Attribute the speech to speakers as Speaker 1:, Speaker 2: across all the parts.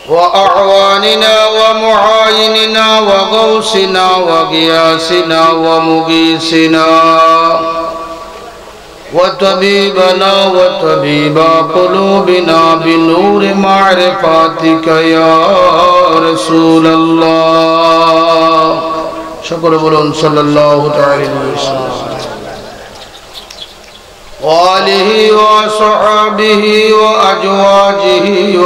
Speaker 1: وأعواننا ومعايننا وغوثنا وغياثنا ومغيثنا وطبيبنا وطبيب قلوبنا بنور معرفاتك يا رسول الله شكر بلون صلى الله عليه وسلم وآله وصحبه وأزواجه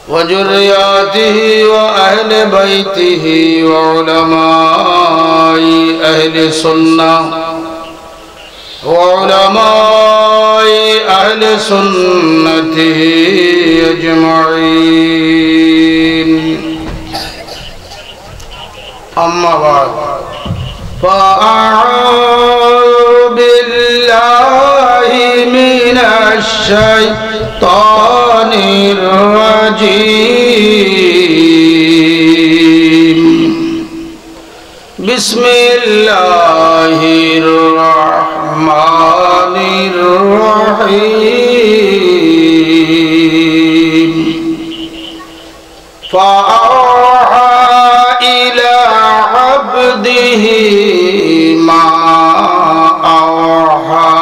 Speaker 1: وذرياته وأهل بيته وعلماء أهل السنة وعلماء أهل سنته أجمعين أما بعد فأعوذ بالله من الشيطان الرجيم بسم الله الرحمن الرحيم فأوحى إلى عبده ما أوحى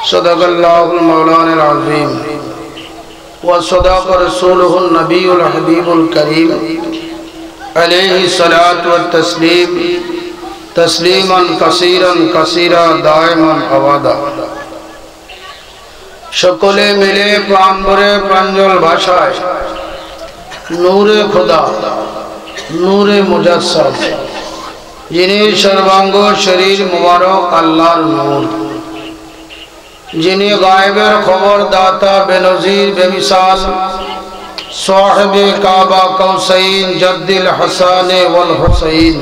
Speaker 1: صدق الله المولانا العظيم وصدق رسوله النبي الحبيب الكريم عليه الصلاة والتسليم تسليما كثيرا كثيرا دائما أبدا সকলে মিলে প্রাণ ভরে প্রাঞ্জল ভাষায় নূরে খোদা নূরে মুজাসসাম যিনি সর্বাঙ্গ শরীর মুবারক আল্লাহর নূর যিনি গায়েবের খবর দাতা বেনজির বেমিসাল সাহেবে কাবা কৌসাইন জদ্দিল হাসান ওয়াল হুসাইন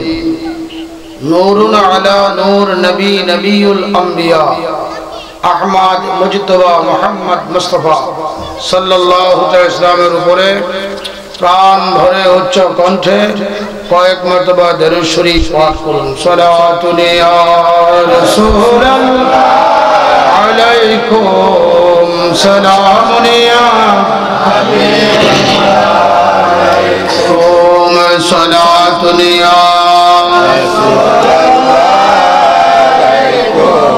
Speaker 1: নূরুন আলা নূর নবী নবিউল আম্বিয়া আহমদ মুজতবা মুহাম্মদ মুস্তাফা সাল্লাল্লাহু আলাইহি ওয়াসাল্লামের উপরে প্রাণ ভরে উচ্চ কণ্ঠে কয়েক মর্তবা দরুদ শরীফ পাঠ করুন সালাতুন ইয়া রাসূলুল্লাহ আলাইকুম সালামুন ইয়া হাবিবাল্লাহ সালাতুন ইয়া রাসূলুল্লাহ আলাইকুম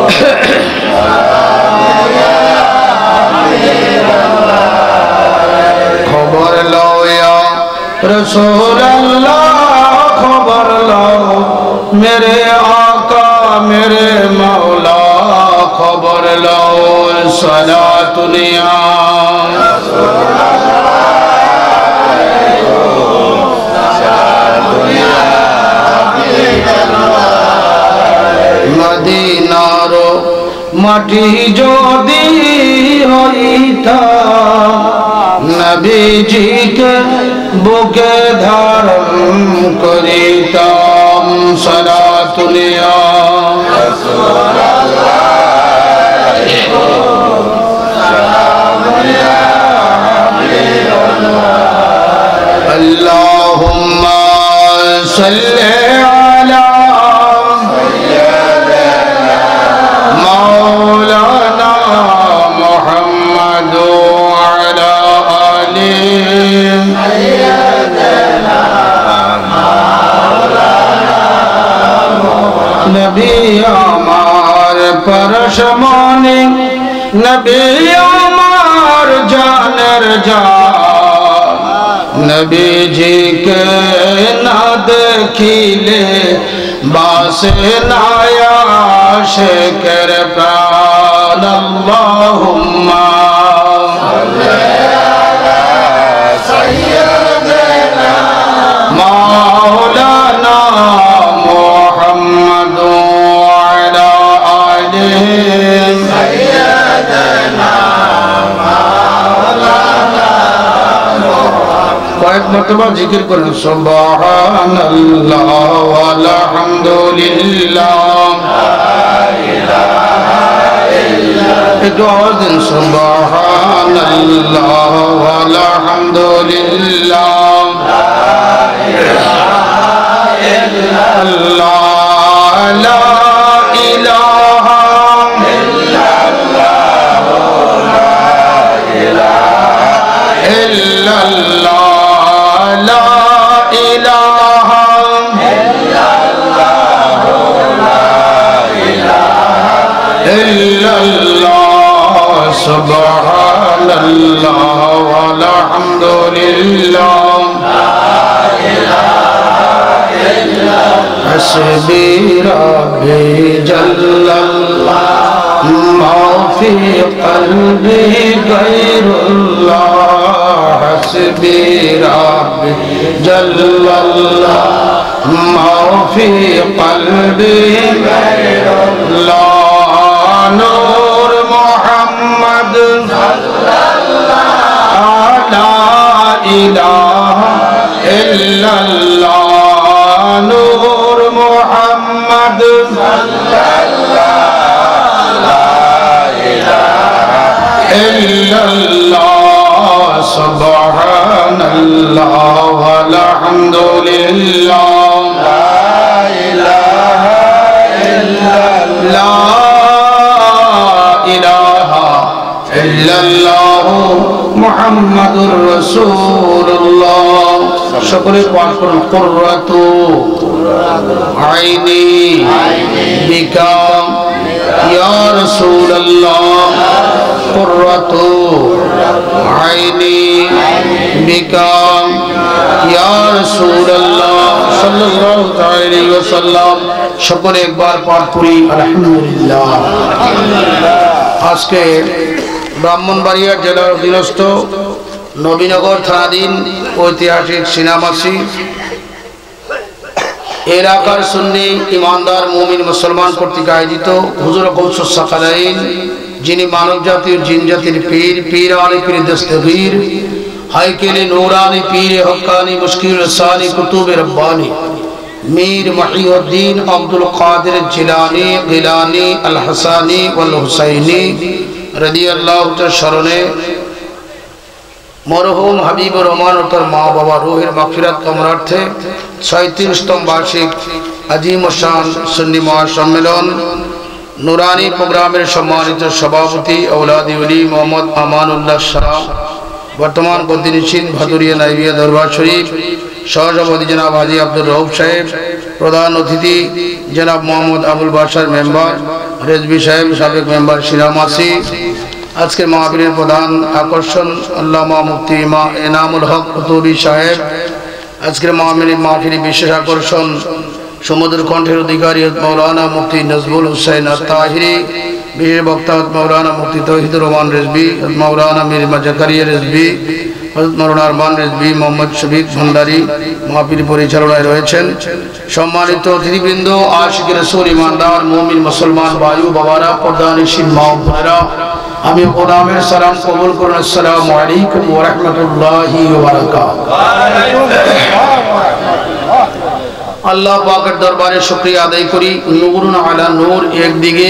Speaker 1: খবর লও ইয়া রাসূলুল্লাহ খবর লও মেরে আকা মেরে মাওলা খবর লও সালাতুন ইয়া রাসূলুল্লাহ আলাইকুম সালাতুন ইয়া হাবিবাল্লাহ মদিনার মাটি যদি হইতা নবীজিকে বুকে ধারণ করিতাম সালাতুন ইয়া রাসূলুল্লাহ আলাইকুম সালামুন ইয়া হাবিবাল্লাহ আল্লাহুম্মা সাল্লি আলা সাইয়্যিদিনা মাওলানা মুহাম্মদ नबी आमार परशमाने नबी आमार जानर जान नबी जी के ना देखिले बासे नाया शेकर प्राण अल्लाहुम्मा सय्यदना मौलाना मुहम्मद अला आलिहि सय्यदना मौलाना কয়েক মর্তবা জিকির করেন সুবহানাল্লাহ ওয়ালহামদুলিল্লাহ লা ইলাহা ইল্লাল্লাহ একটু আওয়াজ দিন সুবহানাল্লাহ ওয়ালহামদুলিল্লাহ লা ইলাহা ইল্লাল্লাহ লা ইলাহা ইল্লাল্লাহ সুবহানাল্লাহ ওয়ালহামদুলিল্লাহ হাসবি রাব্বি জাল্লাল্লাহ মা ফি কলবি গায়রুল্লাহ হাসবি রাব্বি জাল্লাল্লাহ মা ফি কলবি গায়রুল্লাহ নূর মুহাম্মদ সাল্লাল্লাহু লা ইলাহা ইল্লাল্লাহ নূর মুহাম্মদ সাল্লাল্লাহু লা ইলাহা ইল্লাল্লাহ সুবহানাল্লাহ ওয়ালহামদুলিল্লাহ লা ইলাহা ইল্লাল্লাহ মুহাম্মাদুর রাসূলুল্লাহ সকলে পাঠ করুন কুররাতু আইনি বিকা ইয়া রাসূলুল্লাহ কুররাতু আইনি বিকা ইয়া রাসূলুল্লাহ সাল্লাল্লাহু আলাইহি ওয়াসাল্লাম সকলে একবার পাঠ করি আলহামদুলিল্লাহ। আজকে ব্রাহ্মণবাড়িয়া জেলার অধীনস্থ নবীনগর থানাধীন ঐতিহাসিক সিনামাসি এলাকার সুন্নি ইমানদার মুমিন মুসলমান কর্তৃক আয়োজিত হুজুর কৌশল সাকালাইন, যিনি মানব জাতির জিন জাতির পীর, পীর আলী পীর দস্তগীর, হাইকেলে নূরানি পীর হক্কানি মুশকিল রসানি কুতুবে রব্বানি মীর মহিউদ্দিন আব্দুল কাদের জিলানি গিলানি আল হাসানি ওয়াল হুসাইনি রাদিয়াল্লাহু তাআলা স্মরণে মরহুম হাবিবুর রহমান ও তার মা বাবা রুহের মাগফিরাত কামনার্থে ৩৬তম বার্ষিক আজিম শান সুন্নি মহাসম্মেলন নুরানি প্রোগ্রামের সম্মানিত সভাপতি আওলাদি ওলি মোহাম্মদ আমানুল্লাহ শাহ, বর্তমান গদ্দিনশীল ভাদুরিয়া নাইবিয়া দরবার শরীফ, সহসভাপতি জনাব হাজি আব্দুর রউফ সাহেব, প্রধান অতিথি জনাব মোহাম্মদ আবুল বাশার মেম্বার, রেজবি সাহেব সাবেক মেম্বার সিনামাসি। আজকের মাহফিলের প্রধান আকর্ষণ আল্লামা মুফতি এনামুল হক কুতুবী সাহেব। আজকের মাহফিলে বিশেষ আকর্ষণ সমুদ্র কণ্ঠের অধিকারী মৌলানা মুফতি নজরুল হুসাইন আত-তাহিরি, বিশেষ বক্তা মৌলানা মুফতি তৌহিদুর রহমান রেজবি, মৌলানা মির্জা জাকারিয়া রেজবি, হযরত মৌলানা আরমান রেজবি, মোহাম্মদ শফিক ভান্ডারী মাহফিল পরিচালনায় রয়েছেন। সম্মানিত অতিথিবৃন্দ, আশিক রাসূল, ইমানদার মুমিন মুসলমান ভাই বাবারা, পর্দানিশীন মা ও বোনেরা, আমি গোলামের সালাম কবুল করুন। আসসালামু আলাইকুম ওয়া রাহমাতুল্লাহি ওয়া বারাকাতুহু। আল্লাহ পাকের দরবারে শুকরিয়া আদায় করি। নূরুন আলা নূর, একদিকে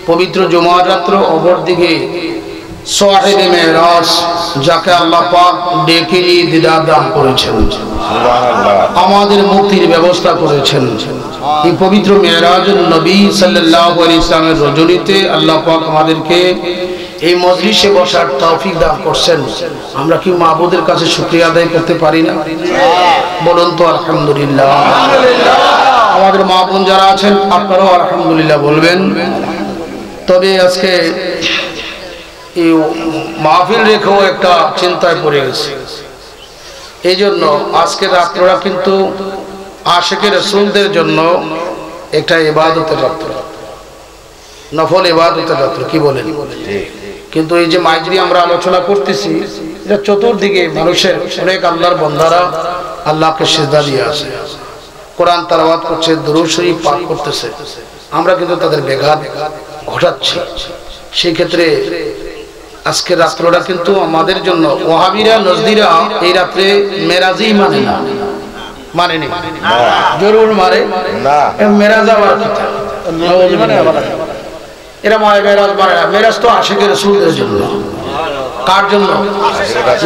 Speaker 1: পবিত্র জুমার রাত্র, অপরদিকে সাহেবে মেরাজ, যাকে আল্লাহ পাক ডেকে নিয়ে দিদার দান করেছেন, আমাদের মুক্তির ব্যবস্থা করেছেন। এই পবিত্র মেরাজুন নবী সাল্লাল্লাহু আলাইহি ওয়াসাল্লামের রজনীতে আল্লাহ পাক আমাদেরকে এই মজলিসে বসার তৌফিক দান করছেন। আমরা কি মাবুদের কাছে শুকরিয়া আদায় করতে পারি না? বলুন তো আলহামদুলিল্লাহ। আমাদের মা বোন যারা আছেন আপনারাও আলহামদুলিল্লাহ বলবেন। তবে আজকে এই মাহফিল রেখেও একটা চিন্তায় পড়ে গেছে। এই জন্য আজকের রাত্রটা কিন্তু আশিকের রাসূলদের জন্য একটা ইবাদতের রাত্র, নফল ইবাদতের রাত্র, কি বলেন? কিন্তু এই যে মাইজরি আমরা আলোচনা করতেছি, এটা চতুর্দিকে মানুষের অনেক আল্লাহর বান্দারা আল্লাহকে সিজদা দিয়ে আছে, কোরআন তেলাওয়াত করছে, দুরূদ শরীফ পাঠ করতেছে, আমরা কিন্তু তাদের ব্যাঘাত ঘটাচ্ছি। সেই ক্ষেত্রে আজকের রাত্রটা কিন্তু আমাদের জন্য, ওয়াহাবিরা নজদিরা এই রাত্রে মেরাজি মানে না, মানে নি জরুর মানে না, মেরাজ আবার এরা মেরাজ মানে না। মেরাজ তো আশিকের রাসূলদের জন্য। কার জন্য?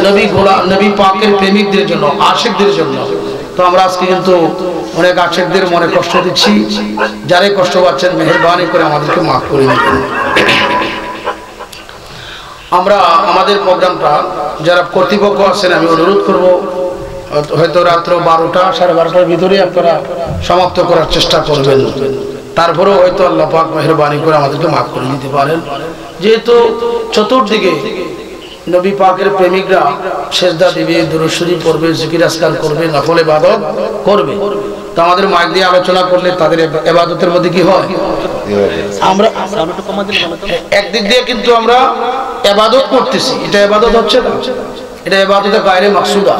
Speaker 1: নবী গোলাম, নবী পাকের প্রেমিকদের জন্য, আশিকদের জন্য। তো আমরা আজকে কিন্তু অনেক আশিকদের মনে কষ্ট দিচ্ছি। যারাই কষ্ট পাচ্ছেন মেহেরবানি করে আমাদেরকে মাফ করে দিবেন। আমরা আমাদের প্রোগ্রামটা যারা কর্তৃপক্ষ আছেন, আমি অনুরোধ করব হয়তো রাত্র 12টা 12:30টার ভিতরে আপনারা সমাপ্ত করার চেষ্টা করবেন। তারপরেও হয়তো আল্লাহ পাক মেহেরবানি করে আমাদেরকে মাফ করে দিতে পারেন। যেহেতু চতুর্দিকে নবী পাকের প্রেমিকরা সেজদা দিবে, দুরূদ শরীফ পড়বে, জিকির আজকার করবে, নফল ইবাদত করবে, তো আমাদের মাইক দিয়ে আলোচনা করলে তাদের ইবাদতের মধ্যে কি হয়? আমরা একদিক দিয়ে কিন্তু আমরা ইবাদত করতেছি, এটা ইবাদত হচ্ছে না, এটা ইবাদতে গায়রে মাকসুদা।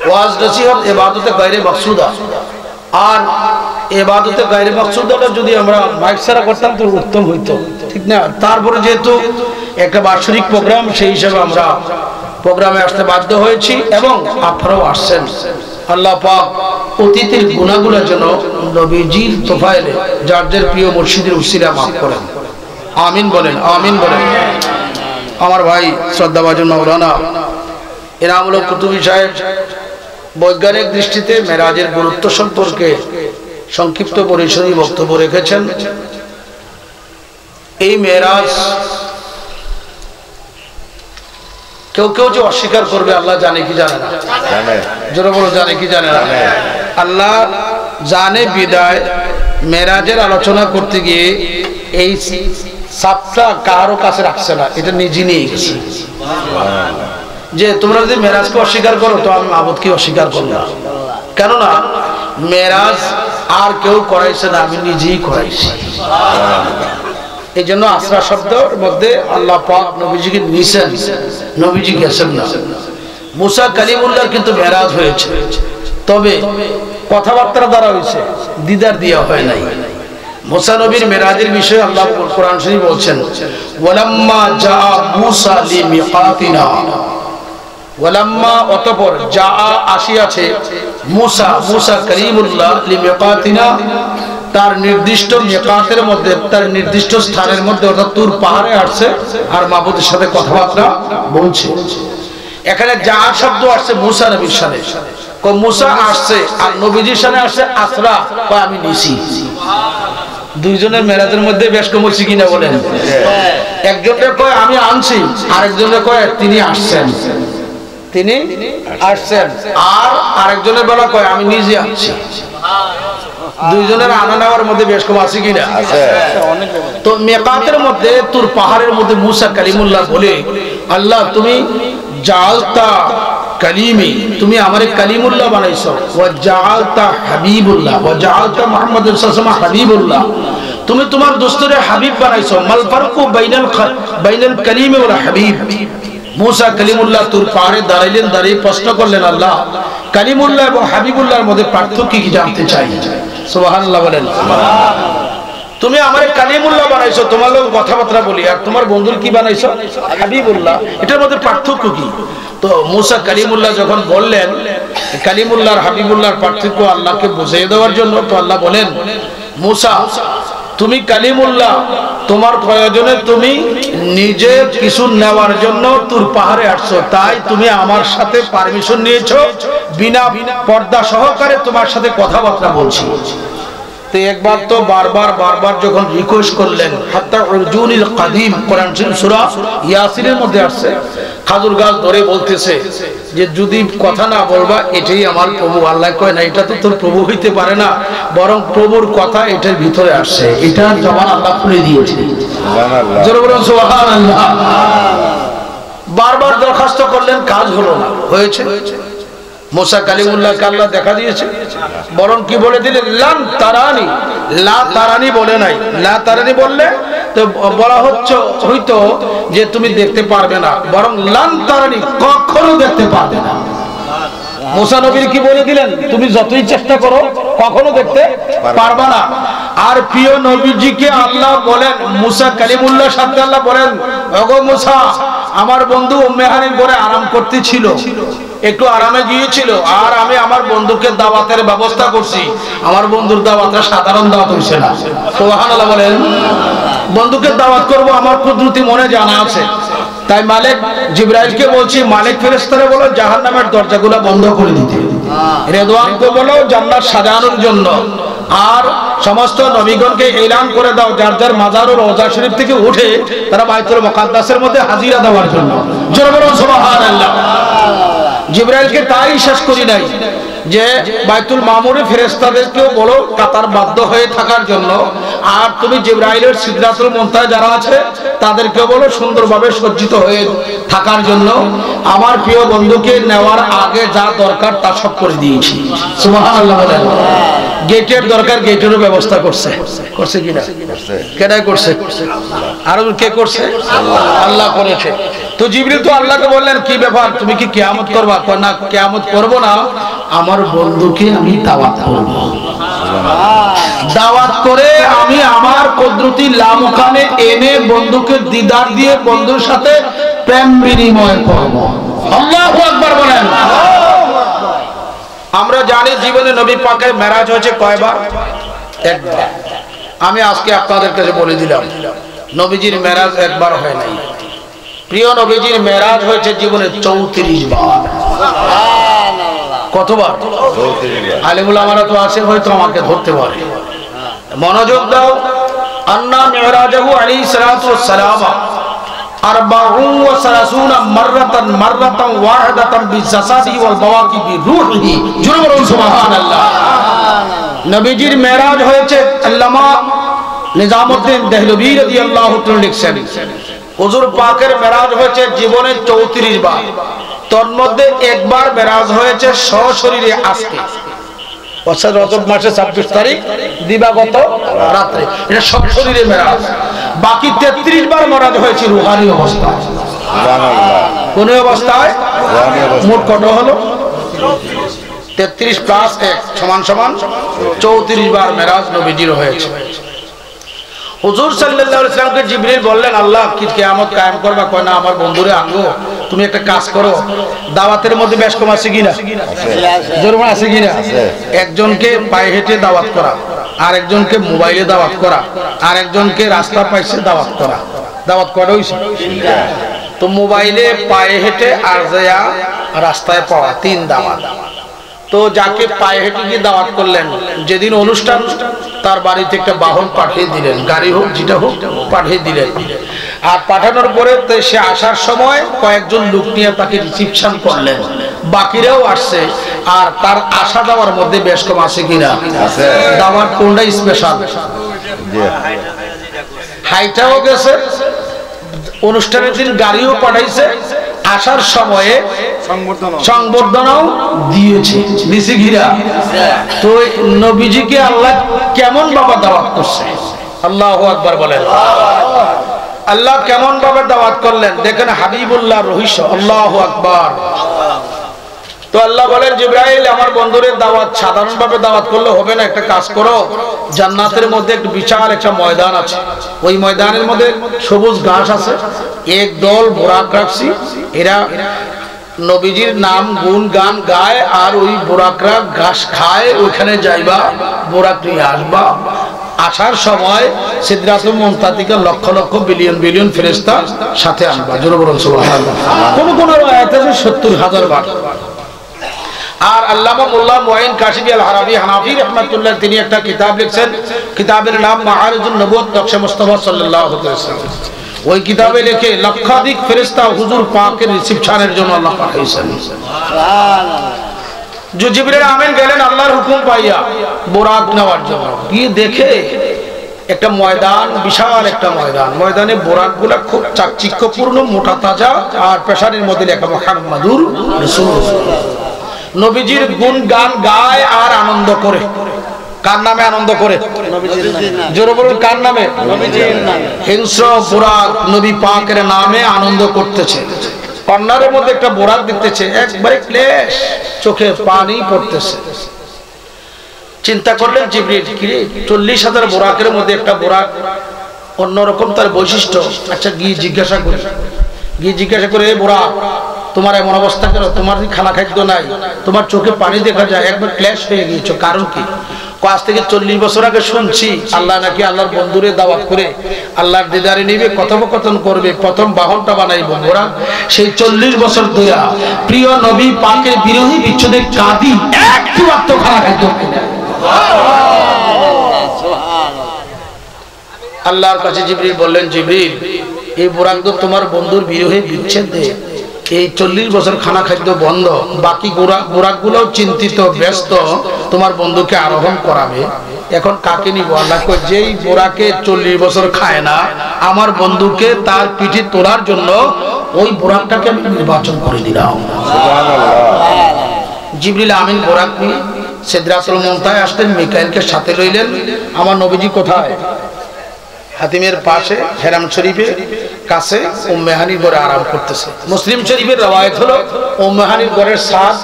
Speaker 1: ওয়াজ নসিহত ইবাদতে গায়রে মাকসুদা। আর ইবাদতে গায়রে মাকসুদাটা যদি আমরা মাইক ছাড়া করতাম তো উত্তম হইতো, ঠিক না? তারপরে যেহেতু একটা বার্ষিক প্রোগ্রাম, সেই হিসাবে আমরা প্রোগ্রামে আসতে বাধ্য হয়েছি এবং আপনারাও আসছেন। আল্লাহ পাক অতীতের গুনাহগুলো যেন নবীজির তোফায়েলে যার যার প্রিয় মুর্শিদের উসিলা মাফ করেন। আমিন বলেন, আমিন বলেন। আমার ভাই শ্রদ্ধাভাজন মাওলানা এনামুল হক কুতুবী সাহেব বৈজ্ঞানিক দৃষ্টিতে মেরাজের গুরুত্ব সম্পর্কে সংক্ষিপ্ত পরিসরে বক্তব্য রেখেছেন। এই মেরাজ কেউ কেউ যে অস্বীকার করবে, আল্লাহ জানে কি জানে না? জোরে বলো, জানে কি জানে না? আল্লাহ জানে বিদায় মেরাজের আলোচনা করতে গিয়ে এই সাপটা কারো কাছে রাখছে না, এটা নিজে নিয়ে গেছে। যে তোমরা যদি মেরাজকে অস্বীকার করো তো আমি মাবুদকে অস্বীকার করলাম। কেননা মেরাজ আর কেউ করাইছে না, আমি নিজেই করাইছি। এই জন্য আসরা শব্দের মধ্যে আল্লাহ পাক নবীজিকে নিছেন, নবীজি গেছেন না। মুসা কালিমুল্লাহর কিন্তু মেরাজ হয়েছে, তবে কথাবার্তার দ্বারা হয়েছে, দিদার দিয়া হয় নাই। মুসা নবীর মেরাজের বিষয়ে আল্লাহ কোরআন শরীফ বলছেন, ওয়ালাম্মা জা মুসা লিমিকাতিনা, ওয়ালাম্মা অতঃপর জা আসিয়াছে মুসা, মুসা কালিমুল্লাহ লিমিকাতিনা, তার নির্দিষ্ট মিকাতের মধ্যে, তার নির্দিষ্ট স্থানের মধ্যে, অর্থাৎ তুর পাহাড়ে আসছে আর মাবুদের সাথে কথাবার্তা বলছে। এখানে যা শব্দ আসছে মুসা নবীর সাথে, মুসা আসছে আর নবীজির সাথে আসছে আসরা, আমি নিছি। দুইজনের মেরাজের মধ্যে বেশ কম হচ্ছে কিনা বলেন? একজনের কয় আমি আনছি, আরেকজনের কয় তিনি আসছেন, তিনি আসছেন, আর আরেকজনের বেলা কয় আমি নিজে আনছি। দুইজনের আনা নেওয়ার মধ্যে বেশ কম আছে কিনা? তো মিকাতের মধ্যে তুর পাহাড়ের মধ্যে মুসা কালিমুল্লাহ বলে, আল্লাহ তুমি জালতা কালিমি, তুমি আমারে কালিমুল্লাহ বানাইছো, ওয়া জালতা হাবিবুল্লাহ, ওয়া জালতা মুহাম্মাদুর সাল্লাল্লাহু হাবিবুল্লাহ, তুমি তোমার দোস্তরে হাবিব বানাইছো। মাল ফারকু বাইনাল কালিমি ওয়াল হাবিব। মুসা কালিমুল্লাহ তুর পাহাড়ে দাঁড়াইলেন, দাঁড়িয়ে প্রশ্ন করলেন, আল্লাহ কালিমুল্লাহ এবং হাবিবুল্লাহর মধ্যে পার্থক্য কি জানতে চাই। সুবহানাল্লাহ বলেন। তুমি আমারে কালিমুল্লাহ বানাইছো, তোমার লোক কথাবার্তা বলি, আর তোমার বন্ধুর কি বানাইছো? হাবিবুল্লাহ। এটার মধ্যে পার্থক্য কি? তো মুসা কালিমুল্লাহ যখন বললেন কালিমুল্লাহ আর হাবিবুল্লাহর পার্থক্য আল্লাহকে বুঝিয়ে দেওয়ার জন্য, তো আল্লাহ বলেন, মুসা তুমি কালিমুল্লাহ, তোমার প্রয়োজনে তুমি নিজে কিছু নেওয়ার জন্য তুর পাহাড়ে আসছো, তাই তুমি আমার সাথে পারমিশন নিয়েছো, বিনা পর্দা সহকারে তোমার সাথে কথাবার্তা বলছি। তো একবার তো বারবার যখন রিকোয়েস্ট করলেন, হাত্তা উরজুনিল কাদিম, কোরআন শরীফ সূরা ইয়াসিনের মধ্যে আসছে, খাজুর গাছ ধরে বলতেছে যে যদি কথা না বলবা এটাই আমার প্রভু। আল্লাহ কয় না, এটা তো তোর প্রভু হইতে পারে না, বরং প্রভুর কথা এটার ভিতরে আসছে, এটার জবান আল্লাহ খুলে দিয়েছে। সুবহানাল্লাহ, জোরে বলুন সুবহানাল্লাহ। বারবার দরখাস্ত করলেন, কাজ হলো না। হয়েছে মুসা কালিমুল্লাহকে আল্লাহ দেখা দিয়েছে, বরং কি বলে দিলেন, লান তারানি। লা তারানি বলে নাই, লা তারানি বললে তো বলা হইতো যে তুমি দেখতে পারবে না, বরং লান তারানি, কখনো দেখতে পারবে না। মুসা নবীর কি বলে দিলেন, তুমি যতই চেষ্টা করো কখনো দেখতে পারবে না। আর প্রিয় নবীজিকে আল্লাহ বলেন, মুসা কালিমুল্লাহর সাথে আল্লাহ বলেন, ওগো মুসা, আমার বন্ধু উম্মে হানির ঘরে আরাম করতেছিল, একটু আরামে গিয়েছিল, আর আমি আমার বন্ধুকে দাওয়াতের ব্যবস্থা করছি। আমার বন্ধুর দাওয়াতটা সাধারণ দাওয়াত হইছে না। সুবহানাল্লাহ বলেন। বন্ধুকে দাওয়াত করব আমার কুদরতি মনে জানা আছে, তাই মালিক জিবরাইলকে বলছি, মালিক ফেরেশতারে বলো জাহান্নামের দরজাগুলো বন্ধ করে দিতে, রেদওয়ানকে বলো জান্নাত সাজানোর জন্য, আর সমস্ত নবীগণকে এলান করে দাও যার যার মাজার ও রওজা শরীফ থেকে উঠে তারা বাইতুল মুকাদ্দাসের মধ্যে হাজিরা দেওয়ার জন্য। জোরে বলুন সুবহানাল্লাহ। জিবরাইলকে তাই শেষ করি নাই, যে বাইতুল মামুরে ফেরেশতাদেরকেও বলো কাতারবদ্ধ হয়ে থাকার জন্য, আর তুমি জিবরাইলের সিদরাতুল মুনতাহা যারা আছে তাদেরকে বলো সুন্দরভাবে সজ্জিত হয়ে থাকার জন্য। আমার প্রিয় বন্ধুকে নেওয়ার আগে যা দরকার তা সব করে দিয়েছি। সুবহানাল্লাহ বলেন। গেটের দরকার, গেটেরও ব্যবস্থা করছে, করছে কিনা? কেডাই করছে? আর কে করছে? আল্লাহ করেছে। তো জিবরিল তো আল্লাহকে বললেন কি ব্যাপার, তুমি কি কিয়ামত করবা? না, কিয়ামত করব না, আমার বন্ধুকে আমি দাওয়াত করব। দাওয়াত করে আমি আমার কুদরতি লামখানে এনে বন্ধুকে দিদার দিয়ে বন্ধুর সাথে প্রেম বিনিময় করব। আল্লাহু আকবার বলেন। আমরা জানি জীবনে নবী পাকের মেরাজ হয়েছে কয়বার? একবার। আমি আজকে আপনাদের কাছে বলে দিলাম নবীজির মেরাজ একবার হয় নাই। প্রিয় নবীজির মেরাজ হয়েছে জীবনে 34 বার। কতবার? 34 বার। আলেমুল আমারা তো আছে, হয়তো আমাকে ধরতে পারে। মনোযোগ দাও। আন্না মিরাজাহু আলাইহিস সালাতু ওয়াস সালাম 34 মাররাতান মাররাতান ওয়াহিদাতান বিজাসাদি ওয়াল বাওয়াকি বিরূহিহি। জোরে বলুন সুবহানাল্লাহ। নবীজির মেরাজ হয়েছে, আল্লামা নিজামউদ্দিন দেহলভী রাদিয়াল্লাহু তাআলা লিখছেন, হুজুর পাকের মেরাজ হয়েছে জীবনে 34 বার। তোর মধ্যে একবার মেরাজ হয়েছে সশরীরে আজকে, অর্থাৎ রজব মাসে 26 তারিখ দিবাগত রাতে, এটা সশরীরে মেরাজ। বাকি 33 বার মেরাজ হয়েছে রুহানি অবস্থায়। সুবহানাল্লাহ। কোন অবস্থায়? রুহানি অবস্থায়। মোট কত হলো? 33 প্লাস 1 সমান 34 বার মেরাজ নবীজির হয়েছে। হুজুর সাল্লাল্লাহু আলাইহি ওয়াসাল্লামকে জিবরিল বললেন, আল্লাহ কি কিয়ামত কায়েম করবা? কয় না, আমার বন্ধুরে আনবো, তুমি একটা কাজ করো, দাওয়াতের মধ্যে বেশ কম আছে কিনা? জরুরি আছে কিনা? একজনকে পায়ে হেঁটে দাওয়াত করা, আর একজনকে মোবাইলে দাওয়াত করা, আর একজনকে রাস্তা পাইছে দাওয়াত করা। দাওয়াত করা হইছে? তো মোবাইলে, পায়ে হেঁটে আর যায়া রাস্তায় পাওয়া, 3 দাওয়াত। তো যাকে পায়ে হেঁটে গিয়ে দাওয়াত করলেন, যেদিন অনুষ্ঠান তার বাড়িতে একটা বাহন পাঠিয়ে দিলেন, গাড়ি হোক যেটা হোক পাঠিয়ে দিলেন। আর পাঠানোর পরে সে আসার সময় কয়েকজন লোক নিয়ে তাকে রিসিপশন করলেন, বাকিরাও আসছে। আর তার আসা যাওয়ার মধ্যে বেশ কম আছে কিনা? দাওয়াত কোনটা স্পেশাল? হাইটাও গেছে, অনুষ্ঠানের দিন গাড়িও পাঠাইছে, আসার সময়ে সংবর্ধনাও দিয়েছে, দিছে ঘিরা। তো নবীজিকে আল্লাহ কেমন বাবা দাওয়াত করছে? আল্লাহু আকবার বলেন। আল্লাহ কেমন ভাবে দাওয়াত করলেন দেখেন, হাবিবুল্লাহ রহিস। আল্লাহু আকবার। তো আল্লাহ বলেন, জিবরাইল আমার বন্ধুরে দাওয়াত সাধারণভাবে দাওয়াত করলে হবে না, একটা কাজ করো, জান্নাতের মধ্যে একটা বিশাল একটা ময়দান আছে, ওই ময়দানের মধ্যে সবুজ ঘাস আছে, এক দল বোরাক রাখছি, এরা নবীজির নাম গুণ গান গায়, আর ওই বোরাকরা ঘাস খায়, ওইখানে যাইবা, বোরাক নিয়ে আসবা। আসার সময় সিদরাতুল মুনতাহা থেকে লক্ষ লক্ষ বিলিয়ন বিলিয়ন ফেরেশতা সাথে আনবা। জোরে বলুন সুবহানাল্লাহ। কোন কোন আয়াতে ৭০,০০০ বার। আর আল্লামা মোল্লা মুঈন কাশিফি আল হারাবি হানাফি রাহমাতুল্লাহ তিনি একটা কিতাব লিখছেন, কিতাবের নাম মাআরিজুন নবুওয়াত নকশে মুস্তাফা সাল্লাল্লাহু আলাইহি ওয়াসাল্লাম। ওই কিতাবে লেখে লক্ষাধিক ফেরেশতা হুজুর পাকের রিসিপশনের জন্য আল্লাহ পাঠাইছেন। সুবহানাল্লাহ। যে জিবরিল আমিন গেলেন আল্লাহর হুকুম পাইয়া বোরাক নেওয়ার জন্য, গিয়ে দেখে একটা ময়দান, বিশাল একটা ময়দান, ময়দানে বোরাকগুলা খুব চাকচিক্যপূর্ণ, মোটা তাজা, আর পেশারের মধ্যে লেখা মুহাম্মাদুর রাসূলুল্লাহ। নবীজির গুণ গান গায় আর আনন্দ করে। কার নামে আনন্দ করে? জোরে বলুন, কার নামে? নবীজির নামে। হিংস্র বোরাক নবী পাকের নামে আনন্দ করতেছে। কর্নারের মধ্যে একটা বোরাক দেখতেছে, একবারে ক্লেশ, চোখে পানি পড়তেছে। চিন্তা করলেন জিবরিল, কি 40,000 বোরাকের মধ্যে একটা বোরাক, অন্যরকম তার বৈশিষ্ট্য। আচ্ছা গিয়ে জিজ্ঞাসা করে, এ বোরাক তোমার এমন অবস্থা কেন? তোমার খানা খাদ্য নাই, তোমার চোখে পানি দেখা যায়, একবার ক্লেশ হয়ে গিয়েছো, কারণ কি? আজ থেকে 40 বছর আগে শুনছি আল্লাহ নাকি আল্লাহর বন্ধুরে দাওয়াত করে আল্লাহর দিদারে নিবে, কথোপকথন করবে, প্রথম বাহনটা বানাইব বোরাক। সেই 40 বছর ধরে প্রিয় নবী পাকের বিরোহী বিচ্ছেদে কাঁদি, একটু আত্মখানা খাদ্য আল্লাহর কাছে জিবরিল বললেন, জিবরিল এই বোরাক তো তোমার বন্ধুর বিরোহী বিচ্ছেদে এই 40 বছর খানা খাদ্য বন্ধ, বাকি গোরাকগুলো চিন্তিত ব্যস্ত তোমার বন্ধুকে আরোহণ করাবে। এখন কাকে নিব? আল্লাহ কয় যেই বোরাকে 40 বছর খায় না, আমার বন্ধুকে তার পিঠে তোলার জন্য ওই বোরাকটাকে আমি নির্বাচন করে দিলাম। জিবরিল আমিন বোরাক নিয়ে সিদরাতুল মুনতাহায় আসলেন, মিকাইলকে সাথে লইলেন। আমার নবীজি কোথায়? হাতিমের পাশে হেরাম শরীফের কাছে উম্মে হানির ঘরে আরাম করতেছে। মুসলিম শরীফের রওয়ায়াত হলো উম্মে হানির ঘরের ছাদ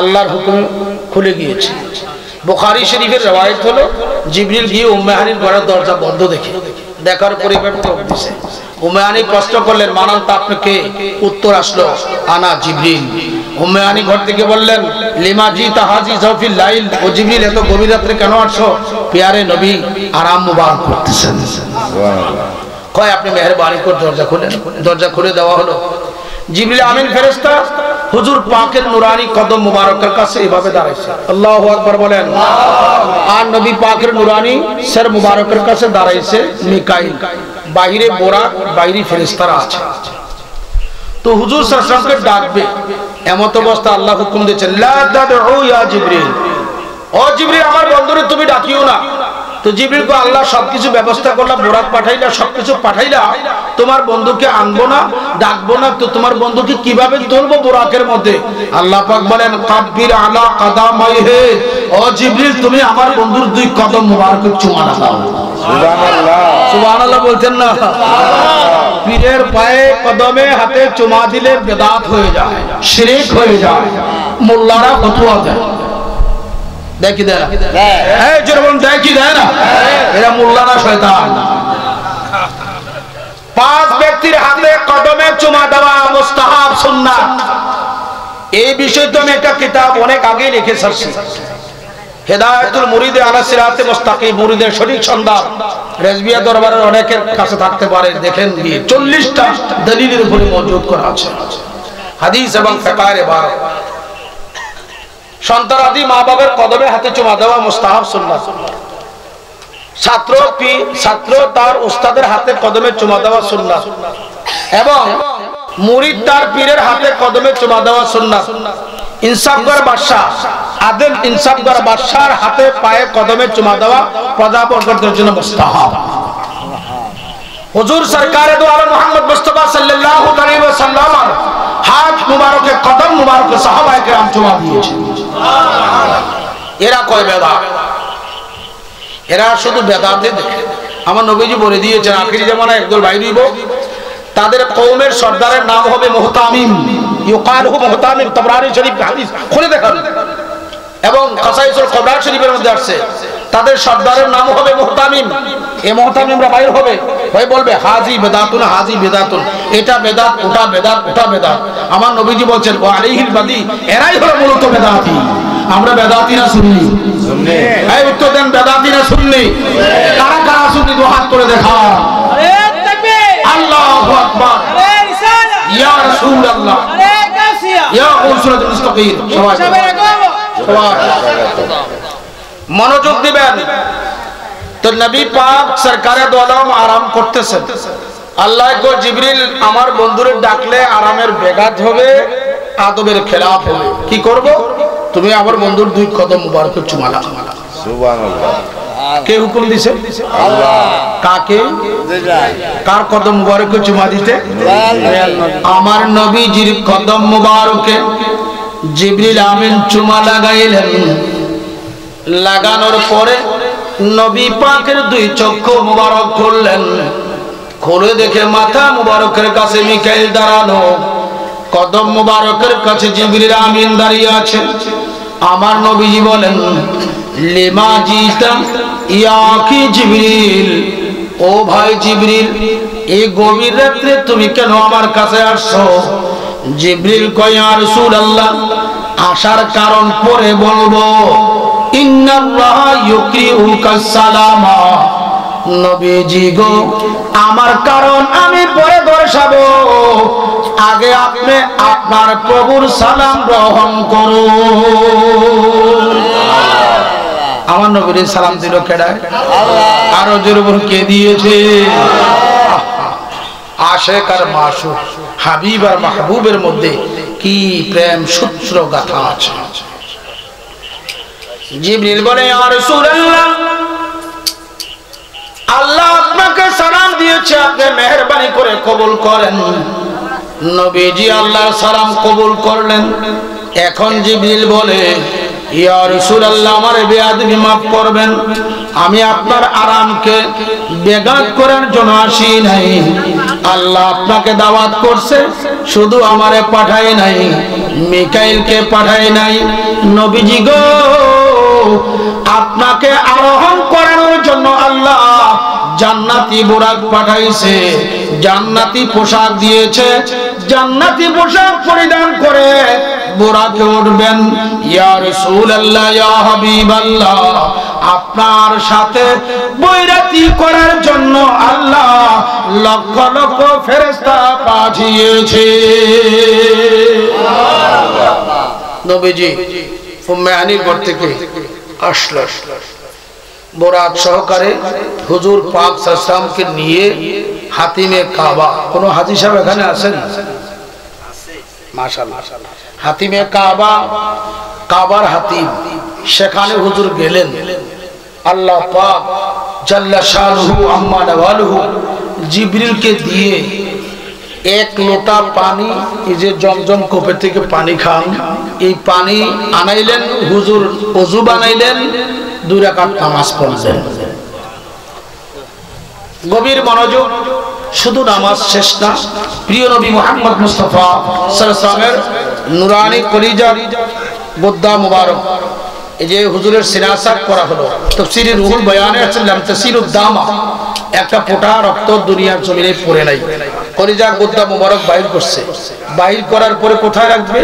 Speaker 1: আল্লাহর হুকুমে খুলে গিয়েছে। বুখারী শরীফের রওয়ায়াত হলো জিবরিল গিয়ে উম্মে হানির ঘরের দরজা বন্ধ দেখে দেখার পরে টক দিছে। উম্মে হানি প্রশ্ন করলেন, মানান তা আপনি কে? উত্তর আসলো, আনা জিবরিল। উম্মে হানি ঘর থেকে বললেন, লিমা জিতা হাজি জাফিল লাইল, ও জিবরিল এত গভীর রাতে কেন আসছো? প্যারে নবী আরাম মুবারক করতেছেন। সুবহানাল্লাহ। কয় আপনি মেহেরবানি করে দরজা খুলেন। দরজা খুলে দেওয়া হলো। জিবরিল আমিন ফেরেশতা হুজুর পাকের নুরানি কদম মুবারকের কাছে এভাবে দাঁড়াইছে। আল্লাহু আকবার বলেন। আর নবী পাকের নুরানি সর মুবারকের কাছে দাঁড়াইছে মিকাইল। বাইরে বোরাক, বাইরে ফেরেশতারা আছে। তো হুজুর সাল্লাল্লাহু আলাইহি ওয়াসাল্লামকে ডাকবে, এমত অবস্থা আল্লাহ হুকুম দিয়েছেন, লা তাদউ ইয়া জিবরিল, ও জিবরিল আমার বন্ধুরে তুমি ডাকিও না। তো জিবরিল কো আল্লাহ সবকিছু ব্যবস্থা করলা, বোরাক পাঠাইলা, সবকিছু পাঠাইলা, তোমার বন্ধুকে আনবো না, ডাকবো না, তো তোমার বন্ধুকে কিভাবে তুলবো বোরাকের মধ্যে? আল্লাহ পাক বলেন, কাব্বির আলা কাদামাইহি, ও জিবরিল তুমি আমার বন্ধুর দুই কদম মুবারক চুমা দাও। সুবহানাল্লাহ। সুবহানাল্লাহ বলতেন না? পীরের পায়ে কদমে হাতে চুমা দিলে বেদাত হয়ে যায়, শিরক হয়ে যায়। মোল্লারা ফতোয়া দেয়, দেখি দেয় না? এই যেরকম দেখি দেয় না, এরা মোল্লারা শয়তান। 5 ব্যক্তির হাতে কদমে চুমা দেওয়া মুস্তাহাব সুন্নাত। এই বিষয়ে তো আমি একটা কিতাব অনেক আগে লিখে ছাড়ছি, হেদায়েতুল মুরিদে আলা সিরাতে মুস্তাকিম, মুরিদের সঠিক সন্ধান। রেজবিয়া দরবারের অনেকের কাছে থাকতে পারে, দেখেন গিয়ে 40টা দলিলের উপরে মওজুদ করা আছে, হাদিস এবং ফিকহের ইবারত। সন্তানাদি মা বাবার কদমে হাতে চুমা দেওয়া মুস্তাহাব সুন্নাত। ছাত্র তার উস্তাদের হাতে কদমে চুমা দেওয়া সুন্নাত, এবং মুরিদ তার পীরের হাতে কদমে চুমা দেওয়া সুন্নাত। ইনসাফগার বাদশা, আদেল ইনসাফগার বাদশার হাতে পায়ে কদমে চুমা দেওয়া প্রজাবর্গের জন্য মুস্তাহাব। হুজুর সরকারে দো আলম মুহাম্মদ মুস্তাফা সাল্লাল্লাহু আলাইহি ওয়াসাল্লাম হাত মুবারকে কদম মুবারকে সাহাবায়ে কেরাম চুমা দিয়েছেন। এরা কয় বেদাত? এরা শুধু বেদাতে দেখে। আমার নবীজি বলে দিয়েছেন আখিরি জামানায় একদল বাইর হইব, তাদের কওমের সর্দারের নাম হবে মুহতামিম, ইউকালহু মুহতামিম। তাবরানী শরীফ হাদিস খুলে দেখান, এবং কাসাইসুল কুবরা শরীফের মধ্যে আছে তাদের সর্দারের নাম হবে মুহতামিম। এই মুহতামিমরা বাইর হবে, ভাই বলবে হাজি বেদাতুন, হাজি বেদাতুন, এটা বেদাত, ওটা বেদাত, ওটা বেদাত। আমার নবীজি বলেন ওয়া আলাইহিল বাদি, এরাই হলো মূলত বেদাতি। আমরা বেদাতি না সুন্নি? সুন্নি। এই উত্তর দেন, বেদাতি না সুন্নি? কারা কারা সুন্নি দু হাত করে দেখা। আরে তাকবীর, আল্লাহু আকবার, আরে রিসালাত, ইয়া রাসূলুল্লাহ, আরে গাসিয়া, ইয়া উসরাতুল মুস্তাকিম। সবাই মনোযোগ দিবেন। তো নবী পাক সরকারে দো আলম আরাম করতেছেন। আল্লাহ গো জিবরিল আমার বন্ধুরে ডাকলে আরামের ব্যাঘাত হবে, আদবের খেলাফ হবে। কি করব? তুমি আমার বন্ধুর দুই কদম মুবারক চুমা দাও। সুবহানাল্লাহ। কে হুকুম দিছে? আল্লাহ। কাকে? কার কদম মুবারক চুমা দিতে? আমার নবীজির কদম মুবারকে জিবরিল আমিন চুমা লাগাইলেন। লাগানোর পরে নবী পাকের দুই চক্ষু মুবারক খুললেন। খুলে দেখে মাথা মুবারকের কাছে মিকাইল দাঁড়ানো, কদম মুবারকের কাছে জিবরিল আমিন দাঁড়িয়ে আছেন। আমার নবীজি বলেন, লিমা জিতা ইয়া কি জিবরিল, ও ভাই জিবরিল এই গভীর রাতে তুমি কেন আমার কাছে আসছো? জিবরিল কয়, ইয়া রাসূলুল্লাহ আসার কারণ পরে বলবো। ইন্নাল্লাহ ইউকিউকা সালামা, নবীজি গো আমার কারণ আমি পরে দর্শাবো, আগে আপনি আপনার প্রভুর সালাম গ্রহণ করুন। আমার নবীর সালাম দিল কেডা? আল্লাহ। আরো জোরে বলুন, কে দিয়েছে? আশিক আর মাশুক, হাবিব আর মাহবুবের মধ্যে কি প্রেম সূত্র গাথা আছে। জিবরিল বলে, ইয়া রাসূলুল্লাহ, আল্লাহ আপনাকে সালাম দিয়েছে, আপনি মেহেরবানি করে কবুল করেন। নবীজি আল্লাহর সালাম কবুল করলেন। এখন জিবরিল বলে, ইয়া রাসূলুল্লাহ, আমার বেয়াদবি মাফ করবেন, আমি আপনার আরামকে ব্যাঘাত করার জন্য আসি নাই। আল্লাহ আপনাকে দাওয়াত করছে, শুধু আমারে পাঠায় নাই, মিকাইলকে পাঠায় নাই। নবীজি গো, আপনাকে আরোহণ করানোর জন্য আল্লাহ জান্নাতি বুরাক পাঠাইছে, জান্নাতি পোশাক দিয়েছে, জান্নাতি পোশাক পরিধান করে বুরাকে উঠবেন। ইয়া রাসূলুল্লাহ, ইয়া হাবিবাল্লাহ, আপনার সাথে বৈরাতি করার জন্য আল্লাহ লক্ষ লক্ষ ফেরেশতা পাঠিয়েছে। নবীজি উম্মে হানির ঘর থেকে আসলো, বোরাক সহকারে হুজুর পাক সাল্লাল্লাহু আলাইহি ওয়াসাল্লামকে নিয়ে হাতিমে কাবা। কোন হাজী সাহেব এখানে আছেন? মাশাআল্লাহ। হাতিমে কাবা, কাবার হাতিম, সেখানে হুজুর গেলেন। আল্লাহ পাক জাল্লা শানুহু আম্মা নাওয়ালুহু জিবরিলকে দিয়ে এক লোটা পানি, এই যে জমজম কূপের থেকে পানি খান, এই পানি আনাইলেন, হুজুর ওযু বানাইলেন, 2 রাকাত নামাজ পড়লেন। গভীর মনোযোগ, শুধু নামাজ শেষ না, প্রিয় নবী মুহাম্মদ মুস্তাফা সাল্লাল্লাহু আলাইহি ওয়াসাল্লামের নুরানি কলিজার গোদ্দা মুবারক, এই যে হুজুরের সিরাসাত করা হলো, তাফসীরে রুহুল বয়ানে আছে লামতাসিলুদ দামা, একটা ফোঁটা রক্ত দুনিয়ার জমিনে পড়ে নাই। কলিজার গোদ্দা মুবারক বাইর করছে, বাইর করার পরে কোথায় রাখবে?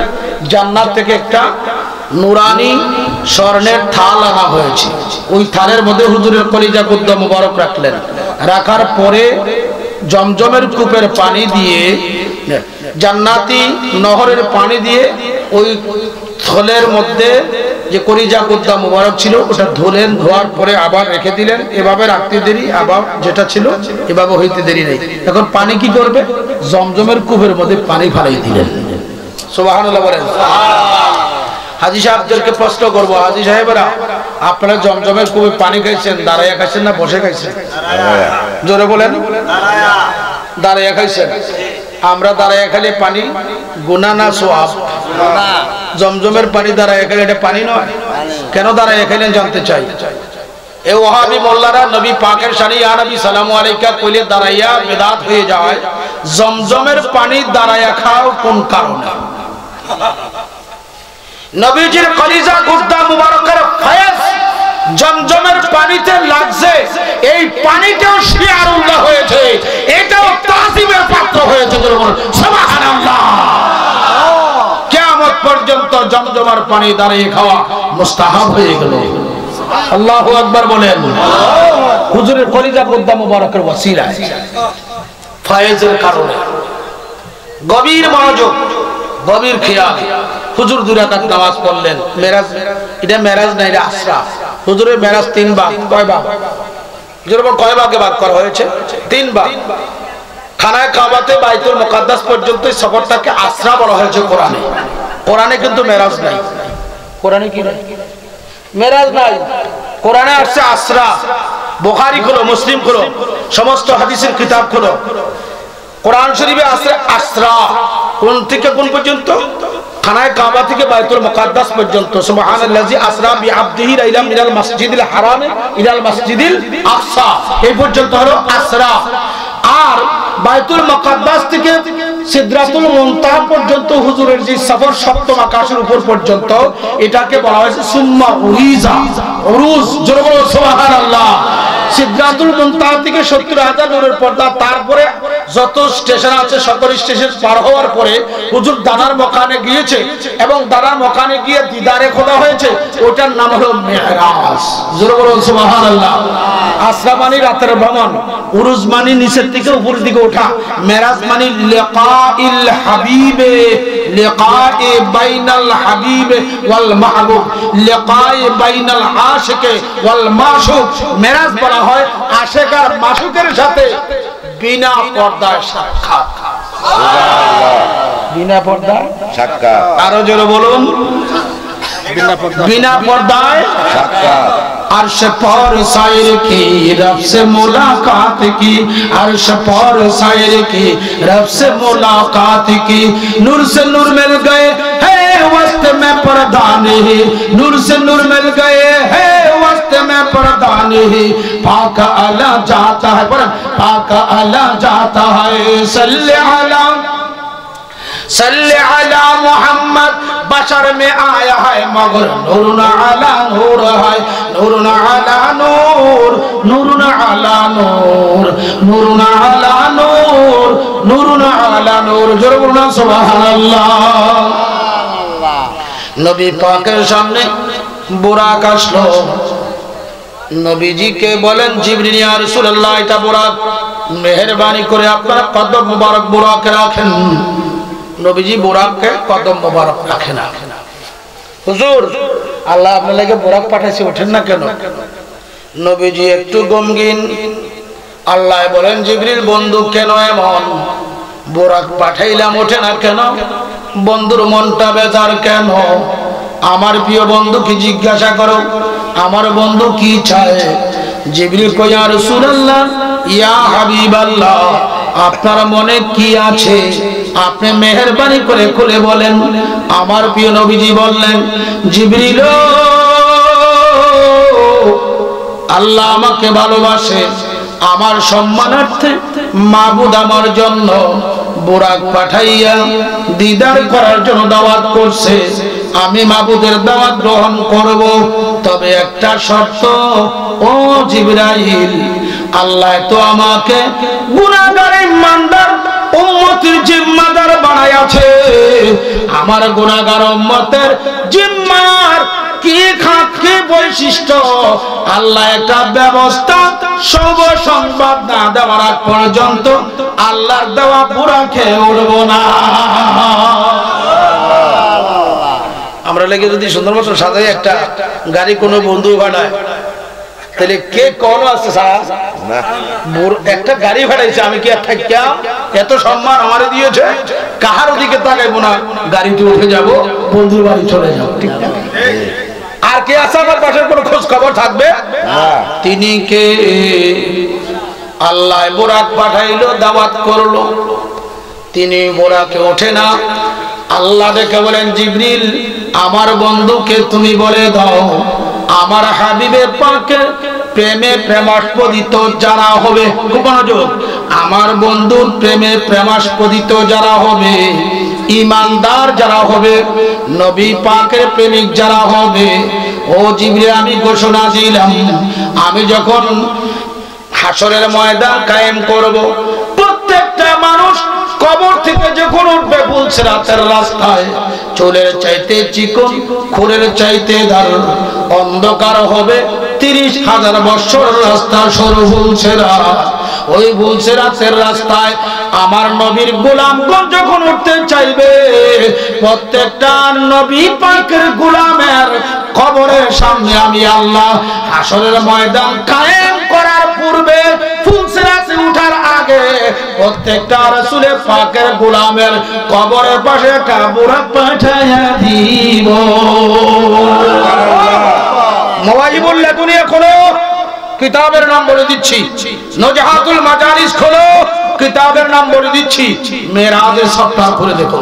Speaker 1: জান্নাত থেকে একটা নুরানি স্বর্ণের থাল আনা হয়েছে, ওই থালের মধ্যে হুজুরের কলিজা গোদ্দা মুবারক রাখলেন। রাখার পরে জমজমের কূপের পানি দিয়ে, জান্নাতি নহরের পানি দিয়ে ওই থলের মধ্যে যে কলিজা গোদ্দা মুবারক ছিল ওটা ধুলেন, ধোয়ার পরে আবার রেখে দিলেন। এভাবে রাখতে দেরি, আবার যেটা ছিল এভাবে হইতে দেরি নেই। এখন পানি কি করবে? জমজমের কূপের মধ্যে পানি ফালাই দিলেন। সুবহানাল্লাহ বলেন। হাজী সাহেবদেরকে প্রশ্ন করবো, হাজী সাহেবরা, আপনারা জমজমের কূপে পানি খাইছেন, দাঁড়াইয়া খাইছেন না বসে খাইছেন? জোরে বলেন। দাঁড়াইয়া খাইছেন। আমরা দাঁড়াইয়া খাইলে পানি গুনাহ না সওয়াব? জমজমের পানি দাঁড়াইয়া খাইলে এটা পানি নয়। কেন দাঁড়াইয়া খাইলেন জানতে চাই। এই ওহাবি মোল্লারা নবী পাকের শানে ইয়া নবী সালামু আলাইকা কইলে দাঁড়াইয়া বিদআত হয়ে যায়। জমজমের পানি দাঁড়াইয়া খাও কোন কারণে? নবীজির কলিজা গুদ্দা মুবারকের ফয়েজ জমজমের পানিতে লাগছে, এই পানিটাও শিয়ারুল্লাহ হয়েছে, এটাও তাজিমের পাত্র হয়েছে। সুবহানাল্লাহ। কিয়ামত পর্যন্ত জমজমের পানি দাঁড়িয়ে খাওয়া মুস্তাহাব হয়ে গেল। আল্লাহু আকবার বলেন। হুজুরের কলিজা গুদ্দা মুবারকের ওসিলায়, ফয়েজের কারণে। গভীর মনোযোগ, গভীর খেয়াল। হুজুর 2 রাকাত নামাজ পড়লেন। মেরাজ, এটা মেরাজ না, এটা আসরা। হুজুরের মেরাজ 3 ভাগ। কয় ভাগ? হুজুরের কয় ভাগে ভাগ করা হয়েছে? 3 ভাগ। খানায় কাবাতে বাইতুল মুকাদ্দাস পর্যন্ত সফরটাকে আসরা বলা হয়েছে কোরআনে। কোরআনে কিন্তু মেরাজ নাই। কোরআনে কি নাই? মেরাজ নাই। কোরআনে আসছে আসরা। বুখারী খোলো, মুসলিম খোলো, সমস্ত হাদিসের কিতাব খোলো, কোরআন শরীফে আছে আসরা। কোন থেকে কোন পর্যন্ত? খানায় কাবা থেকে বাইতুল মুকাদ্দাস পর্যন্ত। সুবহানাল্লাযী আসরা বিআবদিহি ইলা মিনাল মাসজিদিল হারাম ইলাল মাসজিদিল আকসা, এই পর্যন্ত হলো আসরা। আর বাইতুল মুকাদ্দাস থেকে সিদরাতুল মুনতাহা পর্যন্ত হুজুরের যে সফর, সপ্তম আকাশের উপর পর্যন্ত, এটাকে বলা হয়েছে সুম্মা উরিজা, উরুজ। জোরে বলো সুবহানাল্লাহ। সিদরাতুল মুনতাহা থেকে 70,000 নূরের পর্দা, তারপরে যত স্টেশন আছে সকল স্টেশন পার হওয়ার পরে হুজুর দাদার মকানে গিয়েছে, এবং দাদার মকানে গিয়ে দিদারে খোদা হয়েছে, ওটার নাম হলো মেরাজ। জোরে বলুন সুবহানাল্লাহ। আসরা মানে রাতের ভ্রমণ, উরুজ মানে নিচের থেকে উপরের দিকে ওঠা, মেরাজ মানে লিকাইল হাবিবে, লিকায়ে বাইনাল হাবিবে ওয়াল মাহবুব, লিকায়ে বাইনাল আশিকে ওয়াল মাশুক। মেরাজ বলা হয় আশিক আর মাশুকের সাথে বিনা পর্দায় সাক্ষাৎ। বিনা পর্দায় সাক্ষাৎ। আরো জোরে বলুন, बिना पर्दाए अर्श पर सायर की रब से मुलाकात की, अर्श पर सायर की रब से मुलाकात की। नूर से नूर मिल गए है वस्त में पर्दा नहीं, नूर से नूर मिल गए है वस्त में पर्दा नहीं। पाक अला जाता है पर पाक अला जाता है। सल्ले अला मोहम्मद बशर में आया है मगर नूर न अला नूर है, नूर न अला नूर, नूर न अला नूर, नूर न अला नूर, नूर न अला नूर। जोर बोलना सुभान अल्लाह। नबी पाकेर सामने बुराक आसलो, नबीजी के बोलेन जिब्रील या रासूलुल्लाह এটা বুরাক, মেহেরবানি করে আপনারা কদম মুবারক বুরাকে রাখেন। নবীজি বুরাককে কদম মুবারক রাখে না। হুজুর আল্লাহ আপনার লাগে বুরাক পাঠাইছে, ওঠেন না কেন? নবীজি একটু গমগিন। আল্লাহ বলেন জিবরিল বন্ধু কেন এমন, বুরাক পাঠাইলাম ওঠে না কেন? বন্ধুর মনটা বেজার কেন? আমার প্রিয় বন্ধু কি জিজ্ঞাসা করো, আমার বন্ধু কি চায়? জিবরিল কয় ইয়া রাসূলুল্লাহ ইয়া হাবিবাল্লাহ আপনার মনে কি আছে আপনি মেহেরবানি করে খুলে বলেন। আমার প্রিয় নবীজি বললেন জিবরিল আল্লাহ আমাকে ভালোবাসে, আমার সম্মানার্থে মাবুদ আমার জন্য বুরাক পাঠাইয়া দিদার করার জন্য দাওয়াত করছে। আমি মাবুদের দাওয়াত গ্রহণ করব, তবে একটা শর্ত ও জিবরাইল, আল্লাহ তো আমাকে গুনাহগার ইমানদার উম্মতের জিম্মাদার বানাইছে, আমার গুনাহগার উম্মতের জিম্মার কি খাত কি বৈশিষ্ট্য আল্লাহ একটা ব্যবস্থা সব সংবাদ না দেওয়ার আগ পর্যন্ত আল্লাহর দেওয়া পুরা খেয়ে উঠব না। আমরা লেগে যদি সুন্দর মতো সাজাই একটা গাড়ি কোনো বন্ধু ভাড়ায়, তাহলে কে কোন আছে সারা একটা গাড়ি ভাড়াইছে, আমি কি আর থাকতাম? এত সম্মান আমারে দিয়েছে, কাহার দিকে তাকাইবো না, গাড়িতে উঠে যাব, বন্ধুর বাড়ি চলে যাব। ঠিক না? আর কে আছে আমার পাশের কোনো খোঁজ খবর থাকবে না। তিনি কে? আল্লাহ বুরাক পাঠাইলো, দাওয়াত করলো, তিনি বুরাকে ওঠে না। আল্লাহ ডেকে বলেন জিবরিল আমার বন্ধুকে তুমি বলে দাও আমার হাবিবে পাকের প্রেমে প্রেমাস্পদিত যারা হবে, খুব মনোযোগ, আমার বন্ধুর প্রেমে প্রেমাস্পদিত যারা হবে, ঈমানদার যারা হবে, নবী পাকের প্রেমিক যারা হবে, ও জিবরিল আমি ঘোষণা দিলাম আমি যখন হাসরের ময়দান কায়েম করব, প্রত্যেকটা মানুষ কবর থেকে যখন উঠবে ফুলসিরাতের রাস্তায় চুলের চাইতে চিকন, খুরের চাইতে দারুণ অন্ধকার হবে, 30,000 বছর রাস্তা সরু ফুলসিরাত। ওই ফুলসিরাতের রাস্তায় আমার নবীর গোলামগণ যখন উঠতে চাইবে, প্রত্যেকটা নবী পাকের গোলামের কবরের সামনে আমি আল্লাহ হাসরের ময়দান কায়েম করার পূর্বে ফুলসিরাতে উঠার আগে প্রত্যেকটা রাসূলের পাকের গোলামের কবরের পাশে একটা বুরাক পাঠাইয়া দিব। মাওয়াহিবুল্লাহ দুনিয়া খোলো, কিতাবের নাম বলে দিচ্ছি, নজহাতুল মাজালিস খোলো, কিতাবের নাম বলে দিচ্ছি, মেরাজের সপ্তাহ খুলে দেখো।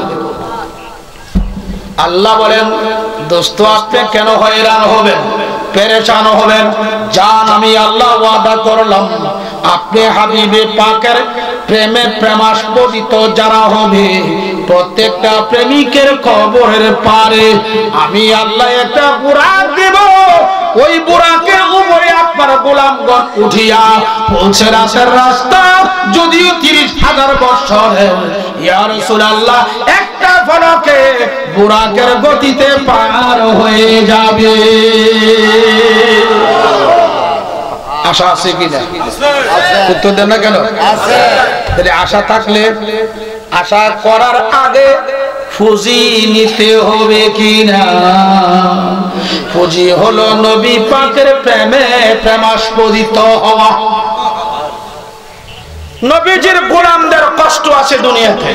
Speaker 1: আল্লাহ বলেন দোস্ত আপনি কেন হয়রান হবেন, পেরেশান হবেন? জান আমি আল্লাহ ওয়াদা করলাম আপনি হাবিবে পাকের প্রেমে প্রেমাস্পদিত যারা হবে, প্রত্যেকটা প্রেমিকের কবরের পারে আমি আল্লাহ একটা বুরাক দেব। ওই বুরাকের উপরে আপনার গোলামগণ উঠিয়া ফুলসিরাতের রাস্তা যদিও 30,000 বছরের, ইয়া রাসূলুল্লাহ একটা ফলকে বুরাকের গতিতে পার হয়ে যাবে। আশা আছে কিনা? উত্তর দেন না কেন? আছে। তাহলে আশা থাকলে আশা করার আগে ফুজি নিতে হবে কিনা? ফুজি হলো নবী পাকের প্রেমে প্রেমাস্পদিত হওয়া। নবীজির গোলামদের কষ্ট আছে দুনিয়াতে,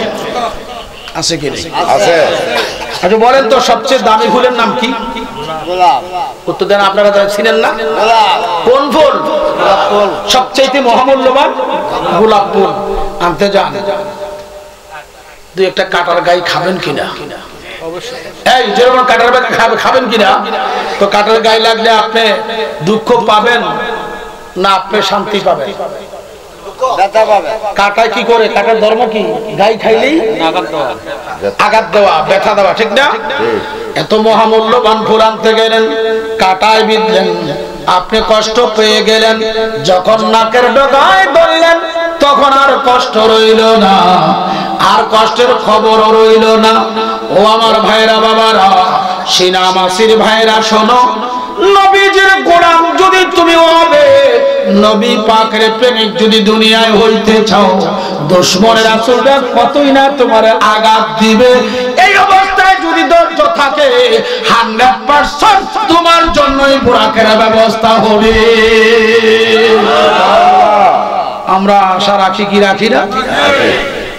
Speaker 1: আছে কি নেই?
Speaker 2: আছে।
Speaker 1: আচ্ছা বলেন তো সবচেয়ে দামি ফুলের নাম কি?
Speaker 2: গোলাপ।
Speaker 1: উত্তর দেন, আপনারা যারা চিনেন না। কোন ফুল? সবচেয়ে মহামূল্যবান গোলাপ ফুল। আনতে যান, দুই একটা কাটার গায়ে খাবেন কিনা? এই যেরকম কাটার গায়ে খাবেন কিনা? তো কাটার গায়ে লাগলে আপনি দুঃখ পাবেন না আপনি শান্তি পাবেন? কাটায় কি করে? কাটার ধর্ম কি? গায়ে খাইলেই আঘাত দেওয়া, ব্যথা দেওয়া, ঠিক না? এত মহামূল্যবান ফুল আনতে গেলেন, কাটায় বিঁধলেন, আপনি কষ্ট পেয়ে গেলেন। যখন নাকের ডগায় ধরলেন তখন আর কষ্ট রইল না, আর কষ্টের খবরও রইল না। ও আমার ভাইরা, বাবারা, সিনা মাসির ভাইরা, শোনো, নবীজির গোলাম যদি তুমি হবে, নবী পাকের প্রেমিক যদি দুনিয়ায় হইতে চাও, দুশমনের আসলটা কতই না তোমার আঘাত দিবে। এই অবস্থায় যদি ধৈর্য থাকে 100% তোমার জন্যই বুরাকের ব্যবস্থা হবে। আমরা আশা রাখি কি রাখি না?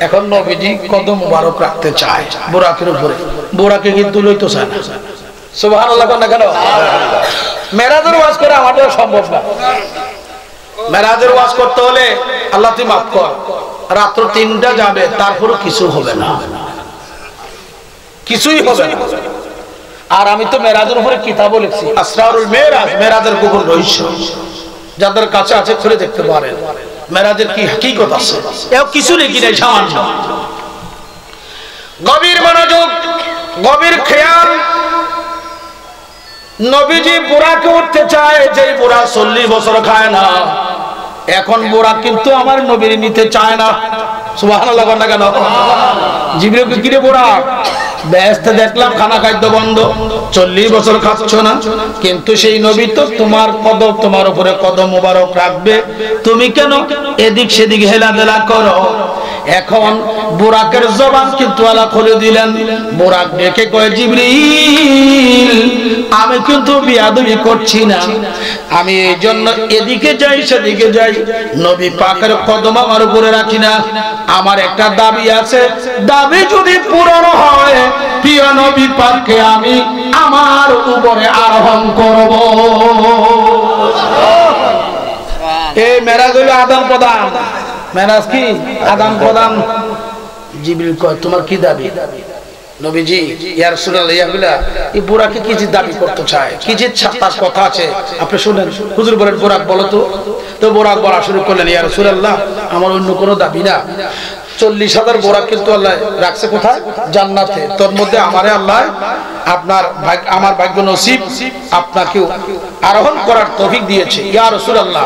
Speaker 1: এখন নবীজি কদম মুবারক রাখতে চায় বুরাকের উপরে, বুরাকে কিন্তু লইতে চায় না। সুবহানাল্লাহ না কেন? মেরাজের ওয়াজ করে আমাদের সম্ভব না। মেরাজের ওয়াজ করতে হলে আল্লাহ তুই মাফ কর, রাত্র 3টা যাবে, তারপরও কিছু হবে না, কিছুই হবে না। আর আমি তো মেরাজের উপরে কিতাবও লিখছি, আসরারুল মেরাজ, মেরাজের গোপন রহস্য, যাদের কাছে আছে খুলে দেখতে পারেন। মেরাজের কি হাকিকত আছে, এও কিছু লিখি নাই, সামান্য। গভীর মনোযোগ, গভীর খেয়াল। নবীজি বুরাকে উঠতে চায়, যে বুরা 40 বছর খায় না, এখন বুরা কিন্তু আমার নবীর নিতে চায় না। সুবহানাল্লাহ না কেন? জিবরিলকে কিরে বুরা, বেহেশতে দেখলাম খানা খাদ্য বন্ধ, 40 বছর খাচ্ছ না, কিন্তু সেই নবী তো তোমার কদম, তোমার উপরে কদম মুবারক রাখবে, তুমি কেন এদিক সেদিক হেলাধেলা করো? এখন বুরাকের জবান কিন্তু আলা খুলে দিলেন। বুরাক ডেকে কয়, জিবরিল, আমি কিন্তু বিয়াদবি করছি না, আমি এই জন্য এদিকে যাই সেদিকে যাই, নবী পাকের কদম আমার উপরে রাখি না। আমার একটা দাবি আছে, দাবি যদি পূরণ হয়, প্রিয় নবী পাককে আমি আমার উপরে আরোহণ করব। এই মেরাজ হলো আদান প্রদান। মেরাজ কি? আদান প্রদান। জিবরিল কয়, তোমার কি দাবি? নবীজি, ইয়া রাসূলুল্লাহ, ইয়া বিলা, এই বুরাকে কি যে দাবি করতে চায়, কি যে তার কথা আছে, আপনি শুনেন। হুজুর বলেন, বুরাক বলো তো। তো বুরাক বলা শুরু করলেন, ইয়া রাসূলুল্লাহ, আমার অন্য কোনো দাবি না। 40,000 বুরাক কিন্তু আল্লাহ রাখছে কোথায়? জান্নাতে। তোর মধ্যে আমারে আল্লাহ আপনার আমার ভাগ্য নসিব আপনাকেও আরোহণ করার তৌফিক দিয়েছে। ইয়া রাসূলুল্লাহ,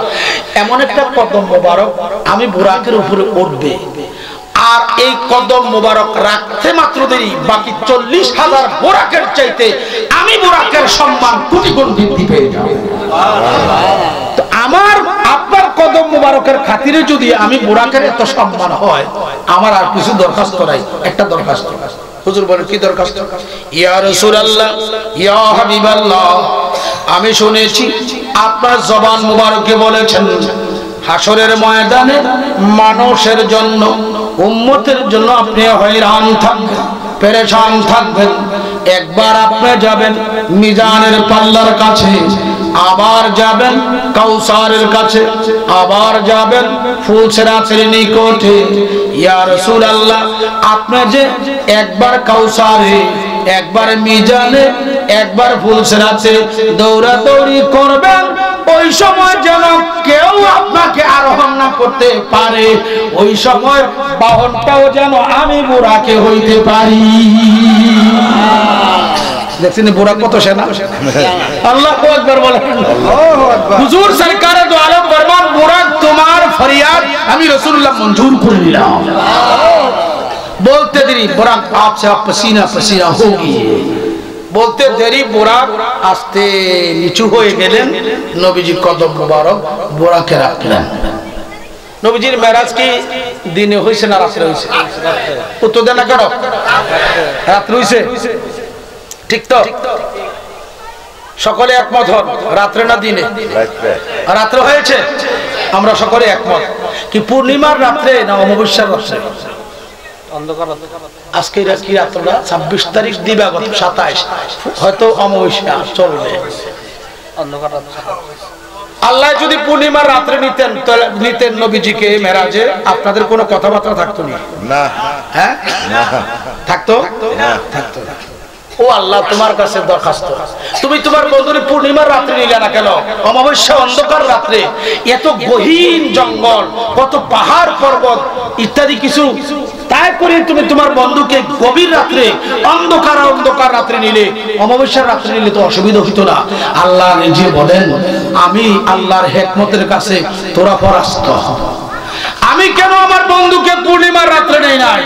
Speaker 1: এমন একটা কদম মোবারক আমি বুরাকের উপরে উঠবে, আর এই কদম মোবারক রাখতে মাত্র দেরি, বাকি 40,000 বুরাকের চাইতে আমি বুরাকের সম্মান কোটি গুণ বৃদ্ধি পেয়ে যাব। তো আমার আপনার কদম মোবারকের খাতিরে যদি আমি বুরাকের এত সম্মান হয়, আমার আর কিছু দরখাস্ত নাই, একটা দরখাস্ত। হুজুর বলেন, কি দরখাস্ত? ইয়া রাসূলুল্লাহ, ইয়া হাবিবাল্লাহ, আমি শুনেছি আপনার জবান মুবারকে বলেছেন, হাসরের ময়দানে মানুষের জন্য, উম্মতের জন্য আপনি হয়রান থাকবেন, পেরেশান থাকবেন। একবার আপনি যাবেন মিজানের পাল্লার কাছে, আবার যাবেন কাউসারের কাছে, আবার যাবেন ফুলসিরাতের নিকটে। ইয়া রাসূলুল্লাহ, আপনি যে একবার কাউসারে, একবার মিজানে, একবার ফুলসিরাতে দৌড়াদৌড়ি করবেন, ওই সময় যেন কেউ আপনাকে আরোহণ না করতে পারে, ওই সময় বাহনটাও যেন আমি বুরাকে হইতে পারি। দেখছেন বুরাক কত সেনা? আল্লাহু আকবার বলেন। হুজুর সরকারে দো আলম ফরমান, বুরাক তোমার ফরিয়াদ আমি রাসূলুল্লাহ মঞ্জুর করে নিলাম। বলতে দেরি বুরাক आपसे आप पसीना पसीना होगी, বলতে দেরি বুরাক আস্তে নিচু হয়ে গেলেন। নবীজি কদম মুবারক বুরাকে রাখলেন। নবীজির মেরাজ কি দিনে হইছে না রাতে হইছে? উত্তর দেন না কেন? রাতে হইছে, ঠিক তো? সকলে একমত হন, রাত্রে না দিনে? রাত্রে হয়েছে। আমরা সকলে একমত কি পূর্ণিমার রাত্রে না অমাবস্যার রাত্রে? আজকে কি রাত্রটা 26 তারিখ দিবাগত 27, হয়তো অমাবস্যা চলবে। আল্লাহ যদি পূর্ণিমার রাত্রে নিতেন নবীজিকে মেরাজে, আপনাদের কোনো কথাবার্তা থাকতো না? হ্যাঁ, থাকতো না। থাকতো না। ও আল্লাহ, তোমার কাছে দরখাস্ত, তুমি তোমার বন্ধুর পূর্ণিমার রাত্রে নিলে না কেন? অমাবস্যা অন্ধকার রাত্রে এত গহীন জঙ্গল, কত পাহাড় পর্বত ইত্যাদি কিছু, তাই করে তুমি তোমার বন্ধুকে গভীর রাত্রে অন্ধকার রাত্রে নিলে, অমাবস্যার রাত্রে নিলে তো অসুবিধা হতো না। আল্লাহ নিজে বলেন, আমি আল্লাহর হিকমতের কাছে তোরা পরাস্ত। আমি কেন আমার বন্ধুকে পূর্ণিমার রাত্রে নেই নাই?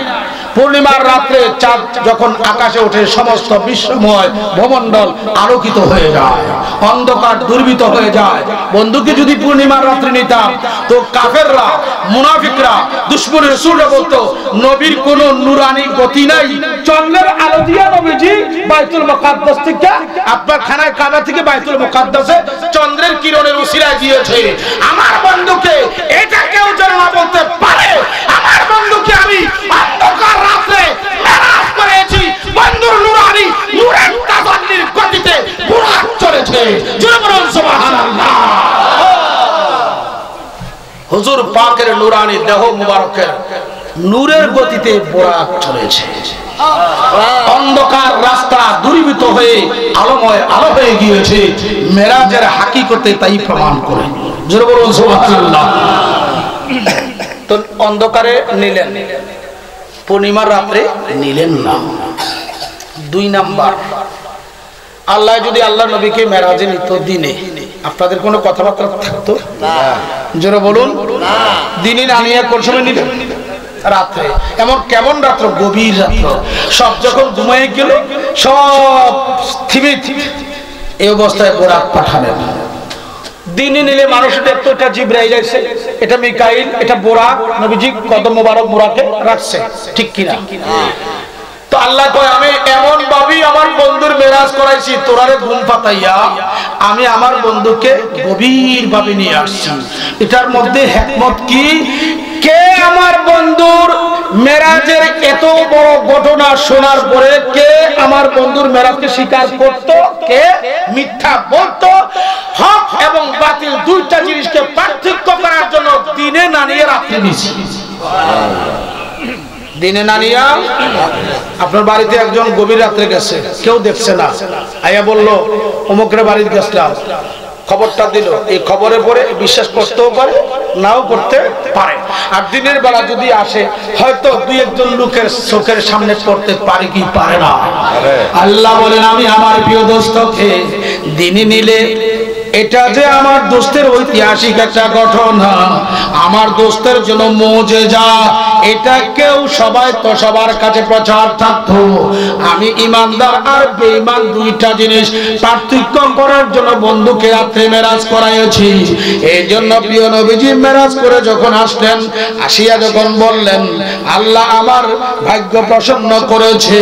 Speaker 1: পূর্ণিমার রাত্রে চাঁদ যখন আকাশে ওঠে, সমস্ত বিশ্বময় ভূমণ্ডল আলোকিত হয়ে যায়, অন্ধকার দুর্বৃত হয়ে যায়। বন্ধুকে যদি পূর্ণিমার রাত্রে নিতাম তো কাফেররা, মুনাফিকরা, দুশমন রাসূলরা বলতো নবীর কোনো নূরানি গতি নাই, চন্দ্রের আলো দিয়া নবীজি বাইতুল মুকাদ্দাস থেকে, আপনার খানায় কাবা থেকে বাইতুল মুকাদ্দাসে চন্দ্রের কিরণের উসিলায় দিয়েছে। আমার বন্ধুকে এটা কেউ যেন না বলতে পারে, আমার বন্ধুকে আমি অন্ধকার রাত্রে মেরাজ করেছি, বন্ধুর নূরানি নূরের তাজাল্লির গতিতে বুরাক চলেছে। জোরে বলুন সুবহানাল্লাহ। হুজুর পাকের নূরানি দেহ মুবারকের নূরের গতিতে বুরাক চলেছে। অন্ধকার রাস্তা দূরীভূত হয়ে আলোময় আলো হয়ে গিয়েছে। মেরাজের হাকিকতে তাই প্রমাণ করে। জোরে বলুন সুবহানাল্লাহ। তো অন্ধকারে নিলেন, পূর্ণিমার রাত্রে নিলেন না। 2 নাম্বার, আল্লাহ যদি আল্লাহ নবীকে মেরাজে নিত দিনে, আপনাদের কোনো কথাবার্তা থাকতো না? জোরে বলুন না। দিনে না নিয়ে কোন সময় নিলেন? রাত্রে। এমন কেমন রাত্র? গভীর রাত্র। সব যখন ঘুমিয়ে গেল, সব থিমে এই অবস্থায় বোরাক পাঠালেন। দিনে নিলে মানুষ দেখতো এটা জিবরাইল আইছে, এটা মিকাইল, এটা বোরাক, নবীজি কদম মোবারক বোরাকে রাখছে, ঠিক কিনা? তো আল্লাহ কয়, আমি এমন ভাবেই আমার বন্ধুর মেরাজ করাইছি, তোরারে ঘুম পাতাইয়া আমি আমার বন্ধুকে গভীর ভাবে নিয়ে আসছি। এটার মধ্যে হিকমত কি? কে আমার বন্ধুর মেরাজের এত বড় ঘটনা শোনার পরে কে আমার বন্ধুর মেরাজকে স্বীকার করত, কে মিথ্যা বলতো, হক এবং বাতিল দুইটা জিনিসকে পার্থক্য করার জন্য দিনে না নিয়ে রাত্রে নিয়েছি। দিনে না নিয়ে, আপনার বাড়িতে একজন গভীর রাত্রে গেছে, কেউ দেখছে না, আইয়া বললো অমুকের বাড়িতে গেছিলাম, খবরটা দিল। এই খবরে পরে বিশ্বাস করতেও পারে, নাও করতে পারে। আর দিনের বেলা যদি আসে, হয়তো 2-1 লোকের চোখের সামনে পড়তে পারে কি পারে না। আল্লাহ বলেন, আমি আমার প্রিয় দোস্তকে দিনে নিলে এটা যে আমার দোস্তের ঐতিহাসিক একটা ঘটনা, আমার দোস্তের জন্য মুজিজা, এটা কেউ সবাই তো সবার কাছে প্রচার থাকতো। আমি ইমানদার আর বেঈমান দুইটা জিনিস পার্থক্য করার জন্য বন্ধুকে রাত্রে মেরাজ করাইছি। এই জন্য প্রিয় নবীজি মেরাজ করে যখন আসলেন, আসিয়া যখন বললেন, আল্লাহ আমার ভাগ্য প্রসন্ন করেছে,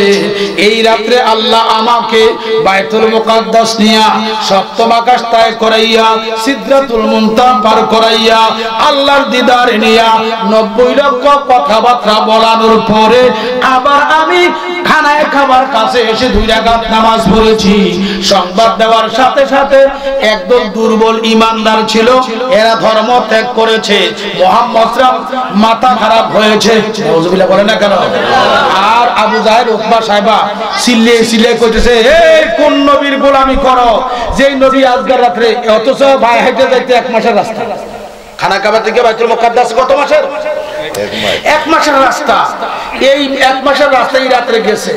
Speaker 1: এই রাত্রে আল্লাহ আমাকে বাইতুল মুকাদ্দাস নিয়া সপ্তম আকাশ ত্যাগ করাইয়া সিদরাতুল মুনতাহা পার করাইয়া আল্লাহর দিদারে নিয়া 90 লক্ষ কথাবার্তা বলানোর পরে আবার আমি খানায় খাবার কাছে এসে 2 রাকাত নামাজ পড়েছি। সংবাদ দেওয়ার সাথে সাথে একদল দুর্বল ইমানদার ছিল, এরা ধর্ম ত্যাগ করেছে, মুহাম্মদরা মাথা খারাপ হয়েছে, নাউজুবিল্লাহ বলে না কেন? আর আবু জাহেল উতবা সাহেবা সিল্লে কইতেছে, এই কোন নবীর গোলামি করো যেই নবী আজকের রাত্রে, অথচ ভাই হেঁটে যাইতে 1 মাসের রাস্তা। খানা কাবা থেকে বাইতুল মুকাদ্দাস কত মাসের? 1 মাসের রাস্তা। এই 1 মাসের রাস্তা এই রাত্রে গেছে,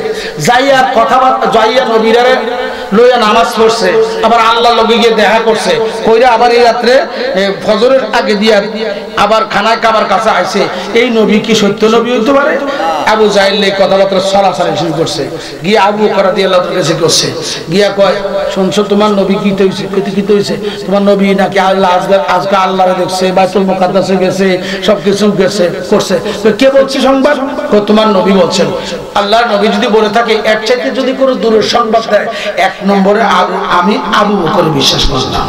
Speaker 1: যাইয়া কথাবার্তা, যাইয়া নবীরে লইয়া নামাজ পড়ছে, আবার আল্লাহর লগে গিয়ে দেখা করছে, কইরা আবার এই রাত্রে ফজরের আগে দিয়া আবার খানা কাবার কাছে আইছে। এই নবী কি সত্য নবী হইতে পারে? আবু জাহেল এই কথাবার্তা সরাসরি শুরু করছে, গিয়ে আবু বকর রাদিয়াল্লাহু তাআলার কাছে করছে, গিয়া কয়, শুনছো তোমার নবী কি হইছে? কি হইছে? তোমার নবী নাকি আল্লাহ আজকে আল্লাহরে দেখছে, বাইতুল মুকাদ্দাসে গেছে, সবকিছু গেছে করছে। কে বলছে সংবাদ? তোমার নবী বলছেন। আল্লাহর নবী যদি বলে থাকে, এর চাইতে যদি কোনো দূরের সংবাদ দেয়, 1 নম্বরে আমি আবু বকর বিশ্বাস করলাম।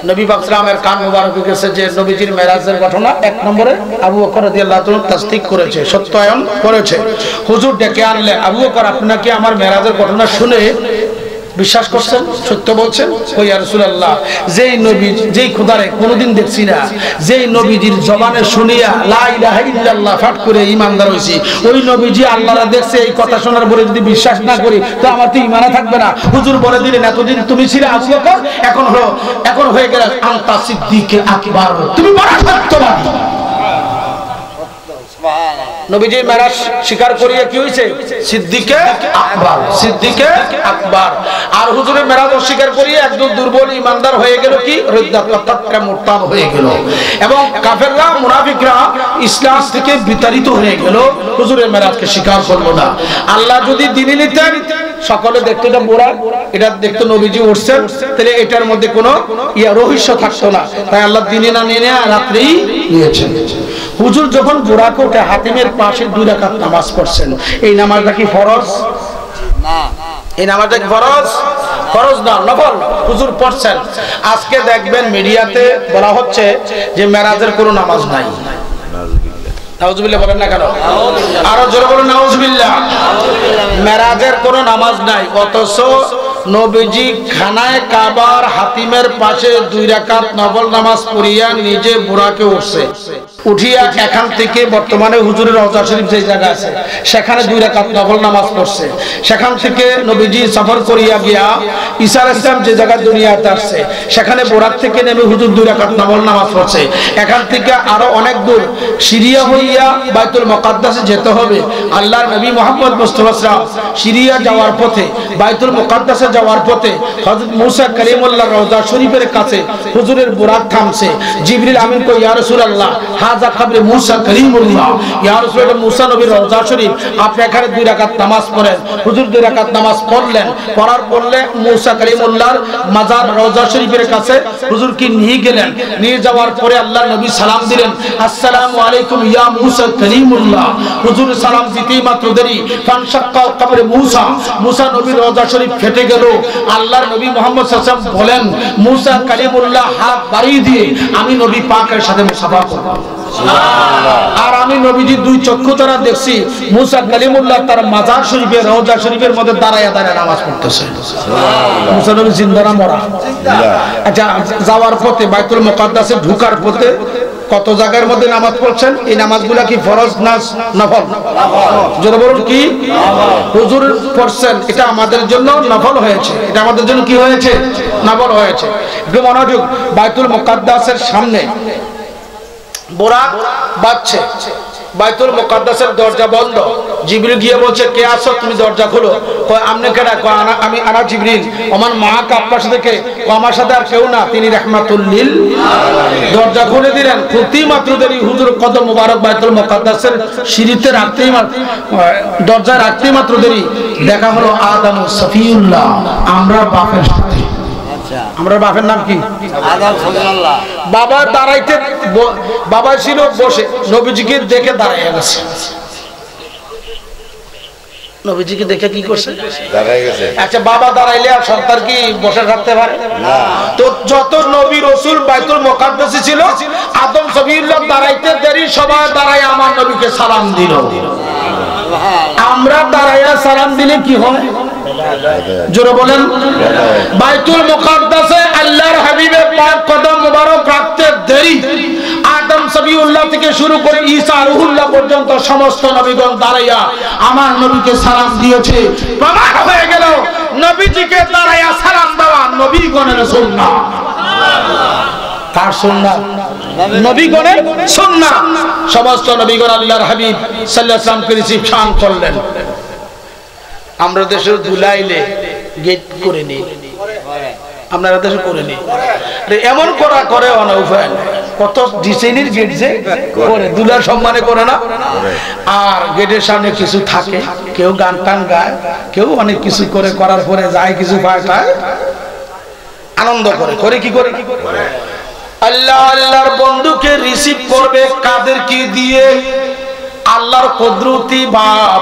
Speaker 1: নবী পাক সাল্লামের কান মোবারক গেছে যে নবীজির মেরাজের ঘটনা 1 নম্বরে আবু বকর রাদিয়াল্লাহু তাআলা তাসদীক করেছে, সত্যায়ন করেছে। হুজুর ডেকে আনলেন, আবু বকর আপনি নাকি আমার মেরাজের ঘটনা শুনে বিশ্বাস করছেন, সত্য বলছেন? ও ইয়া রাসূলুল্লাহ, যেই নবী যেই খোদারে কোনোদিন দেখছি না, যেই নবীজির জবানে শুনিয়া লা ইলাহা ইল্লাল্লাহ পাঠ করে ঈমানদার হইছি, ওই নবীজি আল্লাহরা দেখছে, এই কথা শোনার পরে যদি বিশ্বাস না করি তো আমার তো ঈমানে থাকবে না। হুজুর বলে দিলেন, এতদিন তুমি ছিলে আবু বকর, এখন হয়ে গেল আনতা সিদ্দিকে আকবার, তুমি বড় সত্যবাদী। নবীজি মেরাজ স্বীকার করিয়ে কি হইছে? সিদ্দিকে আকবার, সিদ্দিকে আকবার। আর হুজুরের মেরাজ অস্বীকার করিয়ে একদম দুর্বল ইমানদার হয়ে গেল, কি রিদ্দাত মুরতাদ হয়ে গেল। এবং কাফেররা মুনাফিকরা ইসলাম থেকে বিতাড়িত হয়ে গেল, হুজুরের মেরাজকে স্বীকার করলো না। আল্লাহ যদি দিনে নিতেন সকলে দেখতো এটা বোরা, এটা দেখতো নবীজি উঠছেন, তাহলে এটার মধ্যে কোনো রহস্য থাকতো না। তাই আল্লাহ দিনে না নিয়ে রাত্রেই নিয়েছেন। হুজুর যখন বোরাকে উঠে হাতিমের পাশে 2 রাকাত নামাজ পড়ছেন, এই নামাজটা কি ফরজ? না, এই নামাজটা কি ফরজ? ফরজ না, নফল। হুজুর পড়ছেন। আজকে দেখবেন মিডিয়াতে বলা হচ্ছে যে মেরাজের কোনো নামাজ নাই। নাউজুবিল্লাহ বলেন না কেন? আরো জোরে বলুন নাউজুবিল্লাহ। মেরাজের কোনো নামাজ নাই, অথচ নবীজি খানায় কাবার হাতিমের পাশে 2 রাকাত নফল নামাজ পড়িয়া নিজে বুরাকে উঠছে, উঠিয়া এখান থেকে বর্তমানে হুজুরের রওজা শরীফ যে জায়গা আছে সেখানে 2 রাকাত নফল নামাজ পড়ছে। সেখান থেকে নবীজি সফর করিয়া গিয়া ঈসা আলাইহিস সালাম যে জায়গা দুনিয়াতে আসছে সেখানে বুরাক থেকে নেমে হুজুর 2 রাকাত নফল নামাজ পড়ছে। এখান থেকে আরো অনেক দূর সিরিয়া হইয়া বাইতুল মুকাদ্দাসে যেতে হবে। আল্লাহর নবী মুহাম্মদ মুস্তাফা সাল্লাল্লাহু আলাইহি ওয়াসাল্লাম সিরিয়া যাওয়ার পথে, বাইতুল মুকাদ্দাসে যাওয়ার পথে হযরত মুসা কালিমুল্লাহর রওজা শরীফের কাছে হুজুরের বুরাক থামছে। জিবরিল আমিন কই, ইয়া রাসূলুল্লাহ, হাযা কবরে মুসা কালিমুল্লাহ, ইয়া রাসূলুল্লাহ, মুসা নবীর রওজা শরীফ, আপনি এখানে 2 রাকাত নামাজ পড়েন। হুজুর 2 রাকাত নামাজ পড়লেন। পড়ার পড়লে মুসা কালিমুল্লাহর মাজার রওজা শরীফের কাছে হুজুরকে নিয়ে গেলেন। নিয়ে যাওয়ার পরে আল্লাহর নবী সালাম দিলেন, আসসালামু আলাইকুম ইয়া মুসা কালিমুল্লাহ। হুজুর সালাম দিতেই মাত্র দেরি, ফানশাক্কা কবরে মুসা, মুসা নবীর রওজা শরীফ ফেটে গেল। আল্লাহর নবী মুহাম্মদ সাল্লাল্লাহু আলাইহি ওয়াসাল্লাম বলেন, মুসা কালিমুল্লাহ হাত বাড়িয়ে দিয়ে আমি নবী পাকের সাথে মুসাফা করব। সুবহানাল্লাহ। আর আমি নবীজি 2 চক্ষু দ্বারা দেখছি মুসা কালিমুল্লাহ তার মাজার শরীফে রওজা শরীফের মধ্যে দাঁড়ায়া নামাজ পড়তেছে। সুবহানাল্লাহ। মুসা নবী জিন্দা না মরা? আচ্ছা, যাওয়ার পথে বাইতুল মুকাদ্দাসে ঢোকার পথে কত জায়গার মধ্যে নামাজ পড়ছেন? এই নামাজগুলা কি ফরজ না নফল? জোরে বলুন কি? হুজুর পড়ছেন, এটা আমাদের জন্য নফল হয়েছে। এটা আমাদের জন্য কি হয়েছে? নফল হয়েছে। একটু মনোযোগ। বাইতুল মুকাদ্দাসের সামনে বুরাক বাজছে, বাইতুল মুকাদ্দাসের দরজা বন্ধ। জিবরিল গিয়ে বলছে, কে আছো? তুমি দরজা খোলো। কয়, আমনে কেডা? কয়, আমি আনা জিবরিল। ওমান মাকা, আপনার সাথে কে? আমার সাথে আর কেউ না, তিনি রাহমাতুল লিল আলামিন। দরজা খুলে দিলেন। প্রতি মাত্র দেরি হুজুর কদম মোবারক বাইতুল মুকাদ্দাসের সিঁড়িতে রাখতেই দরজা রাখতেই মাত্র দেরি দেখা হলো আদম সফিউল্লাহ, আমরা বাপের সাথে। আমরা বাপের নাম কি? আদম সফিউল্লাহ। বাবা দাঁড়াইতে, বাবা ছিল বসে, নবীজিকে দেখে দাঁড়াইয়া গেছে। নবীজিকে দেখে কি করছে? দাঁড়াই গেছে। আচ্ছা, বাবা দাঁড়াইলে আর সন্তান কি বসে থাকতে পারে? না। তো যত নবী রাসূল বাইতুল মুকাদ্দাসে ছিল, আদম সফিউল্লাহ দাঁড়াইতে দেরি সবাই দাঁড়ায় আমার নবীকে সালাম দিল। আমরা দাঁড়াইয়া সালাম দিলে কি হয়? জোরে বলেন। বাইতুল মুকাদ্দাসে আল্লাহর হাবিবের পাক কদম মোবারক রাখতে দেরি আদম সফিউল্লাহ থেকে শুরু করে ঈসা রুহুল্লাহ পর্যন্ত সমস্ত নবীগণ দাঁড়াইয়া আমার নবীকে সালাম দিয়েছে। প্রমাণ হয়ে গেল নবীজিকে দাঁড়াইয়া সালাম দেওয়া নবীগণের সুন্নাহ। কার সুন্নাহ? নবীগণের সুন্নাহ। সমস্ত নবীগণ আল্লাহর হাবিব সাল্লাল্লাহু আলাইহি ওয়াসাল্লামকে রিসিপশন করলেন। আমরা দেশে দুলাইলে গেট করে নেই, আপনারা দেশে করে নেই। এমন করা করে অনউফায়, কত ডিজাইনের গেট যে করে, দুলার সম্মানে করে না। আর গেটের সামনে কিছু থাকে, কেউ গান টান গায়, কেউ অনেক কিছু করে, করার পরে যায় কিছু পায়, আনন্দ করে। করে কি করে? আল্লাহ আল্লাহর বন্ধুকে রিসিভ করবে কাদের কি দিয়ে? আল্লাহর কুদরতি বাপ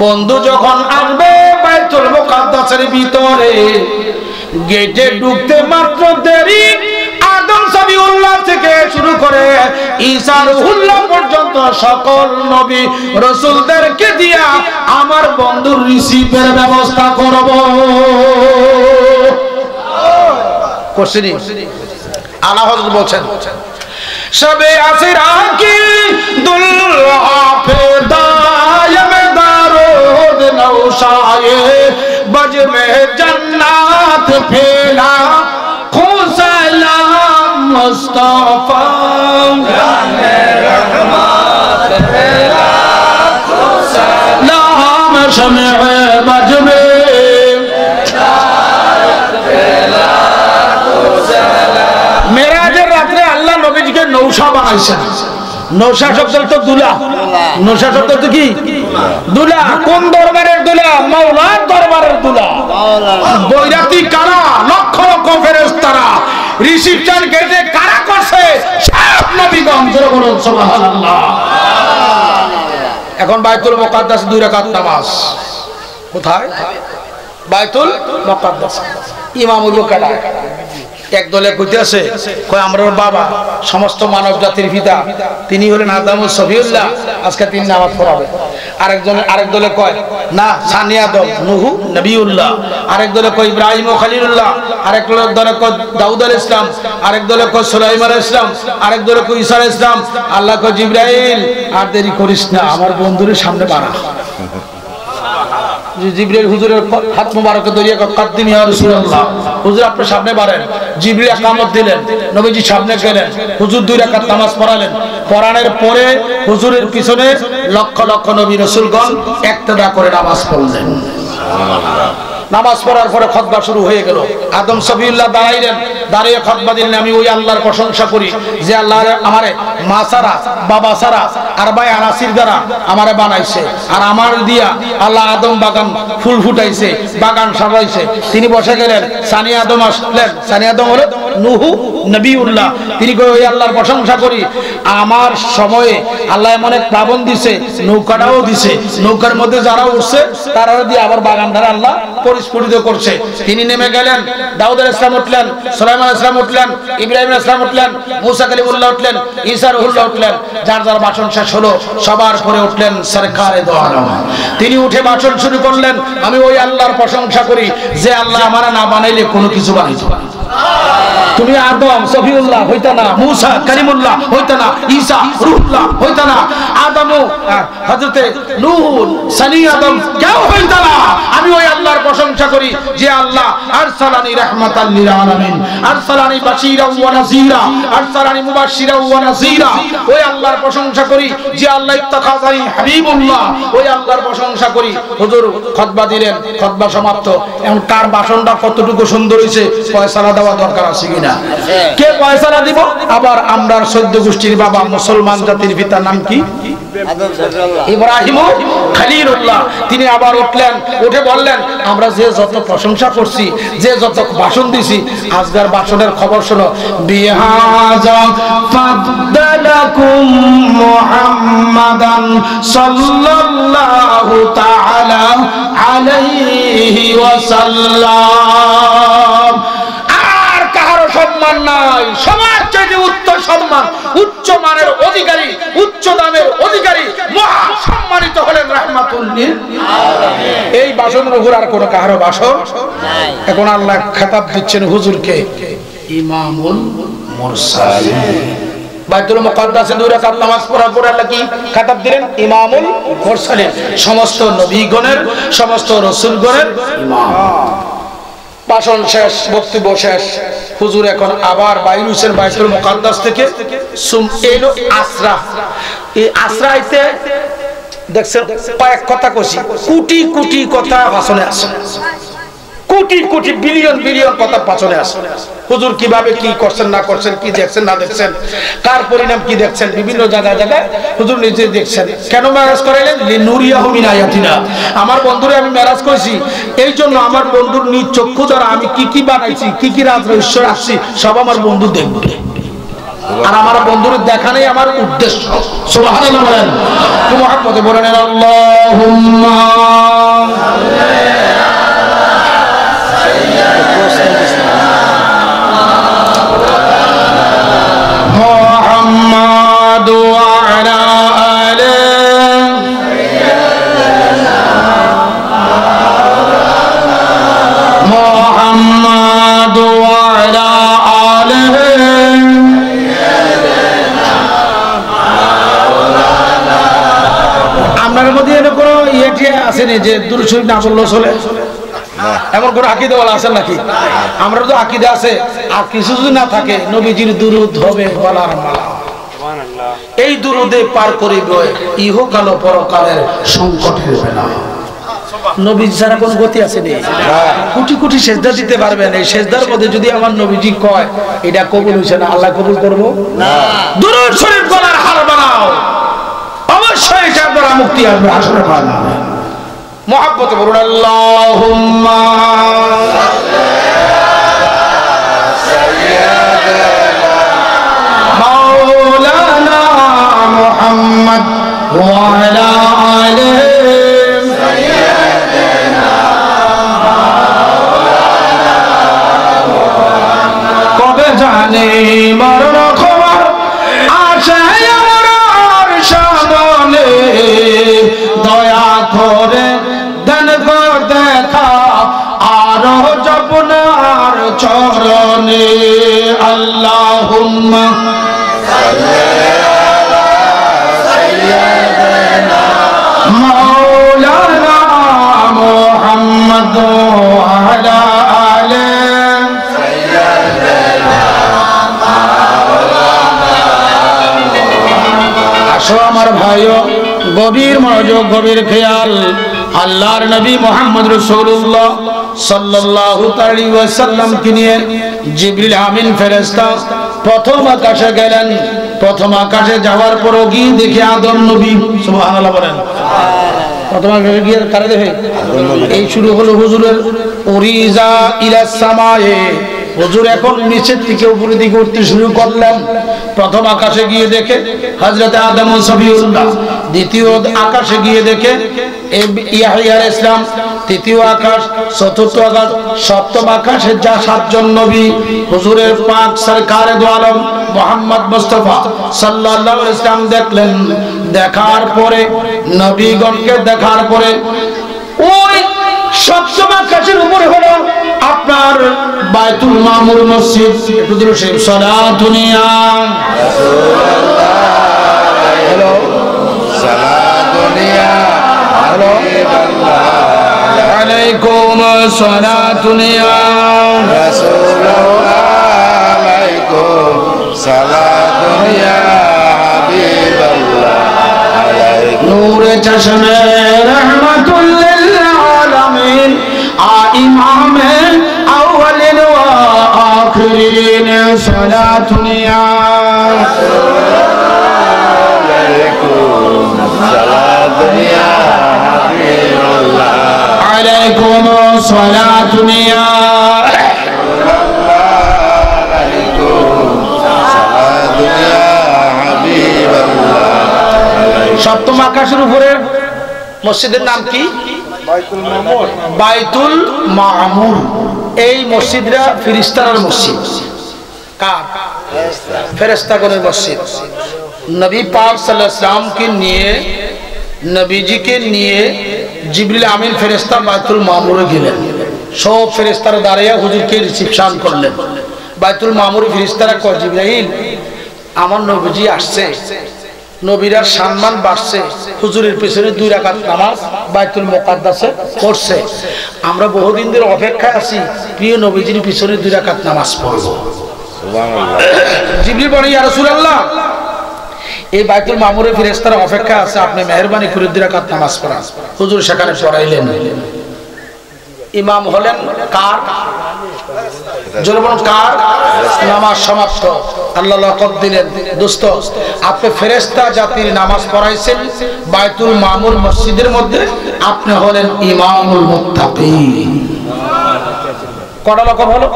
Speaker 1: বন্ধু যখন আসবে বাইতুল মুকাদ্দাসের ভিতরে গেটে ঢুকতে মাত্র দেরি আদম সবিউল্লাহ থেকে শুরু করে ঈসা রূহুল্লাহ পর্যন্ত সকল নবী রাসূলদেরকে দিয়া আমার বন্ধুর রিসিভের ব্যবস্থা করব কোশ্চেন আলা হযরত বলছেন শবে আসরা কি দুলহা ফেদায়ে মেদারুদ নওশায়ে বজ মে জান্নাত ফেলা খুসালাম মুস্তাফা জানে রহমত ফেলা খুসালাম শমে বজ মে জান্নাত ফেলা খুসালাম মেরাজের রাতে আল্লাহ নবীজিকে নৌশা বানাইছেন নৌশা শব্দ তো দুলা নৌশা শব্দ তো কি দুলা কোন দরবারের দুলা মাওলার দরবারের দুলা বৈরাতি কারা লক্ষ লক্ষ ফেরেশতারা রিসিপশন গেটে কারা করছে সব নবীগণ জোরে বলুন সুবহানাল্লাহ এখন বাইতুল মুকাদ্দাস 2 রাকাত নামাজ কোথায় বাইতুল মুকাদ্দাস ইমাম উলুকালা একদলে কইতেছে কয় আমরার বাবা সমস্ত মানব জাতির পিতা তিনি হলেন আদম ও সফিউল্লাহ আজকে তিনি নামাজ পড়াবে আরেক দলে কয় না সানি আদম নূহ নবিউল্লাহ আরেক দলে কয় ইব্রাহিম ও খলিলুল্লাহ আরেক দলে কয় দাউদ আলাইহিস সালাম আরেক দলে কয় সুলাইমান আলাইহিস সালাম আরেক দলে কয় ঈসা আলাইহিস সালাম আল্লাহ কয় জিবরাইল আর দেরি করিস না আমার বন্ধুর সামনে বাড়া জিবরাইল হুজুরের হাত মোবারকে ধরিয়ে কদ্দিম ইয়া রাসূলুল্লাহ হুজুর আপনি সামনে বাড়েন জিবরাইল ইকামত দিলেন নবীজি সামনে গেলেন হুজুর 2 রাকাত নামাজ পড়ালেন পড়ানোর পরে হুজুরের পিছনে লক্ষ লক্ষ নবী রাসূলগণ ইক্তেদা করে নামাজ পড়লেন সুবহানাল্লাহ নামাজ পড়ার পরে খুতবা শুরু হয়ে গেল আদম সফিউল্লাহ দাঁড়াইলেন দাঁড়িয়ে খুতবা দিলেন আমি ওই আল্লাহর প্রশংসা করি যে আল্লাহ আমারে মা সারা বাবা সারা আর ভাই আনাসির দ্বারা আমারে বানাইছে আর আমার দিয়া আল্লাহ আদম বাগান ফুল ফুটাইছে বাগান সাজাইছে তিনি বসে গেলেন সানি আদম আসলেন সানি আদম হলো নূহ নবিউল্লাহ তিনি কই ওই আল্লাহর প্রশংসা করি আমার সময়ে আল্লাহ এমন এক প্লাবন দিছে নৌকাটাও দিছে নৌকার মধ্যে যারা উঠছে তারা দিয়ে আবার বাগান ধারা আল্লাহ পরিস্ফুটিত করছে তিনি নেমে গেলেন দাউদ আলাইহিস সালাম উঠলেন সুলাইমান আলাইহিস সালাম উঠলেন ইব্রাহিম আলাইহিস সালাম উঠলেন মুসা কালিমুল্লাহ উঠলেন ঈসা রূহুল্লাহ উঠলেন যার যার ভাষণ শেষ হলো সবার পরে উঠলেন সরকারে দো আলম তিনি উঠে ভাষণ শুরু করলেন আমি ওই আল্লাহর প্রশংসা করি যে আল্লাহ আমারে না বানাইলে কোনো কিছু বানাইতো না তুমি আদম সফিউল্লাহ হইতা না মুসা কালিমুল্লাহ হইতা না ঈসা রূহুল্লাহ হইতা না আদম হযরতে নূহ সানি আদম কেউ হইতা না আমি ওই আল্লাহর প্রশংসা করি যে আল্লাহ আরসালানি রাহমাতাল লিল আলামিন আরসালানি বাশীরা ওয়া নাযীরা আরসালানি মুবাশশিরা ওয়া নাযীরা ওই আল্লাহর প্রশংসা করি যে আল্লাহ ইত্তাখাযানি হাবিবুল্লাহ ওই আল্লাহর প্রশংসা করি হুজুর খুতবা দিলেন খুতবা সমাপ্ত এখন কার ভাষণটা কতটুকু সুন্দর হইছে ফয়সালা দেওয়া দরকার আছে কিনা কে ফয়সালা দিব আবার আমরার 14 গোষ্ঠীর বাবা মুসলমান জাতির পিতার নাম কি ইব্রাহিম খলিলুল্লাহ তিনি আবার উঠলেন উঠে বললেন আমরা যে যত প্রশংসা করছি যে যত ভাষণ দিছি আজকের ভাষণের খবর শোনো বিহাজা ফাদ্দালাকুম মুহাম্মাদান সাল্লাল্লাহু তাআলা আলাইহি ওয়াসাল্লাম আর কারো সম্মান নাই সবার চেয়ে উচ্চ সম্মান উচ্চ মানের অধিকারী উচ্চ দামের অধিকারী মহা সম্মানিত হলেন রাহমাতুল লিল আলামিন এই ভাষণের উপর আর কোনো কারো ভাষণ নাই এখন আল্লাহ খেতাব দিচ্ছেন হুজুরকে ইমামুল মুরসালিন বাইতুল মুকাদ্দাসে 2 রাকাত নামাজ পড়ার পর আল্লাহ কি খেতাব দিলেন ইমামুল মুরসালিন সমস্ত নবীগণের সমস্ত রাসূলগণের ইমাম ভাষণ শেষ বক্তব্য শেষ হুজুর এখন আবার বাইরে হইছেন বাইতুল মুকাদ্দাস থেকে এলো আসরা এই আসরাইতে দেখছেন কয়েক কথা কইছি কোটি কোটি কথা ভাষণে আছে কোটি কোটি বিলিয়ন বিলিয়ন কথা ভাষণে আছে হুজুর কিভাবে কি করছেন না করছেন কি দেখছেন না দেখছেন কার পরিণাম কি দেখছেন বিভিন্ন জায়গায় জায়গায় হুজুর নিজে দেখছেন কেন মেরাজ করাইলেন লিনুরিয়াহু মিন আয়াতিনা আমার বন্ধুরে আমি মেরাজ কইছি এই জন্য আমার বন্ধুর নিজ চক্ষু দ্বারা আমি কি কি বানাইছি কি কি রাজ রহস্য রাখছি সব আমার বন্ধু দেখবে আর আমার বন্ধুর দেখানোই আমার উদ্দেশ্য সুবহানাল্লাহ বলেন মুহাম্মদে বলেন আল্লাহুম্মা মধ্যে এর কোনো ইয়েটি আসেনি যে দুরূদ শরীফ না বললেও চলে, এমন কোন আকীদা ওয়ালা আছেন নাকি? আমরা তো আকীদা আছে, আর কিছু যদি না থাকে নবীজির দুরূদ হবে বলার মালা। এই দুরূদে পার করিবে ইহকাল পরকালের সংকটের বেলা। নবী ছাড়া কোনো গতি আছে নি? কোটি কোটি সেজদা দিতে পারবেন, এই সেজদার মধ্যে যদি আমার নবীজি কয় এটা কবুল হইছে না, আল্লাহ কবুল করব না? দুরূদ শরীফ বলার হার বানাও, অবশ্যই এটা দ্বারা মুক্তি আসবে হাসরে ময়দানে। মুহাব্বতে বলুন আল্লাহুম্মা মাওলানা মুহাম্মদ ওয়া আলা আলিহি সাইয়্যিদানা মাওলানা। কবে জানি মরণ খবর আসে আমার সামনে, দয়া করে দেন গো দেখা আরো জপনার চরণে। আল্লাহুম্মা সাল্লি আলা সাইয়্যিদিনা মাওলানা মুহাম্মদ ওয়া আলা আলিহি সাইয়্যিদিনা মাওলানা। আসো আমার ভাইও, গভীর মনোযোগ, গভীর খেয়াল। আল্লাহর নবী মুহাম্মদ রাসূলুল্লাহ সাল্লাল্লাহু আলাইহি ওয়াসাল্লামকে নিয়ে জিবরিল আমিন ফেরেশতা প্রথম আকাশে গেলেন। প্রথম আকাশে যাওয়ার পর গিয়ে দেখে আদম নবী, সুবহানাল্লাহ বলেন। প্রথম আকাশে গিয়ে কারে দেখে? এই শুরু হলো হুজুরের উরিজা ইলাস সামায়ে। হুজুর এখন নিচের থেকে উপরের দিকে উঠতে শুরু করলেন। প্রথম আকাশে গিয়ে দেখে হযরত আদম ও সফিউল্লাহ। দ্বিতীয় আকাশে গিয়ে দেখে ইয়াহইয়া আলাইহিস সালাম। তৃতীয় আকাশ, চতুর্থ আকাশ, সপ্তম আকাশে যা সাতজন নবী হুজুরের পাক সরকারে দু আলম মুহাম্মদ মুস্তাফা সাল্লাল্লাহু আলাইহি ওয়াসাল্লাম দেখলেন। দেখার পরে নবীগণকে দেখার পরে ওই সপ্তম আকাশের উপরে হলো আপনার বাইতুল মামুর মসজিদ। একটু দরুদ শরীফ সালাতুনিয়া রাসূলুল্লাহ। হ্যালো সালাতুনিয়া হাবিবাল্লাহ আলাইকুম সালাতুনিয়া রাসূলুল্লাহ আলাইকুম সালাতুনিয়া হাবিবাল্লাহ আলাইকুম নূরে চশমে রহমাতুল লিল আলামিন ইমামে আউয়ালিন ওয়া আখিরিন সালাতুনিয়া আলাইকুম সালাতুনিয়া হাবিবাল্লাহ আলাইকুম সালাতুনিয়া আলাইকুম সালাতুনিয়া হাবিবাল্লাহ। সপ্তম আকাশের উপরে মসজিদের নাম কি? বাইতুল মামুর। বাইতুল মামুর। এই মসজিদটা ফেরেশতার মসজিদ। কার? ফেরেশতাগণের মসজিদ। নবী পাক সাল্লাল্লাহু আলাইহি ওয়াসাল্লামকে নিয়ে, নবীজিকে নিয়ে জিবরিল আমিন ফেরেশতা বাইতুল মামুরে গেলেন। সব ফেরেশতারা দাঁড়িয়ে হুজুরকে রিসিপশন করলেন। বাইতুল মামুরে ফেরেশতারা কয়, জিবরাইল আমার নবীজি আসছে, নবীরার সম্মান বাড়ছে, হুজুরের পেছনে 2 রাকাত নামাজ বাইতুল মুকাদ্দাসে পড়ছে। আমরা বহুদিন ধরে অপেক্ষায় আছি প্রিয় নবীজির পিছনে 2 রাকাত নামাজ পড়ব। সুবহানাল্লাহ। জিবরিল বলে, ইয়া রাসূলুল্লাহ এই বাইতুল মামুরে ফেরেশতারা অপেক্ষা আছে, আপনি মেহেরবানি করে 2 রাকাত নামাজ পড়ান। হুজুর সেখানে পড়াইলেন। ইমাম হলেন কার? জোরে বলুন কার? নামাজ সমাপ্ত। আল্লাহ লাকাব দিলেন, দোস্ত আপনি ফেরেশতা জাতির নামাজ পড়াইছেন বাইতুল মামুর মসজিদের মধ্যে, আপনি হলেন ইমামুল মুত্তাকিন। কটা লাকাব হলো?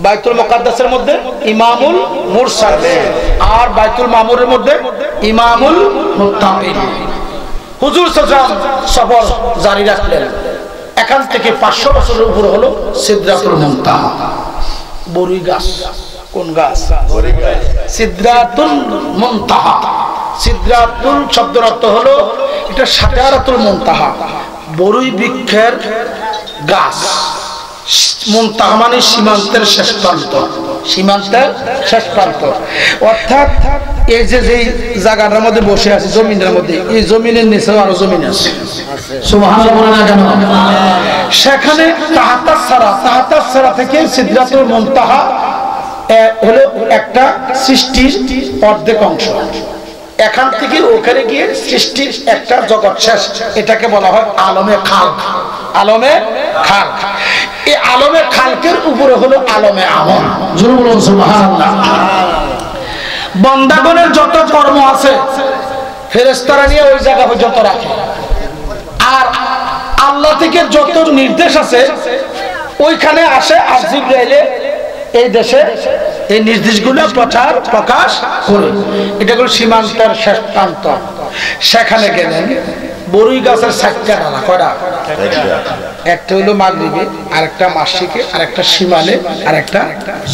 Speaker 1: বাইতুল মুকাদ্দাসের মধ্যে ইমামুল মুরসালিন, আর বাইতুল মামুরের মধ্যে ইমামুল মুত্তাকিন। হুজুর সাল্লাল্লাহু আলাইহি ওয়াসাল্লাম সফর জারি রাখলেন। এখান থেকে 500 বছরের উপর হলো সিদরাতুল মুনতাহা, বরই গাছ। কোন গাছ? বরই গাছ। সিদরাতুল মুনতাহা। সিদরাতুল শব্দের অর্থ হলো এটা শাজারাতুল মুনতাহা, বরই বৃক্ষের গাছ। মুনতাহা মানে সীমান্তের শেষ প্রান্ত, সীমান্তের শেষ প্রান্ত। অর্থাৎ এই যে জায়গাটার মধ্যে বসে আছে জমিনের মধ্যে, এই জমিনের নিচেও আরো জমিন আছে, সুবহানাল্লাহ বলে না কেন? সেখানে তাহাতাস সারা থেকে সিদরাতুল মুনতাহা হলো একটা সৃষ্টির অর্ধেক অংশ। এখান থেকে ওখানে গিয়ে সৃষ্টির একটা জগৎ শেষ, এটাকে বলা হয় আলমে খালক। আলমে খালক, এই আলমে খালকের উপরে হলো আলমে আমল। জোরে বলুন সুবহানাল্লাহ। বান্দাগণের যত কর্ম আছে ফেরেশতারা নিয়ে ওই জায়গা পর্যন্ত রাখে, আর আল্লাহ থেকে যত নির্দেশ আছে ওইখানে আসে, আর জিবরাইলে এই দেশে এই নির্দেশগুলো প্রকাশ করে। এটা হলো সীমান্তের শেষ প্রান্ত। সেখানে গেলেন, বরুই গাছের 4টা ডালা, কয়টা? একটা হইলো মাগরিবে, আরেকটা মাশরিকে, আরেকটা শিমালে, আরেকটা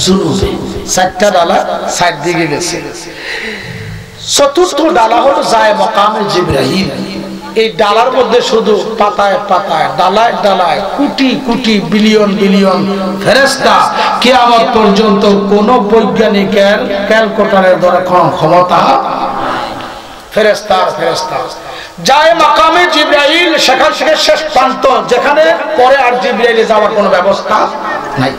Speaker 1: জুনুবে। 4টা ডালা 4 দিকে গেছে। চতুর্থ ডালা হলো যায় মাকামে জিবরাইল। এই ডালার মধ্যে শুধু পাতায় পাতায়, ডালায় ডালায় কোটি কোটি বিলিয়ন বিলিয়ন ফেরেশতা। কিয়ামত পর্যন্ত কোন বৈজ্ঞানিকের ক্যালকুলেটরের দ্বারা কোন ক্ষমতা ফেরেশতা যায় মাকামে জিবরাইল। সেখান থেকে শেষ প্রান্ত, যেখানে পরে আর জিবরাইলে যাওয়ার কোনো ব্যবস্থা নাই।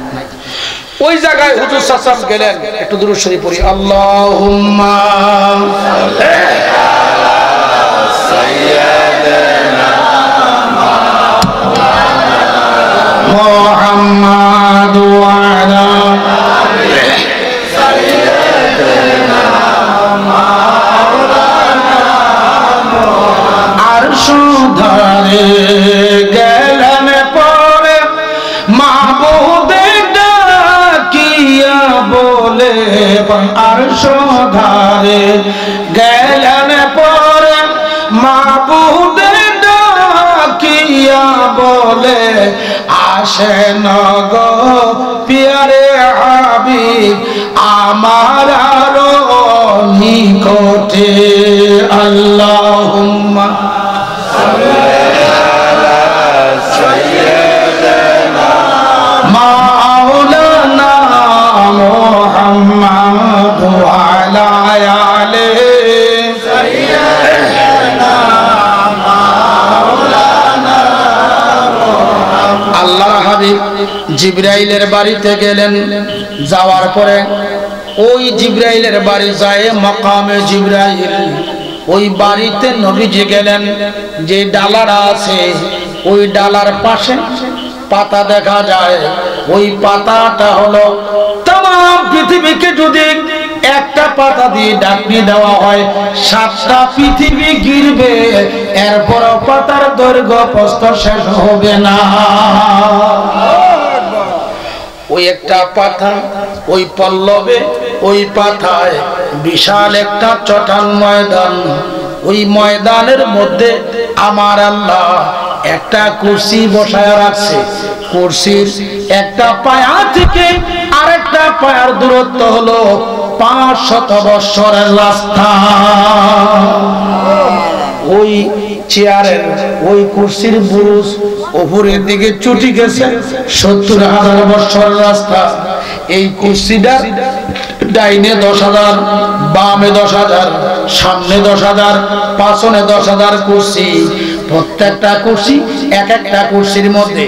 Speaker 1: ওই জায়গায় হুজুর সাল্লাল্লাহু আলাইহি গেলেন। একটু দুরূদ শরীফ পড়ি। আল্লাহুম্মা মুহাম্মাদ ওয়া আলা সাইয়্যিদিনা মাওলানা আরশ ধরে গেলেন পরে মাহবুবে ডাকিয়া বলে, আরশ ধরে গেলেন পরে মাহবুবে ডাকিয়া বলে, আসেন গো পিয়ারে হাবিব আমার আরো নিকটে। আল্লাহুম্মা সাল্লি আলা সাইয়্যিদিনা মাওলানা মুহাম্মাদ ওয়া আলা আলিহি সাইয়্যিদিনা মাওলানা। আল্লাহর হাবিব জিবরাইলের বাড়িতে গেলেন। যাওয়ার পরে ওই জিবরাইলের বাড়ি যায় মাকামে জিবরাইল। ওই বাড়িতে নবীজি গেলেন। যে ডালাটা আছে ওই ডালার পাশে পাতা দেখা যায়। ওই পাতাটা হলো তাম পৃথিবীকে যদি একটা পাতা দিয়ে ঢাকনি দেওয়া হয় 7টা পৃথিবী ঘিরবে, এরপর পাতার দৈর্ঘ্য প্রস্থ শেষ হবে না। ওই একটা পাতা, ওই পল্লবে, ওই পাতায় বিশাল একটা চটান ময়দান। ওই ময়দানের মধ্যে আমার আল্লাহ একটা কুরসি বসায় রাখছে। কুরসির একটা পায়া থেকে আরেকটা পায়ার দূরত্ব হলো 500 বছরের রাস্তা। ওই চেয়ারের ওই কুরসির বুরুজ উপরের দিকে চুটি গেছে 70,000 বছরের রাস্তা। এই কুরসিটার ডাইনে 10,000, বামে 10,000, সামনে 10,000, পাছনে 10,000 কুরসি। প্রত্যেকটা কুরসি এক একটা কুরসির মধ্যে,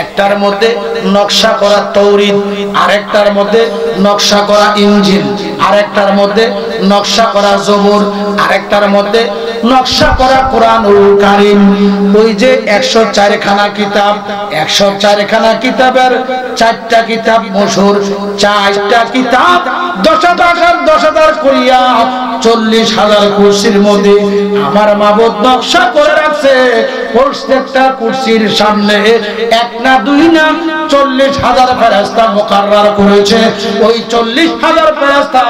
Speaker 1: একটার মধ্যে নকশা করা তৌরিদ, আরেকটার মধ্যে নকশা করা ইনজিল, আরেকটার মধ্যে নকশা করা জবুর, আরেকটার মধ্যে নকশা করা কোরআনুল কারীম। ওই যে 104 খানা কিতাব, 104 খানা কিতাবের 4টা কিতাব মশহুর, 4টা কিতাব 10,000 করিয়া 40,000 কুরসির মধ্যে আমার মাবুদ নকশা করে রাখছে। প্রত্যেকটা কুরসির সামনে 1 না 2 না 40,000 ফেরেশতা মুকাররার করেছে। ওই 40,000 ফেরেশতা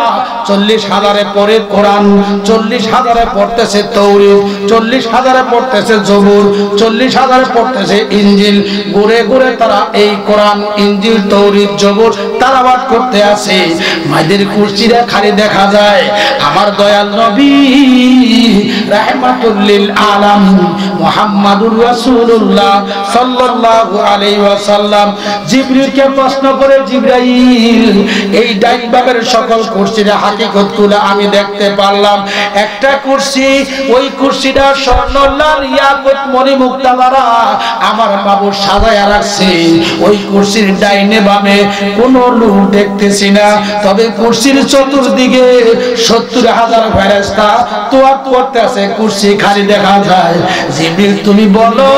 Speaker 1: 40,000 পড়ে কোরআন, 40,000 পড়তেছে তৌরিদ, 40,000 পড়তেছে জবুর, 40,000 পড়তেছে ইনজিল। ঘুরে ঘুরে তারা এই কোরআন, ইনজিল, তৌরিদ, জবুর তালাওয়াত করতে আছে। মাদের কুরসিরা খালি দেখা যায়। আমার দয়াল নবী রাহমাতুল লিল আলামিন মুহাম্মাদুর রাসূলুল্লাহ সাল্লাল্লাহু আলাইহি ওয়াসাল্লাম জিবরিলকে প্রশ্ন করে, জিবরাইল, এই ডাইন বামের সকল কুরসির হাকিকত গুলো আমি দেখতে পারলাম। একটা কুরসি, ওই কুরসিটা স্বর্ণ লাল ইয়াকুত মণি মুক্তা দ্বারা আমার বাবু সাজায়া রাখছে। ওই কুরসির ডাইনে বামে কোনো লোক দেখতেছি না, তবে কুরসির চতুর্দিকে 70,000 ফেরেশতা তোয়াত করতেছে, কুরসি খালি দেখা যায়। জিবরিল, তুমি বলো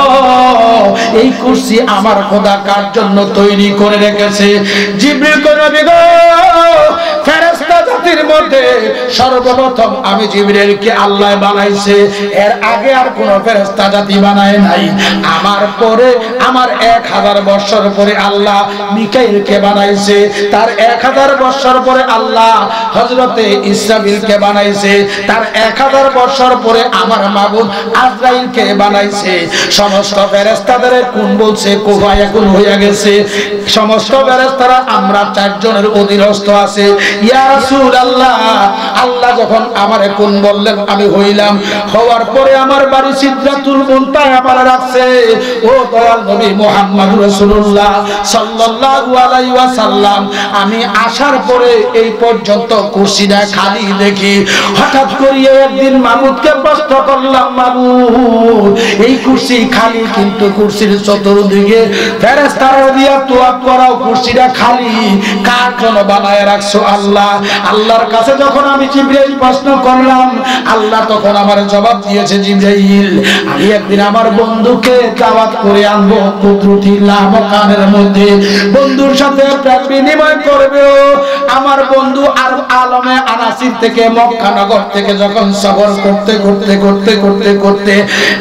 Speaker 1: এই কুরসি আমার খোদা কার জন্য তৈরি করে রেখেছে? জিবরিল কই, নবী গো, ফেরেশতা জাতির মধ্যে সর্বপ্রথম আমি জিবরিলকে আল্লাহ বানাইছে, এর আগে আর কোন ফেরেশতা জাতি বানায় নাই। আমার পরে, আমার 1000 বছর পরে আল্লাহ মিকাইলকে বানাইছে, তার 1000 বছর পরে আল্লাহ হযরতে ইসরাফিলকে বানাইছে, তার 1000 বছর পরে আমার মাবুদ আজরাইলকে বানাইছে। সমস্ত ফেরেশতাদের কোন বলছে কোফায়া কোন হয়ে গেছে। সমস্ত ফেরেশতারা আমরা 4 জনের অধীনস্থ আছে। ইয়া রাসূলুল্লাহ, আল্লাহ যখন আমারে কোন বললেন আমি হইলাম, হওয়ার পরে আমার বাড়ি সিদরাতুল মুনতাহা আমার রাখছে। ও দয়াল নবী মুহাম্মদুর রাসূলুল্লাহ সাল্লাল্লাহু আলাইহি ওয়াসাল্লাম, আমি আসার পরে এই পর্যন্ত কুরসিটা খালি দেখি। হঠাৎ করে একদিন মাবুদকে প্রশ্ন করলাম, মাবুদ এই কুরসি খালি, কিন্তু কুরসির চতুর্দিকে ফেরেশতারা দিয়া তোয়াব করাও, কুরসিটা খালি, কার জন্য বানায় রাখছো আল্লাহ? আল্লাহর কাছে যখন আমি জিবরাইল প্রশ্ন করলাম, আল্লাহ তখন আমার জবাব দিয়েছে, জিবরাইল, আমি একদিন আমার বন্ধুকে দাওয়াত করে আনবো কুদরতিল্লাহ মকানের মধ্যে, বন্ধুর সাথে প্রেম বিনিময় করবে। আমার বন্ধু আর আলমে আনাসির থেকে মক্কা নগর থেকে যখন সফর করতে করতে করতে করতে করতে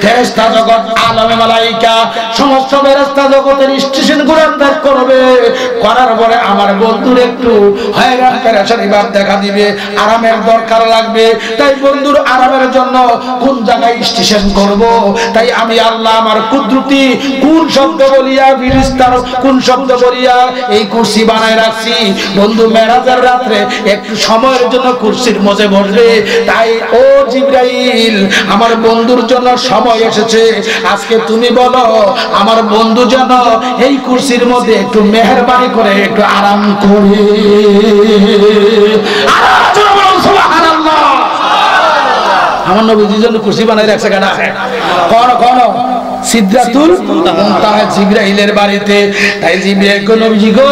Speaker 1: ফেরেশতা জগৎ, আলমে মালাইকা, সমস্ত ফেরেশতা জগতের স্টেশন গুলো ত্যাগ করবে, করার পরে আমার বন্ধুর একটু হয়রান পেরেশানি ভাব দেখা দিবে, আরামের দরকার লাগবে। তাই বন্ধুর আরামের জন্য কোন জায়গায় স্টেশন করব? তাই আমি আল্লাহ আমার কুদরতি কোন শব্দ বলিয়া, ফেরেশতার কোন শব্দ বলিয়া এই কুরসি বানায় রাখছি। বন্ধু মেরাজের রাতে একটু সময়ের জন্য কুরসির মধ্যে বসবে। তাই ও জিবরাইল, আমার বন্ধুর জন্য সময় এসেছে, আজকে তুমি বলো আমার বন্ধু যেন এই কুরসির মধ্যে একটু মেহেরবানি করে একটু আরাম করে। সুবহানাল্লাহ, আমার নবীর জন্য কুরসি বানায় রাখছে কেন? কোন কোন সিদরাতুল মুনতাহা জিবরাইলের বাড়িতে। তাই জিবরাইল কো, নবীজি গো,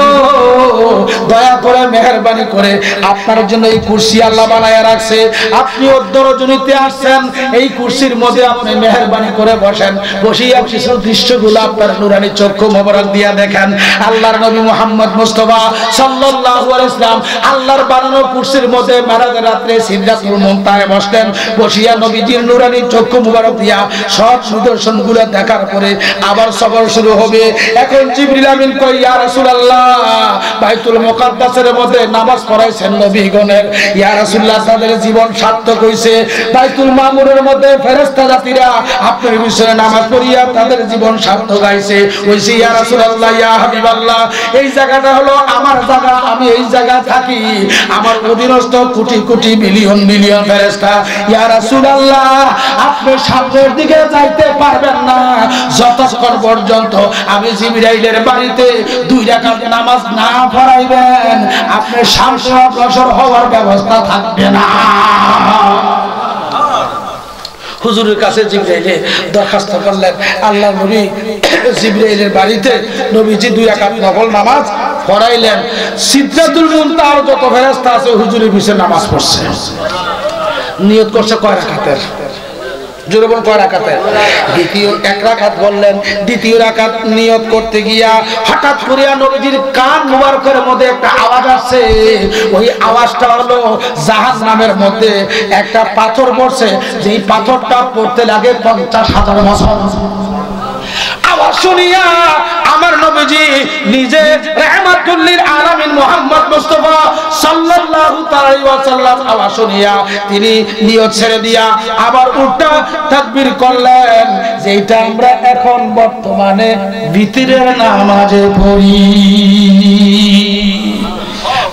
Speaker 1: দয়া করে মেহেরবানি করে আপনার জন্য এই কুরসি আল্লাহ বানায়া রাখছে, আপনি উদ্দরজনিতে আসছেন, এই কুরসির মধ্যে আপনি মেহেরবানি করে বসেন, বসিয়া কিছু দৃশ্যগুলো আপনার নুরানি চক্ষু মোবারক দিয়া দেখেন। আল্লাহর নবী মুহাম্মদ মুস্তাফা সাল্লাল্লাহু আলাইহি ওয়াসাল্লাম আল্লাহর বানানো কুরসির মধ্যে মেরাজের রাতে সিদরাতুল মুনতাহায় বসলেন, বসিয়া নবীজির নুরানি চক্ষু মোবারক দিয়া সব নিদর্শনগুলো দেখার পরে আবার সফর শুরু হবে। এখন জিবরিল আমিন কই, ইয়া রাসূলুল্লাহ, বাইতুল মুকাদ্দাসের মধ্যে নামাজ পড়াইছেন নবীগণের, ইয়া রাসূলুল্লাহ, তাদের জীবন সার্থক হইছে। বাইতুল মামুরের মধ্যে ফেরেশতা জাতিরা আপনার বিষয়ে নামাজ পড়িয়া তাদের জীবন সার্থক হইছে। ওইছে ইয়া রাসূলুল্লাহ, ইয়া হাবিবাল্লাহ, এই জায়গাটা হলো আমার জায়গা, আমি এই জায়গা থাকি, আমার অধীনস্থ কোটি কোটি মিলিয়ন মিলিয়ন ফেরেশতা। ইয়া রাসূলুল্লাহ, আপনি সামনের দিকে যাইতে পারবেন না যতক্ষণ পর্যন্ত আমি জিবরাইলের বাড়িতে 2 রাকাত নামাজ না পড়াইবেন, আপনি সামনে অগ্রসর হওয়ার ব্যবস্থা থাকবে না। হুজুরের কাছে জিবরাইলে দরখাস্ত করলেন, আল্লাহ নবী জিবরাইলের বাড়িতে নবীজি 2 রাকাত নফল নামাজ পড়াইলেন। সিদরাতুল মুনতাহার যত ফেরেশতা আছে হুজুরের পিছনে নামাজ পড়ছে। নিয়ত করছে কয় রাকাতের? জোরে বল, কয় রাকাতের? দ্বিতীয় 1 রাকাত বললেন। দ্বিতীয় রাকাত নিয়ত করতে গিয়া হঠাৎ করে নবীজির কান মুবারকের মধ্যে একটা আওয়াজ আসছে। ওই আওয়াজটা হলো জাহান্নামের মধ্যে একটা পাথর পড়ছে, যেই পাথরটা পড়তে লাগে 50,000 বছর। আওয়াজ শুনিয়া আমার নবীজি নিজে রাহমাতুল লিল আলামিন মুহাম্মদ মুস্তাফা সাল্লাল্লাহু আলাইহি ওয়াসাল্লাম আওয়াজ শুনিয়া তিনি নিয়ত ছেড়ে দিয়া আবার উল্টা তাকবীর করলেন, যেটা আমরা এখন বর্তমানে ভিতরের নামাজে পড়ি।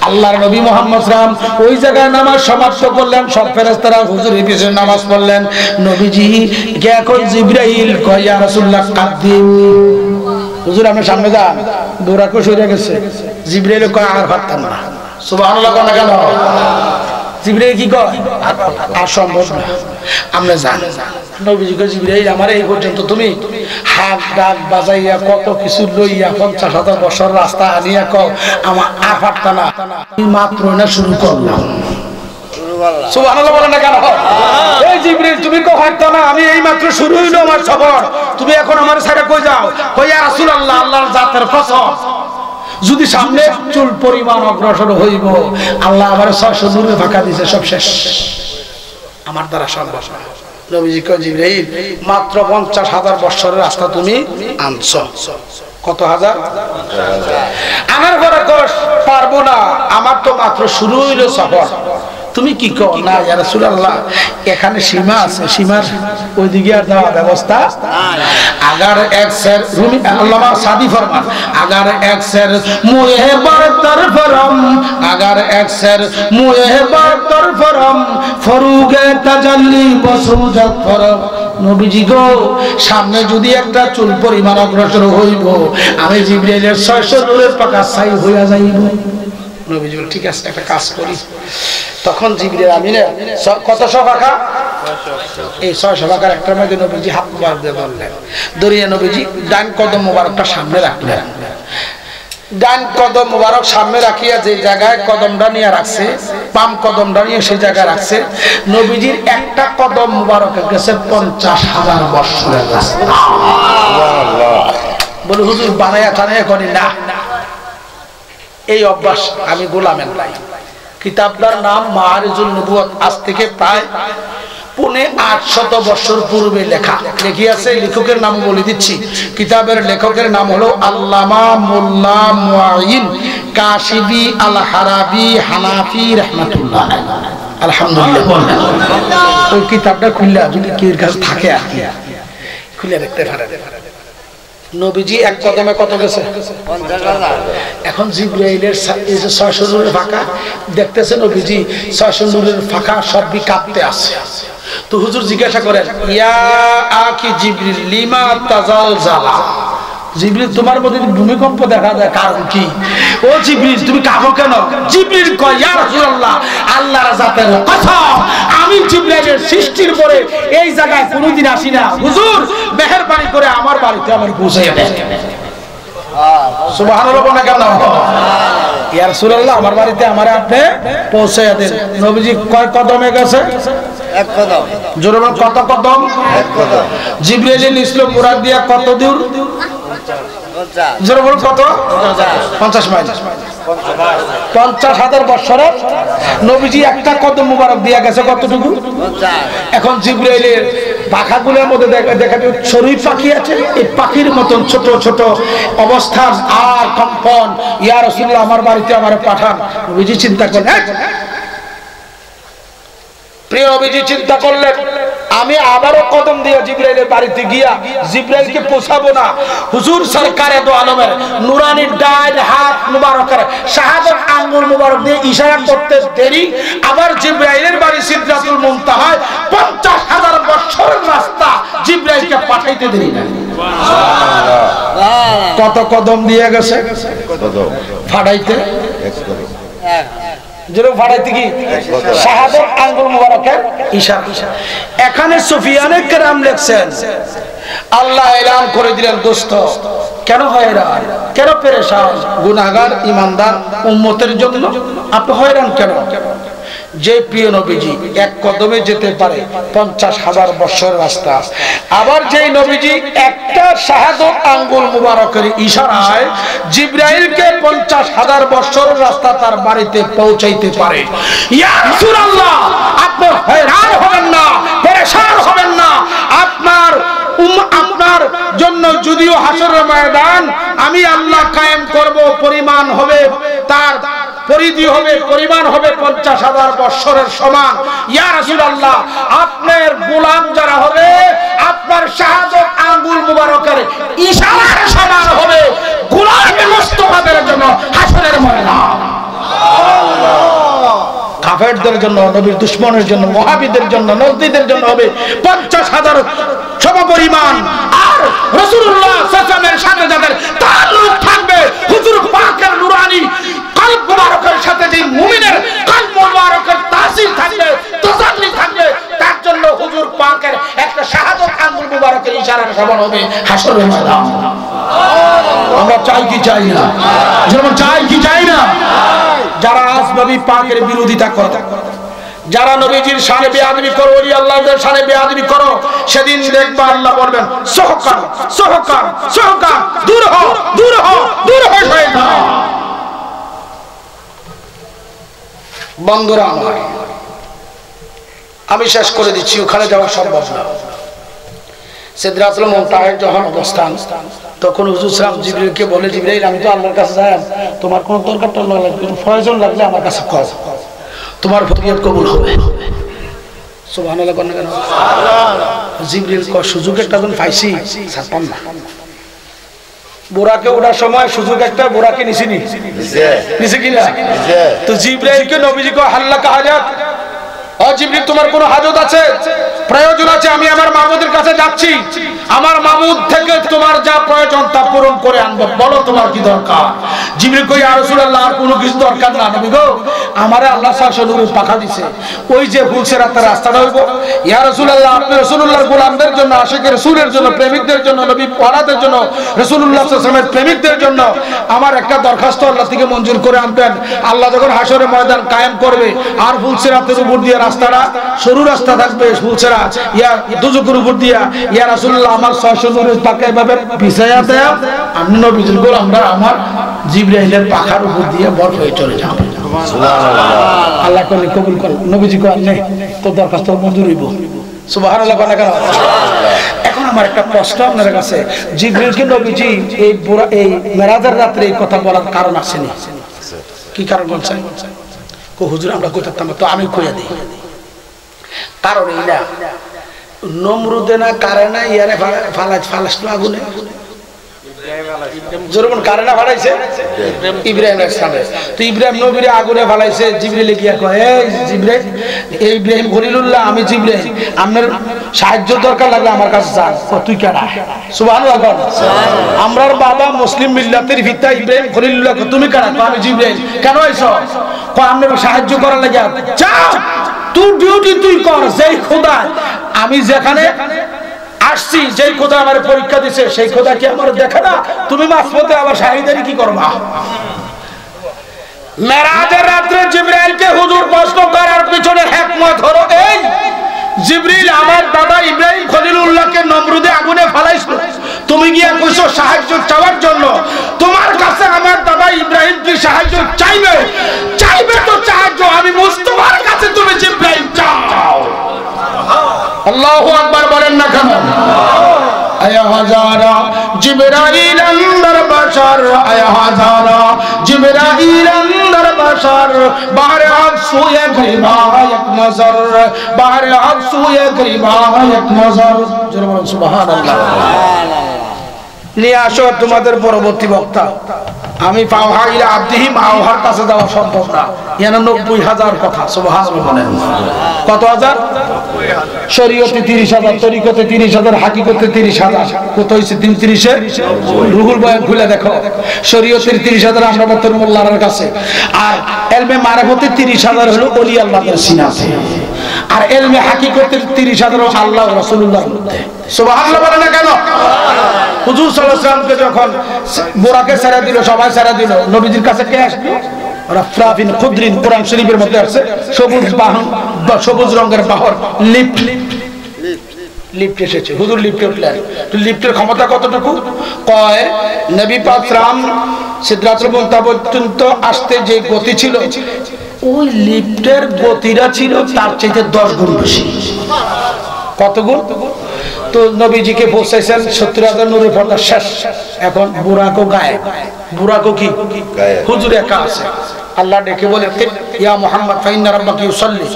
Speaker 1: আল্লাহর নবী মুহাম্মদ সাল্লাম ওই জায়গায় নামাজ সমাপ্ত করলেন, সব ফেরেশতারা হুজুরের পিছনে নামাজ পড়লেন। নবীজি কে এখন জিবরাইল কয় ইয়া রাসূলুল্লাহ কাদ্দিম, হুজুর আপনি সামনে যান, দৌড়াকো সরে গেছে। জিবরাইল কয় আর পারতাম না। সুবহানাল্লাহ কেন? জিবরাইল কি কয় আর সম্ভব না, আমরা যান। নবীজি কয় জিবরাইল আমার এই পর্যন্ত তুমি হাত ডাক বাজাইয়া কত কিছু লইয়া 50,000 বছর রাস্তা আনিয়া কও আমার আর পারতাম না, মাত্র না শুরু করলাম। সুবহানাল্লাহ বলেন না কেন? এই জিবরাইল তুমি কো পারতাম না, আমি এই মাত্র শুরু হইলো আমার সফর, তুমি এখন আমার সাথে কই যাও? কই ইয়া রাসূলুল্লাহ আল্লাহর জাতের কসম যদি সামনে চুল পরিমাণ অগ্রসর হইব আল্লাহ আবার 600 নূরে ফাঁকা দিয়েছে, সব শেষ, আমার দ্বারা সম্ভব না। নবীজি কয় জিবরাইল মাত্র 50,000 বছরের রাস্তা তুমি আনছো। কত হাজার? আমার ঘরে পারবো না, আমার তো মাত্র শুরু হইলো সফর। তুমি কি কও? না ইয়া রাসূলুল্লাহ এখানে সীমা আছে, সীমার ওইদিকে আর যাওয়ার ব্যবস্থা নাই। अगर एक सर रूमी अल्लामा सादी फरमान अगर एक सर मुहे बरतर फरम अगर एक सर मुहे बरतर फरम फरुगे तजल्ली बसुजत फरम। নবীজি গো সামনে যদি একটা চুল পরিমাণ অগ্রসর হইব আমি জিবরাইলের 600 নূরের পাকা ছাই হইয়া যাইব। নবীজি বলে ঠিক আছে একটা কাজ করি। তখন জিবরাইল আমিনের কত শাখা? এই 600 শাখার একটার মধ্যে নবীজি হাত মুবারক দিয়ে ধরলেন, দরিয়া নবীজি ডান কদম মুবারকটা সামনে রাখলেন। ডান কদম মুবারক সামনে রাখিয়া যে জায়গায় কদমটা নিয়ে রাখছে, বাম কদমটা নিয়ে সেই জায়গায় রাখছে, নবীজির একটা কদম মুবারকের কাছে 50,000 বছরের রাস্তা। বলে হুজুর বানায়া টানায়া করি না, এই অভ্যাস আমি গোলামের নাই। কিতাবটার নাম মাআরিজুন নবুওয়াত, আজ থেকে প্রায় 850 বছর পূর্বে লেখা, লিখিয়াছে। লেখকের নাম বলে দিচ্ছি, কিতাবের লেখকের নাম হলো আল্লামা মোল্লা মুআইন কাশিবি আল হারাবি হানাফি রাহমাতুল্লাহ। আলহামদুলিল্লাহ। ওই কিতাবটা খুললা যদি কেউ কাছে থাকে আর কি খুলে দেখতে পারে। নবীজি এক কদমে কত গেছে? 50,000। এখন জিবরাইলের এই যে 600 নূরের ফাঁকা দেখতেছে, নবীজি 600 নূরের ফাঁকা সবই কাঁপতে আছে। তো হুজুর জিজ্ঞাসা করেন ইয়া আকি জিবরিল লিমা তাজালজালা, জিবরিল তোমার মধ্যে ভূমিকম্প দেখা যায়, কারণ কি? ও জিবরিল তুমি কাঁপো কেন? জিবরিল কয় ইয়া রাসূলুল্লাহ আল্লাহর জাতের কসম আমি জিবরাইলের সৃষ্টির পরে এই জায়গায় কোনোদিন আসি না, হুজুর মেহেরবানি করে আমার বাড়িতে আমার পৌঁছাইয়া দেন। সুবহানাল্লাহ বলেন কেন? ইয়া রাসূলুল্লাহ আমার বাড়িতে আমারে আপনি পৌঁছাইয়া দেন। নবীজি কয় কদমে গেছে? এক কদম। জোরে বল কত কদম? এক কদম। জিবরাইল নিসলো মুরাদ দিয়া কত দূর? 50। জোরে বল কত? 50 মাইল। 50,000 বছরের নবীজি একটা কদম মুবারক দিয়া গেছে কতটুকু? 50। এখন জিবরাইলের পাখাগুলোর মধ্যে দেখা যায় চড়ুই পাখি আছে, এই পাখির মতন ছোট ছোট অবস্থান আর কম্পন। ইয়া রাসূলুল্লাহ আমার বাড়িতে আমারে পাঠান। নবীজি চিন্তা করলেন, প্রিয় নবীজি চিন্তা করলেন আমি আবারও কদম দিয়ে জিবরাইলের বাড়িতে গিয়া জিবরাইলকে পৌঁছাবো না। হুজুর সরকারে দো আলমের নুরানি ডান হাত মুবারকের শাহাদাত আঙ্গুল মুবারক দিয়ে ইশারা করতে দেরি, আবার জিবরাইলের বাড়ি সিদরাতুল মুনতাহায় 50,000 বছরের রাস্তা জিবরাইলকে পাঠাইতে দেরি না। সুবহানাল্লাহ। কত কদম দিয়ে গেছে? কদম ফাড়াইতে এক কদম। জোরে ফাড়াইতে কি? শাহাদাত আঙ্গুল মুবারকের ইশারা। এখানে সুফিয়ানে কেরাম লিখছেন আল্লাহ এলান করে দিলেন দোস্ত কেন হয়রান, কেন পেরেশান? গুনাহগার ইমানদার উম্মতের জন্য আপনি হয়রান কেন? যে প্রিয় নবীজি এক কদমে যেতে পারে 50,000 বছর রাস্তা, আবার যেই নবীজি একটা শাহাদাত আঙ্গুল মুবারকের ইশারায় জিবরাইলকে 50,000 বছরের রাস্তা তার বাড়িতে পৌঁছাইতে পারে। ইয়া রাসূলুল্লাহ আপনি হয়রান হবেন না, পেরেশান হবেন না। আপনার জন্য যদিও হাসরের ময়দান আমি আল্লাহ কায়েম করব, পরিমাণ হবে তার পরিধি হবে, পরিমাণ হবে 50,000 বছরের সমান। ইয়া রাসূলুল্লাহ আপনার গোলাম যারা হবে আপনার শাহাদাত আঙ্গুল মুবারকের ইশারার সমান হবে গোলাম মুস্তাফাদের জন্য হাসরের ময়দান। কাফেরদের জন্য, নবীর দুশমনের জন্য, ওয়াহাবিদের জন্য, নজদীদের জন্য হবে 50,000 সমপরিমাণ। আর রাসূলুল্লাহ সাল্লাল্লাহু আলাইহি ওয়াসাল্লামের সাথে যাদের তাআল্লুক থাকবে, হুজুর পাকের নুরানি কলব মুবারকের সাথে যে মুমিনের কলব মুবারকের তাসির থাকবে, তাসাল্লি থাকবে, তার জন্য হুজুর পাকের একটা শাহাদাত আঙ্গুল মুবারকের ইশারার সমান হবে হাসরের ময়দান। আমরা চাই কি চাই না? যেমন চাই কি চাই না? যারা আজ নবী পাকের বিরোধিতা করে, যারা নবীজির শানে বেয়াদবি করো, ওলি আল্লাহদের শানে বেয়াদবি করো, সেদিন দেখবা আল্লাহ বলবেন সহকার সহকার সহকার, দূর হও দূর হও দূর হও শয়তান। বন্ধুরা আমার, আমি শেষ করে দিচ্ছি, ওখানে যাওয়া সম্ভব না। সিদরাতুল মুনতাহায় যখন অবস্থান, তখন হুজুর সাল্লাল্লাহু আলাইহি ওয়াসাল্লাম জিবরিলকে বলে, জিবরাইল আমি তো আল্লাহর কাছে যাই, তোমার কোন দরকারটা লাগলে, কোনো প্রয়োজন লাগলে আমার কাছে কও, তোমার ফরিয়াদ কবুল হবে। সুবহানাল্লাহ কোন কেন? জিবরিল কয় সুযোগ একটা যখন পাইছি ছাড়তাম না। বোরাকে ওঠার সময় সুযোগ একটা, বোরাকে নিছি নি নিছে কিনা? তো জিবরাইলকে নবীজি কয় হাল্লাকা হাজাত, ও জিবরিল তোমার কোনো হাজত আছে, প্রয়োজন আছে, আমি আমার মাবুদের কাছে যাচ্ছি, আমার মাবুদ থেকে তোমার যা প্রয়োজন তা পূরণ করে আনবো, বলো তোমার কি দরকার। জিবরিল কই ইয়া রাসূলুল্লাহ আর কোনো কিছু দরকার না নবী গো, আমারে আল্লাহ সাল্লাল্লাহু পাখা দিয়েছে, ওই যে ফুলসেরাতের রাস্তাটা হইব, ইয়া রাসূলুল্লাহ আপনি রাসূলুল্লাহর গোলামদের জন্য, আশিকের রাসূলের জন্য, প্রেমিকদের জন্য, নবী পড়াদের জন্য, রাসূলুল্লাহ সাল্লাল্লাহু আলাইহি ওয়াসাল্লামের প্রেমিকদের জন্য আমার একটা দরখাস্ত আল্লাহ থেকে মঞ্জুর করে আনতেন। আল্লাহ যখন হাশরের ময়দান কায়েম করবে, আর ফুলসেরাতের উপর দিয়ে রাস্তাটা সরু রাস্তা থাকবে, ফুলসেরাত ইয়া দুজকের উপর দিয়া, ইয়া রাসূলুল্লাহ আমার 600 নূরের পাকা এভাবে বিছায়া দেয়া, আমি নবীজির গোলামরা আমার জিবরাইলের পাখার উপর দিয়ে বর হয়ে চলে যাব। সুবহানাল্লাহ। আল্লাহ কোন কবুল করে, নবীজি কয় নে তোর দরখাস্ত মঞ্জুর হইব। সুবহানাল্লাহ কোন কেন? এখন আমার একটা প্রশ্ন আপনার কাছে, জিবরাইলকে নবীজি এই মেরাজের রাতে এই কথা বলার কারণ আছে নি? কি কারণ বলছেন? কো হুজুর আমরা কইতাম তো, আমি কইয়া দিই। কারণ এই না, নমরুদে না কারে না ইয়ারে ফালাসলো আগুনে, যখন কারে না ফালাইছে ইব্রাহিম আলাইহিস সালাম, তো ইব্রাহিম নবীরে আগুনে ফালাইছে। জিবরিল গিয়া কয়, এই জিবরাইল, এই ইব্রাহিম খলিলুল্লাহ, আমি জিবরাইল, আপনার সাহায্য দরকার লাগলে আমার কাছে যান। তুই কেডা? সুবহানাল্লাহ। আমরার বাবা মুসলিম মিল্লাতের পিতা ইব্রাহিম খলিলুল্লাহ, তুমি কেডা? আমি জিবরাইল। কেন আইছো? কয় আপনার সাহায্য করার লাগি। যা তুই ডিউটি তুই কর, যেই খোদা আমি যেখানে আসছি, যেই খোদা আমার পরীক্ষা দিছে, সেই খোদা কি আমার দেখে না? তুমি মাঝপথে আবার শাহিদারি কি করবা? মেরাজের রাতে জিবরাইলকে হুজুর প্রশ্ন করার পিছনে হিকমত হলো এই, জিবরিল আমার বাবা ইব্রাহিম খলিলুল্লাহকে নমরুদে আগুনে ফালাইছিল, তুমি গিয়া কইছো সাহায্য চাওয়ার জন্য, তোমার কাছে আমার বাবা ইব্রাহিম কি সাহায্য চাইবে? চাইবে তো সাহায্য আমি মুস্তাফার কাছে, তুমি জিবরাইল চাও। আল্লাহু আকবার বলেন না কেন? আয়া হাজারা জিবরাইল আন্দার বাশার, আয়া হাজারা জিবরাইল আন্দার বাশার, বাহরে আব সুয়ে গরিবা এক নজর, বাহরে আব সুয়ে গরিবা এক নজর। জোরে বলুন সুবহানাল্লাহ। নিয়ে আসো তোমাদের পরবর্তী বক্তা। আমি পাওহা ইলা আব্দিহি মাওহার কাছে যাওয়া সম্ভব না, ৯৯,০০০ কথা। সুবহানাল্লাহ বলেন। কত হাজার? শরীয়তে ৩০,০০০, তরিকতে ৩০,০০০, হাকিকতে ৩০,০০০। কত হইছে? ৩৩-এ রুহুল বয়ান খুলে দেখো। শরীয়তের ৩০,০০০ আমরা বর্তমান মোল্লার কাছে, আর ইলমে মারিফতের 30,০০০ হলো ওলি আল্লাহদের সিনাতে, আর ইলমে হাকিকতের 30,০০০ আল্লাহ ও রাসূলুল্লাহর মধ্যে। সুবহানাল্লাহ বলেন না কেন? হুজুর সাল্লাল্লাহু আলাইহি ওয়াসাল্লামকে যখন বোরাকে ছেড়ে দিল, সবাই ছেড়ে দিল, নবীজির কাছে কে আসলো? রাফরাফিন খুদরিন, কোরআন শরীফের মধ্যে আছে, সবুজ বাহন, সবুজ রঙের বাহর, লিফট এসেছে। হুজুর লিফটে উঠলেন। লিফটের ক্ষমতা কতটুকু? কয় নবী পাক সাল্লাম সিদরাতুল মুনতাহা পর্যন্ত আসতে যে গতি ছিল, ওই লিফটের গতিটা ছিল তার চাইতে 10 গুণ বেশি। কত গুণ? তো নবীজিকে পৌঁছাইছেন ৭০,০০০ নূরের পর্দা শেষ। এখন বুরাকও গায়ে, বুরাকও কি হুজুর একা আছে। আল্লাহ ডেকে বলে, ইয়া মুহাম্মদ ফাইন্না রাব্বাকা ইউসাল্লি,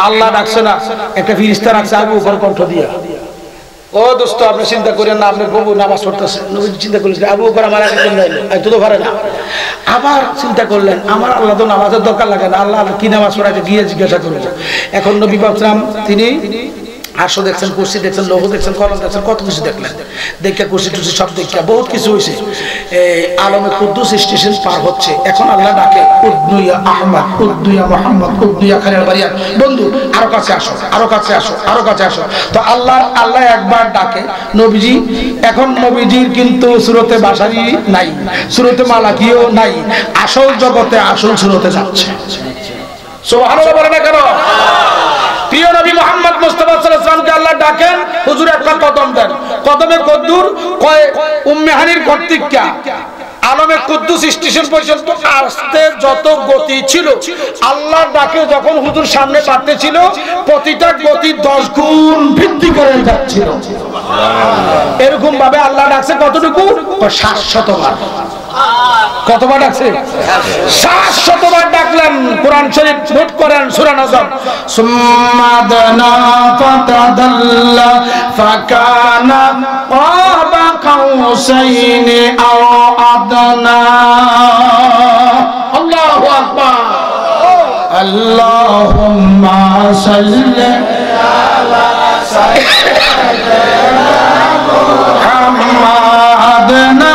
Speaker 1: আল্লাহ ডাকছে না, একটা ফেরেশতা রাখছে আবু বকর কণ্ঠ দিয়া।
Speaker 2: ও দোস্ত আপনি চিন্তা করেন না, আপনি প্রভু নামাজ পড়তেছে, নবীজি চিন্তা করলেন আবু বকর আমার আগে কোন যাইলো এই তো পারে না। আবার চিন্তা করলেন আমার আল্লাহ তো নামাজের দরকার লাগে না, আল্লাহ কি নামাজ পড়াইছে গিয়ে জিজ্ঞাসা করবো। এখন নবী পাকরাম তিনি আসো দেখছেন, কুর্সি দেখছেন, লৌহ দেখছেন, কলম দেখছেন, কত কিছু দেখলেন। দেখে কুর্সি টুর্সি সব দেখা বহুত কিছু হয়েছে। আলমে কুদ্দুস স্টেশন পার হচ্ছে, এখন আল্লাহ ডাকে উদ্দুইয়া আহমদ, উদ্দুইয়া মোহাম্মদ, উদ্দুইয়া খালিল বারিয়া, বন্ধু আরো কাছে আসো, আরো কাছে আসো, আরো কাছে আসো। তো আল্লাহ একবার ডাকে নবীজি। এখন নবীজির কিন্তু সুরতে বাসারি নাই, সুরতে মালাকিও নাই, আসল জগতে আসল সুরতে যাচ্ছে। সুবহানাল্লাহ বলে না কেন? প্রিয় নবী মুহাম্মদ মুস্তাফা সাল্লাল্লাহু আলাইহি ওয়াসাল্লামকে আল্লাহ ডাকেন, হুজুর একটা কদম দেন। কদমে কদ্দুর কয় উম্মে হানির কর্তৃকা আলমে কুদ্দুস স্টেশন পর্যন্ত আসতে যত গতি ছিল, আল্লাহ ডাকে যখন হুজুর সামনে পাঠতেছিল প্রতিটা গতি 10 গুণ বৃদ্ধি করে যাচ্ছিল। এরকম ভাবে আল্লাহ ডাকছে কতটুকু? 700 বার। কতবার ডাকছে? 700 বার ডাকলেন। কোরআন শরীফ নোট করেন, সূরা নজম, সুম্মা দানা ফাতাদাল্লা ফাকানা ক্বাবা কাউসাইনি আও আদনা। আল্লাহু আকবার। আল্লাহুম্মা সাল্লি আলা সাইয়্যিদিনা মুহাম্মাদিনা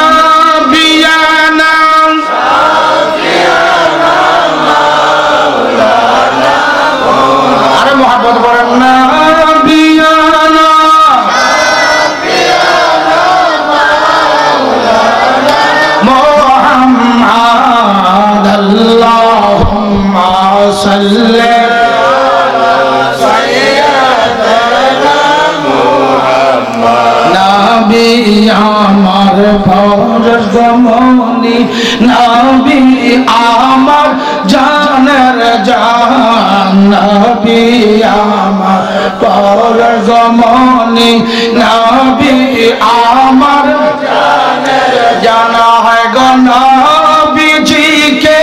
Speaker 2: আমার ফরজ গমনি, নবী আমার জানের জান, নবী আমার ফরজ গমনি, নবী আমার জানের জান। হয় গো নবীজিকে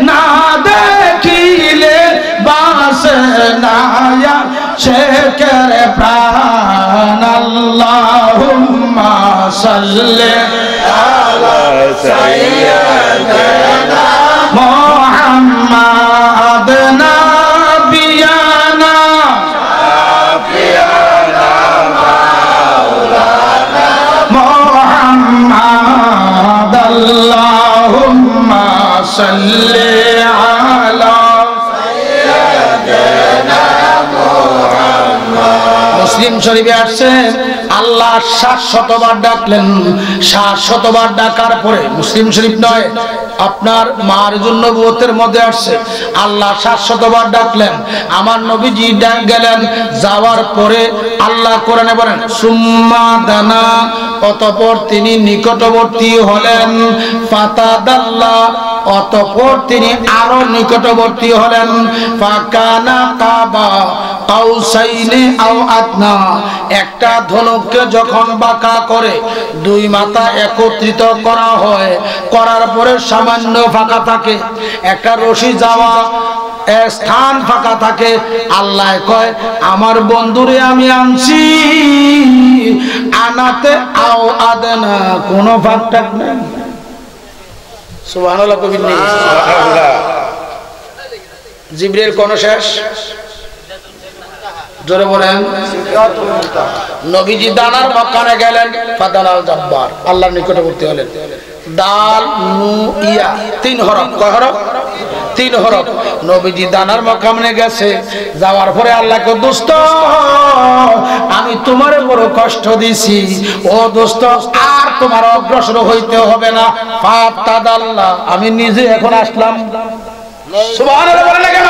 Speaker 2: না দেখিলে বাসে না শেখের প্রাণ। আল্লাহুম্মা সাল্লি আলা সাইয়্যিদিনা মুহাম্মাদ নাবিয়ানা শাফিয়ানা মাওলানা মুহাম্মাদ। আল্লাহুম্মা সাল্লি আলা সাইয়্যিদিনা মুহাম্মাদ। মুসলিম শরীফে আসছে আল্লাহ 700 বার ডাকলেন। 700 বার ডাকার পরে, মুসলিম শরীফ নয়, আপনার মারজুন নবুয়তের মধ্যে আসছে আল্লাহ 700 বার ডাকলেন। আমার নবীজি ডাক গেলেন, যাওয়ার পরে আল্লাহ কোরআনে বলেন সুম্মা দানা, অতঃপর তিনি নিকটবর্তী হলেন, ফাতাদাল্লা, অতঃপর তিনি আরো নিকটবর্তী হলেন, ফাকানা কাবা কাউসাইনি আও আদনা, একটা ধনুককে যখন বাঁকা করে দুই মাথা একত্রিত করা হয়, করার পরে সামান্য ফাঁকা থাকে, একটা রশি যাওয়া স্থান ফাঁকা থাকে, আল্লাহ কয় আমার বন্ধুরে আমি আনছি, আনাতে আও আদনা, কোনো ফাঁক টাক নেই। সুবহানাল্লাহ কবির নেই, জিবরিল কোন শেষ, জোরে বলেন। নবীজি দানার মক্কানে গেলেন, ফাদানাল জাব্বার, আল্লাহর নিকটবর্তী হলেন। দাল নু ইয়া 3 হরফ, কয় হরফ? 3 হরফ। নবীজি দানার মক্কানে গেছে, যাওয়ার পরে আল্লাহকে, দোস্ত আমি তোমারে বড় কষ্ট দিছি, ও দোস্ত আর তোমার অগ্রসর হইতে হবে না, ফাতাদাল্লাহ, আমি নিজে এখন আসলাম। সুবহানাল্লাহ বলেন না কেন?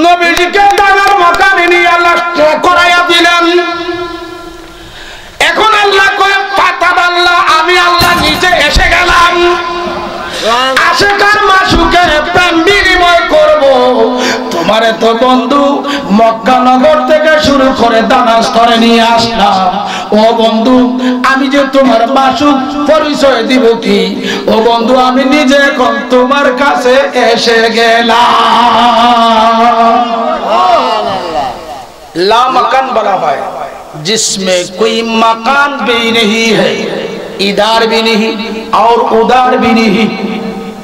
Speaker 2: নবীজিকে দানার মাকানে নিয়ে আল্লাহ করাইয়া দিলেন। এখন আল্লাহ কয় ফাতাদাল্লাহ, আমি আল্লাহ নিজে এসে গেলাম, আশিকার মাসুকে প্রেম বিনিময় করব। তোমারে তো বন্ধু মক্কা নগর থেকে শুরু করে দানা স্তরে নিয়ে আসলাম, ও বন্ধু আমি যে তোমার মাসুক পরিচয় দিব কি? ও বন্ধু আমি নিজে এখন তোমার কাছে এসে গেলাম। লা মাকান বলা হয়, जिसमें कोई मकान भी नहीं है, इधर भी नहीं और उधर भी नहीं,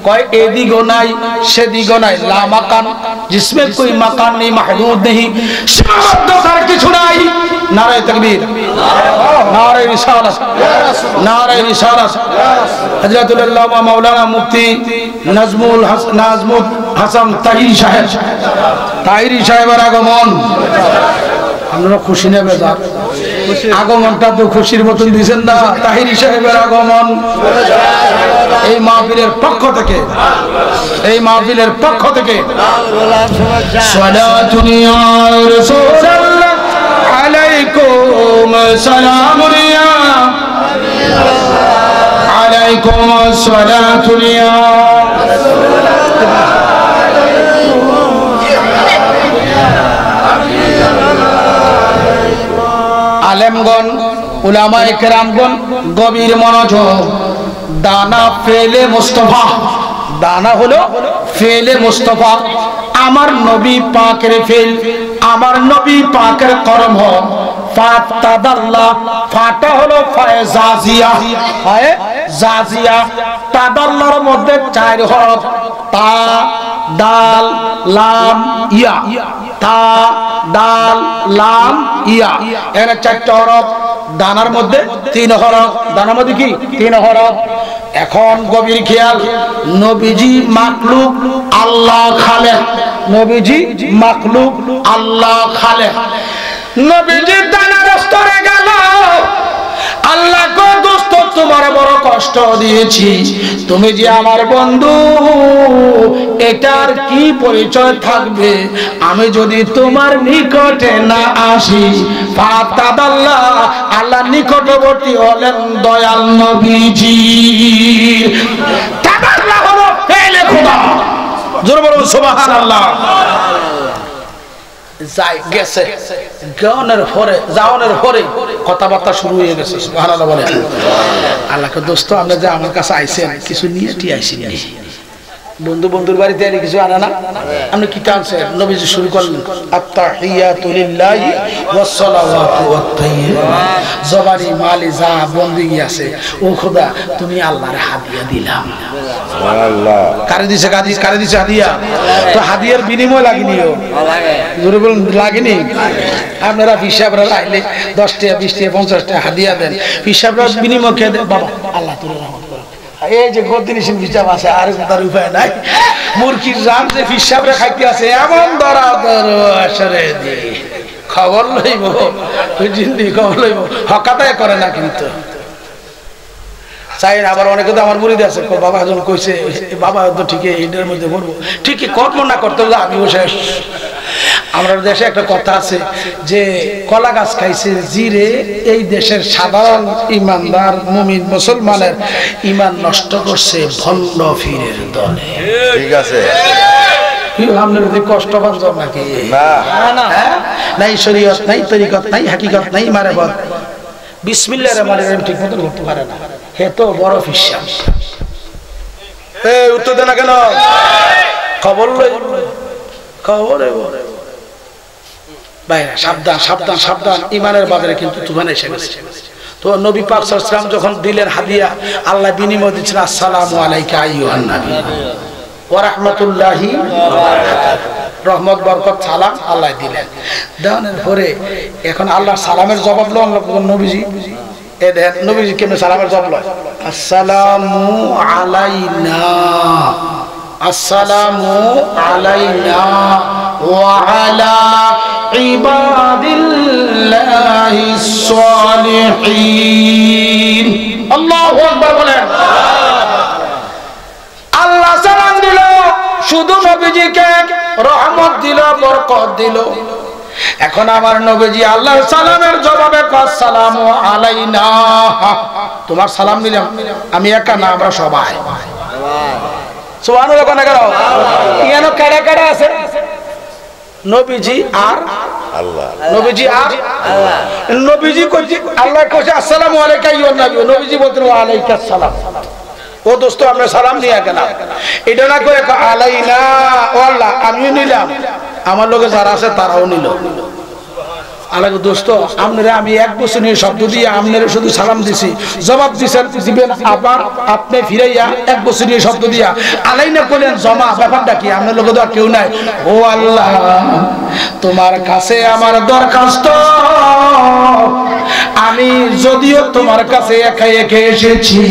Speaker 2: कोई एदिगो नहीं सेदिगो नहीं, ला मकान, जिसमें कोई मकान नहीं, महदूद नहीं, शादर की छुड़ाई। नारे तकबीर, नारे रिसालत, नारे रिसालत। हजरतुल अल्लामा मौलाना मुफ्ती नजमुल हसन ताहिरी साहेবের আগমন, আমরা খুশি না বেজার? আগমনটা তো খুশির মতন দিবেন না। তাহিরি সাহেবের আগমন এই মাহফিলের পক্ষ থেকে, এই মাহফিলের পক্ষ থেকে সালাতুন ইয়া রাসূলুল্লাহ আলাইকুম সালামুন ইয়া আলাইকুম সালাতুন ইয়া আলেমগণ উলামায়ে কেরামগণ গভীর মনোযোগ। দানা ফেলে মুস্তাফা, দানা হলো ফেলে মুস্তাফা, আমার নবী পাকের ফেল, আমার নবী পাকের কর্ম। ফাতাদাল্লাহ, ফাটা হলো ফায়জাজিয়া, ফায়ে জাজিয়া। তাদাল্লার মধ্যে চার হরফ, তা দাল লাম ইয়া, তা দাল লাম ইয়া, এর চারটা হরফ। দানার মধ্যে তিন হরফ, দানার মধ্যে কি তিন হরফ। এখন গভীর খেয়াল, নবীজি মাখলুক আল্লাহ খালেক, নবীজি মাখলুক আল্লাহ খালেক। নবীজি দানার স্তরে গেল, আল্লাহ গো দোস্ত তোমার বড় কষ্ট দিয়েছি, তুমি যে আমার বন্ধু, এটার কি পরিচয় থাকবে আমি যদি তোমার নিকটে না আসি? ফাতাদাল্লাহ, আল্লাহ নিকটবর্তী হলেন দয়াল নবীজি। তাদাল্লাহ হলো ফেলে খোদা, জোরে বলুন সুবহানাল্লাহ। যাই গেছে, গানের পরে যাওয়ানোর পরে কথাবার্তা শুরু হয়ে গেছে। সুবহানাল্লাহ বলে। আল্লাহকে দোস্ত, আপনি যে আমার কাছে আইছেন কিছু নিয়ে টি আইছেন, বন্ধু বন্ধুর বাড়িতে আর কিছু আনা না, আপনি কি টানছেন? নবীজি শুরু করলেন আত্তাহিয়াতু লিল্লাহি ওয়াস সালাওয়াতু ওয়াত তাইয়্যিবাত, জবানি মালি যা বন্দেগী আছে, ও খোদা তুমি আল্লাহর হাদিয়া দিলাম। সুবহানাল্লাহ। কারে দিছে গাদিস, কারে দিছে হাদিয়া? তো হাদিয়ার বিনিময় লাগেনি, ও লাগে, জোরে বলুন লাগেনি। আপনারা হিসাবরা আইলে 10 টাকা 20 টাকা 50 টাকা হাদিয়া দেন, হিসাবরা বিনিময় কে দেন? বাবা আল্লাহ তোর রহমত করুন। এই যে গদিনিসিন হিসাব আছে, আর তার উপায় নাই। মুরগির রাম যে হিসাবরা খাইতে আছে, এমন ধরা আসরে দি খবর লইব, জিন্দি খবর লইব, হকাতায় করে না কিন্তু চাই। আবার অনেকে তো আমার মুরিদ আছে, বাবা যখন কইছে, বাবা তো ঠিকই এটার মধ্যে বলবো, ঠিকই কর্ম না করতে হলে আমিও শেষ। আমরা দেশে একটা কথা আছে যে কলা গাছ খাইছে জিরে, এই দেশের সাধারণ ইমানদার মুমিন মুসলমানের ইমান নষ্ট করছে ভণ্ড ফিরের দলে। ঠিক আছে, কষ্ট বাঞ্জব নাকি? নাই শরীয়ত নাই, তরিকত নাই, হাকিকত নাই, মারেফত বিসমিল্লাহির রহমানির রহিম ঠিক মতন করতে পারে না, হে তো বড় ফিসাব। এই উত্তর দেন না কেন? খবর লই, খবর ভাইরা, সাবধান সাবধান সাবধান, ইমানের বাজারে কিন্তু তুফান এসে গেছে। তো নবী পাক সাল্লাল্লাহু আলাইহি ওয়াসাল্লাম যখন দিলেন হাদিয়া, আল্লাহ বিনিময় দিচ্ছেন আসসালামু আলাইকা আইয়ুহান নবী ওয়া রাহমাতুল্লাহি ওয়া বারাকাতুহু, রহমত বরকত সালাম আল্লাহ দিলেন। দেওয়ার পরে এখন আল্লাহ সালামের জবাব লন নবীজি। এ দেখেন নবীজি কেমনে সালামের জবাব লয়, আসসালামু আলাইনা, আসসালামু আলাইনা ওয়া আলা ইবাদিল্লাহিস সালিহিন। আল্লাহু আকবার বলেন। আল্লাহ সালাম দিল, শুধু নবীজিকে রহমত দিল, বরকত দিল। এখন আমার নবীজি আল্লাহর সালামের জবাবে আসসালামু আলাইনা, তোমার সালাম নিলাম আমি একা না, আমরা সবাই। সুবহানাল্লাহ। কোন করো ইয়ানো কাড়া কাড়া আছে, নবীজি আর আল্লাহ, নবীজি আর আল্লাহ। নবীজি কইছে, আল্লাহ কইছে আসসালামু আলাইকা আইয়ুহান নবী, নবীজি বলতেন ওয়া আলাইকাস সালাম। ও দোস্ত আমরা সালাম নিয়ে গেলাম, এটা না করে আলাইনা ও আল্লাহ আমিও নিলাম, আমার লোকে যারা আছে তারাও নিল। আলাগো দোস্ত আপনারা আমি এক বছরের শব্দ দিয়ে আপনারা শুধু সালাম দিছি, জবাব দিছেন দিবেন আবার আপনি ফিরাইয়া এক বছরের শব্দ দিয়া আলাইনা করেন জমা। ব্যাপারটা কি? আপনার লোক তো কেউ নাই। ও আল্লাহ, তোমার কাছে আমার দরখাস্ত, আমি যদিও তোমার কাছে একা একা এসেছি,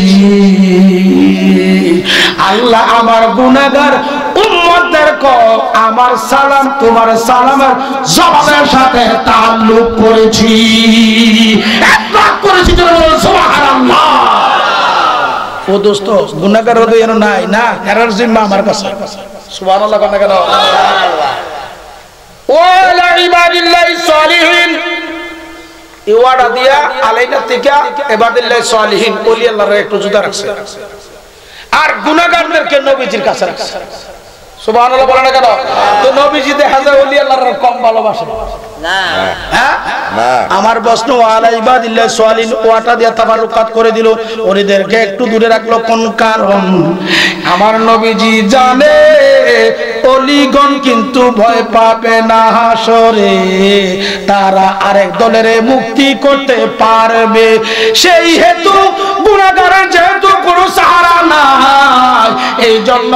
Speaker 2: আল্লাহ আমার গুনাহগার উম্মতদের কো আমার সালাম তোমার সালামের জবাবের সাথে তাআল্লুক করেছি, একবার করেছি সুবহানাল্লাহ। ও দোস্ত গুনাহগার হৃদয় এর নাই না, এর জিম্মা আমার কাছে। সুবহানাল্লাহ কোন কেন? ওয়ালা ইবাদিল্লাহিস সালিহিন ইওয়াডা দিয়া আলাইনা থেকে ইবাদিল্লাহিস সালিহিন ওলি আল্লাহর একটু জুদা রাখছে, আর গুনাহগারদেরকে নবীজির কাছে রাখছে। সুবহানাল্লাহ বলেন না কেন? তো নবীজি দেখা যায় ওলি আল্লাহর কম ভালোবাসে না? হ্যাঁ না। আমার প্রশ্ন ওয়ালা ইবাদিল্লাহিস সালিহিন ওয়াটা দিয়া তাবারুকাত করে দিল, ওলিদেরকে একটু দূরে রাখলো কোন কারণ? আমার নবীজি জানে অলিগণ কিন্তু ভয় পাবে না হাসরে, তারা আরেক দলের মুক্তি করতে পারবে, সেই হেতু গুনাহগারের যেহেতু কোনো সাহারা নাই, এই জন্য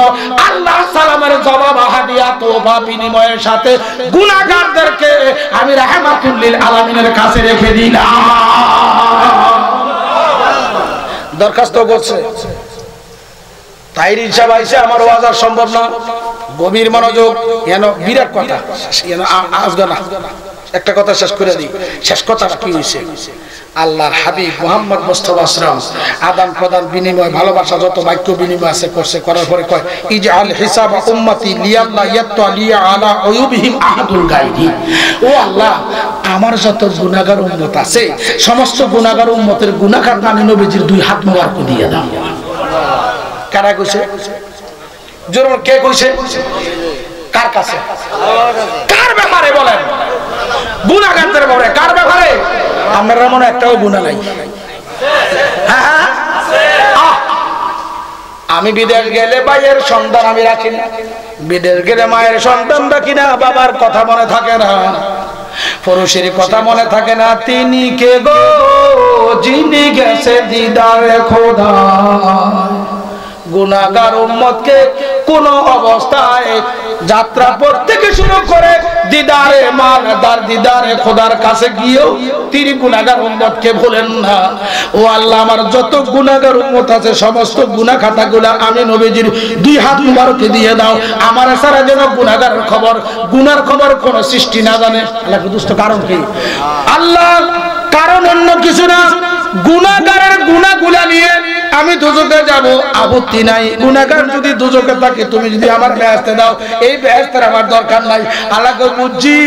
Speaker 2: আল্লাহ সালামের জবাব হাদিয়া তোবা বিনিময়ের সাথে গুনাহগারদেরকে আমি রাহমাতুল লিল আলামিনের কাছে রেখে দিলাম। দরখাস্ত করছে তাইর হিসাব আইসে, আমার ওয়াজ আর সম্ভব না, গভীর মনোযোগ, এন বিরাট কথা, আসবে না, একটা কথা শেষ করে দিই। শেষ কথাটা কি হয়েছে? আল্লাহর হাবিব মুহাম্মদ মুস্তাফা সাল্লাল্লাহু আলাইহি ওয়াসাল্লাম আদান প্রদান বিনিময় ভালোবাসা যত বাক্য বিনিময় আছে করছে, করার পরে কয় ইজআল হিসাব উম্মতি লিয়াল্লা ইয়াতালিয়া আলা উয়ুবিহিম আহাদুল গায়রি। ও আল্লাহ, আমার যত গুনাহগার উম্মত আছে সমস্ত গুনাহগার উম্মতের গুনাহ খাতা আমি নবীজির দুই হাত মোবারক দিয়ে দাও। কারা কইছে? জোর কে কইছে? কার কাছে? কার ব্যাপারে বলেন? গুনাহগারদের ব্যাপারে। কার ব্যাপারে? আমার মনে একটাও গুনাহ নাই। হ্যাঁ, আমি বিদেশ গেলে ভাইয়ের সন্তান আমি রাখি না, বিদেশ গেলে মায়ের সন্তান রাখি না, বাবার কথা মনে থাকে না, পুরুষের কথা মনে থাকে না। তিনি কে গো যিনি গেছে দিদারে খোদা। গুনাহগার উম্মতকে কোন অবস্থায় যাত্রা পথ থেকে শুরু করে দিদারে মানদার দিদারে খোদার কাছে গিয়েও তিনি গুনাহগার উম্মতকে ভুলেন না। ও আল্লাহ, আমার যত গুনাহগার উম্মত আছে সমস্ত গুনাহ খাতাগুলো আমি নবীজির দুই হাত মুবারকে দিয়ে দাও। আমার সারা যেন গুনাহগারের খবর, গুনার খবর কোন সৃষ্টি না জানে। আল্লাহ দুষ্ট কারণ কি? আল্লাহ কারণ অন্য কিছু না, গুনাহগারের গুনাহগুলা নিয়ে আমি দুজকে যাব, আপত্তি নাই। গুনাহগার যদি দুজকে থাকে, তুমি যদি আমার বেহেশতে দাও, এই বেহেশতের আমার দরকার নাই। আল্লাহকে বুঝি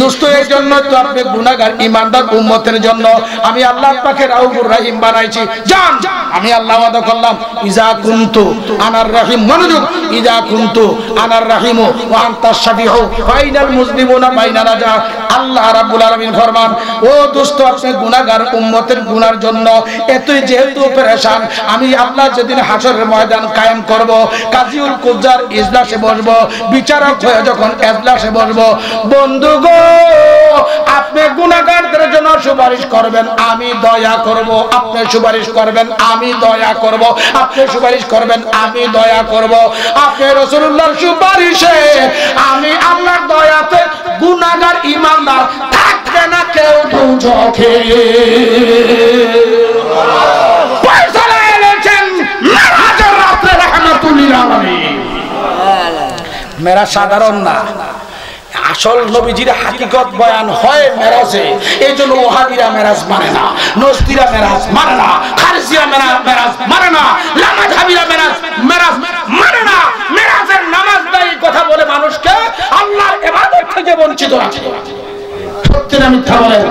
Speaker 2: দোস্ত, এর জন্য তো আপনি গুনাহগার ইমানদার উম্মতের জন্য আমি আল্লাহ পাকে রাউফুর রহিম বানাইছি। জান, আমি আল্লাহ ওয়াদা করলাম ইজা কুনতু আনার রহিম, মনোযোগ, ইজা কুনতু আনার রহিম ওয়া আনতাশ শাফিউ ফাইনাল মুসলিমুনা বাইনা রাজা। আল্লাহ রাব্বুল আলামিন ফরমান, ও দোস্ত, আপনি গুনাহগার উম্মতের গুনার জন্য এতই যেহেতু পেরেশান, আমি আল্লাহ যেদিন হাসরের ময়দান কায়েম করব, কাজীউল কুজ্জার ইজলাসে বসবো, বিচারক হয়ে যখন ইজলাসে বসবো, বন্ধু গো আপনি গুনাহগারদের জন্য সুপারিশ করবেন, আমি দয়া করব। আপনি সুপারিশ করবেন, আমি দয়া করব। আপনি সুপারিশ করবেন, আমি দয়া করব। আপনি রাসূলুল্লাহর সুপারিশে আমি আল্লাহর দয়াতে গুনাহগার ইমানদার থাকবে না কেউ দুজকে। মেরা সাধারণ না, আসল নবীজির হাকিকত বয়ান হয় মেরাজে। এই জন্য ওহাবিরা মেরাজ মানে না, নজদিরা মেরাজ মানে না, খারিজিয়া মেরাজ মানে না, লামাযহাবিরা মেরাজ মানে না। মেরাজের নামাজ নাই কথা বলে মানুষকে আল্লাহর ইবাদত থেকে বঞ্চিত রাখে। সত্যি না মিথ্যা বলেন?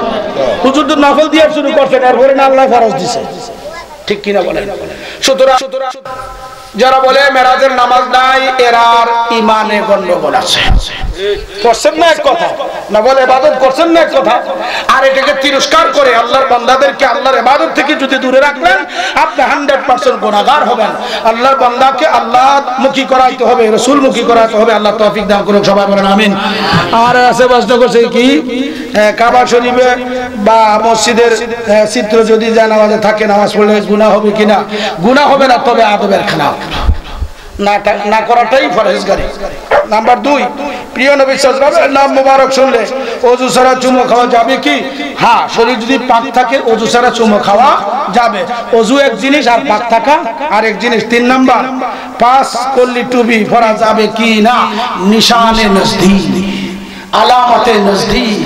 Speaker 2: হুজুর তো নফল দিয়ে শুরু করছেন, এরপরে না আল্লাহ ফরজ দিয়েছে, ঠিক কিনা বলেন? সুতরাং যারা বলে মেরাজের নামাজ নাই, এরার ইমানে গন্ডগোল আছে। করছেন না এক কথা, না বলে ইবাদত করছেন না এক কথা, আর এটাকে তিরস্কার করে আল্লাহর বান্দাদেরকে আল্লাহর ইবাদত থেকে যদি দূরে রাখলেন আপনি 100% গুনাহগার হবেন। আল্লাহর বান্দাকে আল্লাহমুখী করাইতে হবে, রাসূলমুখী করাইতে হবে। আল্লাহ তৌফিক দান করুন, সবাই বলেন আমিন। আর আছে প্রশ্ন করছে কি কাবা শরীফে বা মসজিদের চিত্র যদি জানাজা থাকে নামাজ পড়লে গুনাহ হবে কিনা? গুনাহ হবে না, তবে আদবের খেলাফ, না করাটাই ফরজগারি। নাম্বার 2, প্রিয় নবী সাল্লাল্লাহু আলাইহি ওয়াসাল্লামের নাম মোবারক শুনলে ওযু ছাড়া চুমো খাওয়া যাবে কি? হ্যাঁ, শরীর যদি পাক থাকে ওযু ছাড়া চুমো খাওয়া যাবে। ওযু এক জিনিস আর পাক থাকা আরেক জিনিস। 3 নাম্বার, 5 কল্লি টুপি পরা যাবে কি না? নিশানে নজদীক, আলামতে নজদীক,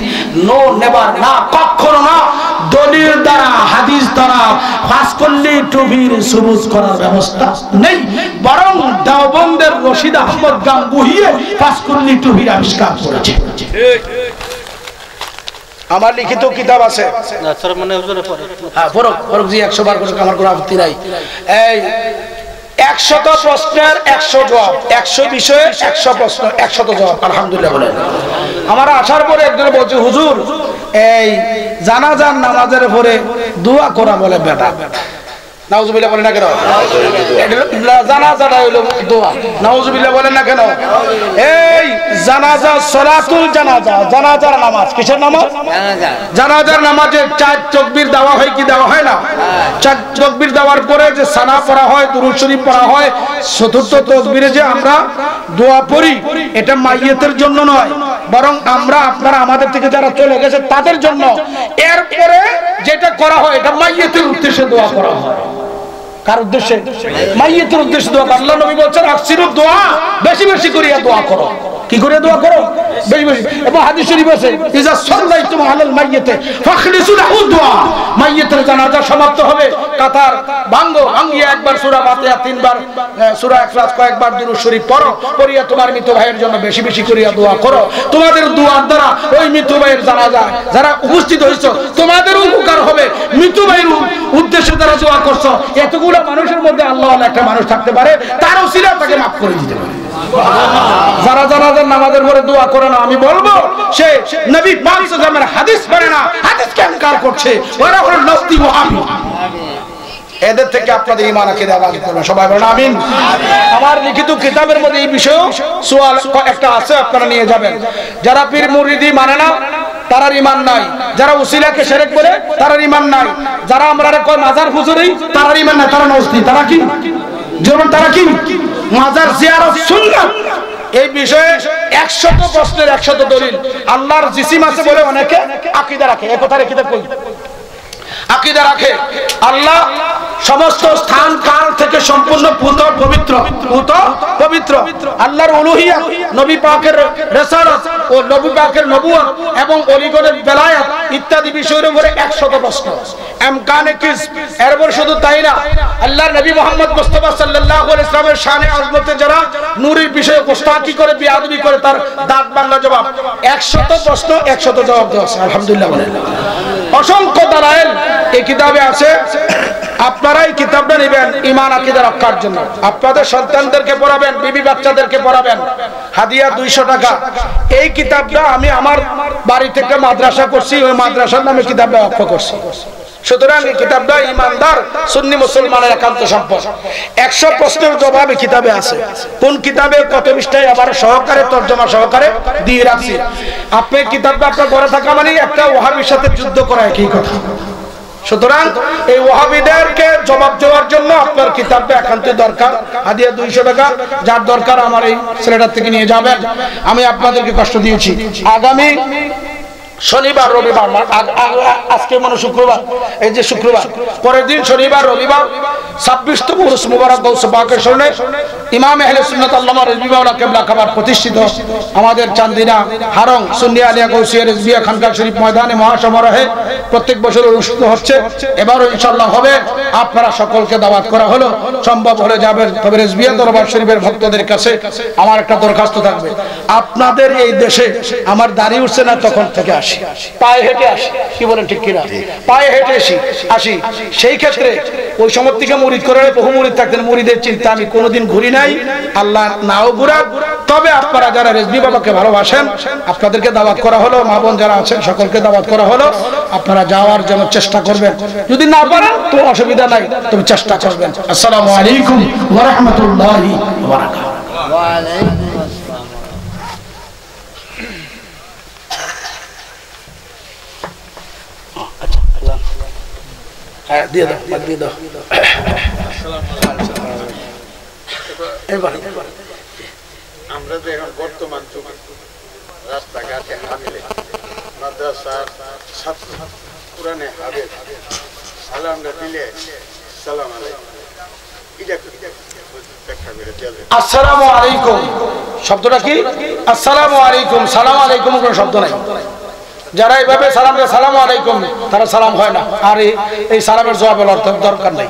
Speaker 2: নো নেভার, না কখনো না। দলিল দ্বারা হাদিস দ্বারা 5 কল্লি টুপির সুবুত করার ব্যবস্থা নেই, বরং দেওবন্দের রশিদ আহমদ গাঙ্গুহি 5 কল্লি টুপির আবিষ্কার করেছে। আমার লিখিত কিতাব আছে, হ্যাঁ ফরক জি 100 বার করে, আমার কোনো আপত্তি নাই। এই 100 প্রশ্নের 100 জবাব, 100 বিষয়ে 100 প্রশ্ন 100 জবাব, আলহামদুলিল্লাহ বলেন। আমার আসার পরে একজন বলছে হুজুর এই জানাজার নামাজের পরে দোয়া করা বলে বেটা, নাউজুবিল্লাহ বলেন না কেন? জানাজাটা হইলো দোয়া, নাউজুবিল্লাহ বলেন না কেন? এই জানাজা সালাতুল জানাজা, জানাজার নামাজ কিসের নামাজ? জানাজার নামাজে 4 তাকবীর দেওয়া হয় কি দেওয়া হয় না? 4 তাকবীর দেওয়ার পরে যে সানা পড়া হয়, দুরূদ শরীফ পড়া হয়, চতুর্থ তাকবীরে যে আমরা দোয়া পড়ি, এটা মাইয়িতের জন্য নয়, বরং আমরা আপনারা আমাদের থেকে যারা চলে গেছে তাদের জন্য। এরপরে যেটা করা হয় এটা মাইয়িতের উদ্দেশ্যে দোয়া করা হয়। কার উদ্দেশ্যে? মাইয়িতের উদ্দেশ্যে দোয়া। আল্লাহ নবী বলেছেন আকসিরু দোয়া, বেশি বেশি করিয়া দোয়া করো। কি করে দোয়া করো? বেশি বেশি। এবং হাদিস শরীফ আছে ইজা সাল্লাইতুম আলাল মাইয়িতি ফাখলিসু লাহু দোয়া, মাইয়িতের জানাজা সমাপ্ত হবে, কাতার ভাঙ্গিয়া একবার সূরা ফাতিহা, 3 বার সূরা ইখলাস, কয়েকবার দুরূদ শরীফ পড়ো, পড়িয়া তোমার মৃত ভাইয়ের জন্য বেশি বেশি করিয়া দোয়া করো। তোমাদের দোয়ার দ্বারা ওই মৃত ভাইয়ের জানাজা যারা উপস্থিত হইছো তোমাদের উপকার হবে। মৃত ভাইয়ের উদ্দেশ্যে যারা দোয়া করছো, এতগুলো মানুষের মধ্যে আল্লাহ একটা মানুষ থাকতে পারে তার ওসিলা তাকে মাফ করে দিতে পারে। যারা জানাজার নামাজের পরে দোয়া করে না, আমি বলবো সে নবী পাক সাল্লাল্লাহু আলাইহি ওয়াসাল্লামের হাদিস পড়ে না, হাদিসকে ইনকার করছে, ওরা হলো নাস্তি ওয়াহাবি। এদের থেকে আপনাদের ঈমান আকীদা আবাদ করবেন, সবাই বলেন আমিন। আমার লিখিত কিতাবের মধ্যে এই বিষয়ে সওয়াল একটা আছে, আপনারা নিয়ে যাবেন। যারা পীর মুরিদি মানে না তার ঈমান নাই, যারা উসিলাকে শিরক বলে তার ঈমান নাই, যারা আমরা কই মাজার হুজুরি তার ঈমান নাই, তারা নস্তি। তারা কি? যেমন তারা কি মাজার জিয়ারত সুন্নাত, এই বিষয়ে 100 প্রশ্নের 100 দলিল। আল্লাহর জিসিম আছে বলে অনেকে আকীদা রাখে, এই কথা রেখে কই আকীদা রাখে। আল্লাহ সমস্ত স্থান কাল থেকে সম্পূর্ণ পবিত্র। আল্লাহর উলুহিয়াত, নবী পাকের রিসালাত ও নবী পাকের নবুয়ত এবং ওলিগণের বেলায়াত ইত্যাদি বিষয়ের উপরে 100 প্রশ্ন। আমকানে কিস, এরপর শুধু তাই না, আল্লাহর নবী মুহাম্মদ মুস্তাফা সাল্লাল্লাহু আলাইহি ওয়াসাল্লামের শানে আযমতে যারা নূরের বিষয়ে গোস্তাকি করে বিয়াদবি করে তার দাঁত বাংলা জবাব। 100 প্রশ্ন 100 জবাব দেওয়া আছে, আলহামদুলিল্লাহ বলেন। অসংখ্য দালাইল এই কিতাবে আছে, আপনারা এই কিতাবটা নেবেন ঈমান আকীদা রক্ষার জন্য। আপনাদের সন্তানদেরকে পড়াবেন, বিবি বাচ্চাদেরকে পড়াবেন, হাদিয়া 200 টাকা। এই কিতাবটা আমি আমার বাড়ি থেকে মাদ্রাসা করছি, ওই মাদ্রাসার নামে কিতাবটা ওয়াকফ করছি। সুতরাং এই কিতাবটা ইমানদার সুন্নি মুসলমানের একান্ত সম্পদ। 100 প্রশ্নের জবাব এই কিতাবে আছে। কোন কিতাবে কত পৃষ্ঠায় আবার সহকারে তরজমা সহকারে দিয়ে রাখছি। আপনি কিতাবটা আপনার ঘরে থাকা মানে একটা ওয়াহাবির সাথে যুদ্ধ করা একই কথা। সুতরাং এই ওয়াহাবিদেরকে জবাব দেওয়ার জন্য আপনার কিতাবটা একান্ত দরকার। হাদিয়া 200 টাকা, যার দরকার আমার এই ছেলেটার থেকে নিয়ে যাবেন। আমি আপনাদেরকে কষ্ট দিয়েছি। আগামী শনিবার রবিবার, আজকে মানে শুক্রবার, এই যে শুক্রবার, পরের দিন শনিবার রবিবার 26তম উরুস মুবারক গৌস পাকের স্মরণে ইমাম আহলে সুন্নাত আল্লামা রিজভী মাওলানা কিবলা খাবার প্রতিষ্ঠিত আমাদের চান্দিনা হারং সুন্নি আলিয়া গৌসিয়া রিজভিয়া খানকা শরীফ ময়দানে মহাসমারোহে প্রত্যেক বছর অনুষ্ঠিত হচ্ছে। এবারও ইনশাআল্লাহ হবে। আপনারা সকলকে দাওয়াত করা হলো, সম্ভব হলে যাবেন। তবে রিজভিয়া দরবার শরীফের ভক্তদের কাছে আমার একটা দরখাস্ত থাকবে, আপনাদের এই দেশে আমার দাড়ি উঠছে না তখন থেকে আসি, পায়ে হেঁটে আসি, কি বলেন ঠিক কিনা? পায়ে হেঁটে আসি। সেই ক্ষেত্রে ওই সময় থেকে মুরিদ করে বহু মুরিদ থাকতেন, মুরিদের চিন্তা আমি কোনোদিন ঘুরি নাই। নাই, আল্লাহ নাও ঘুরাক। তবে আপনারা যারা রেজভী বাবাকে ভালোবাসেন, আপনাদেরকে দাওয়াত করা হলো, মা বোন যারা আছেন সকলকে দাওয়াত করা হলো, আপনারা যাওয়ার জন্য চেষ্টা করবেন। যদি না পারেন তো অসুবিধা নাই, তবে চেষ্টা করবেন। আসসালামু আলাইকুম ওয়া রাহমাতুল্লাহি ওয়া বারাকাতুহু। ওয়া আলাইকুম আসসালাম। দিয়ে দাও, দিয়ে দাও।
Speaker 3: আমরা যে এখন বর্তমান যুগে রাস্তাঘাটে হামিলে মাদ্রাসার ছাত্র কোরআনে হাফেজ সালামটা দিলে সালাম আলাইকুম,
Speaker 2: আসসালামু আলাইকুম শব্দটা কি? আসসালামু আলাইকুম, সালাম আলাইকুম কোনো শব্দ নাই। যারা এইভাবে সালাম দেয় সালামু আলাইকুম, তারা সালাম হয় না, আর এই সালামের জবাবের অর্থ দরকার নাই।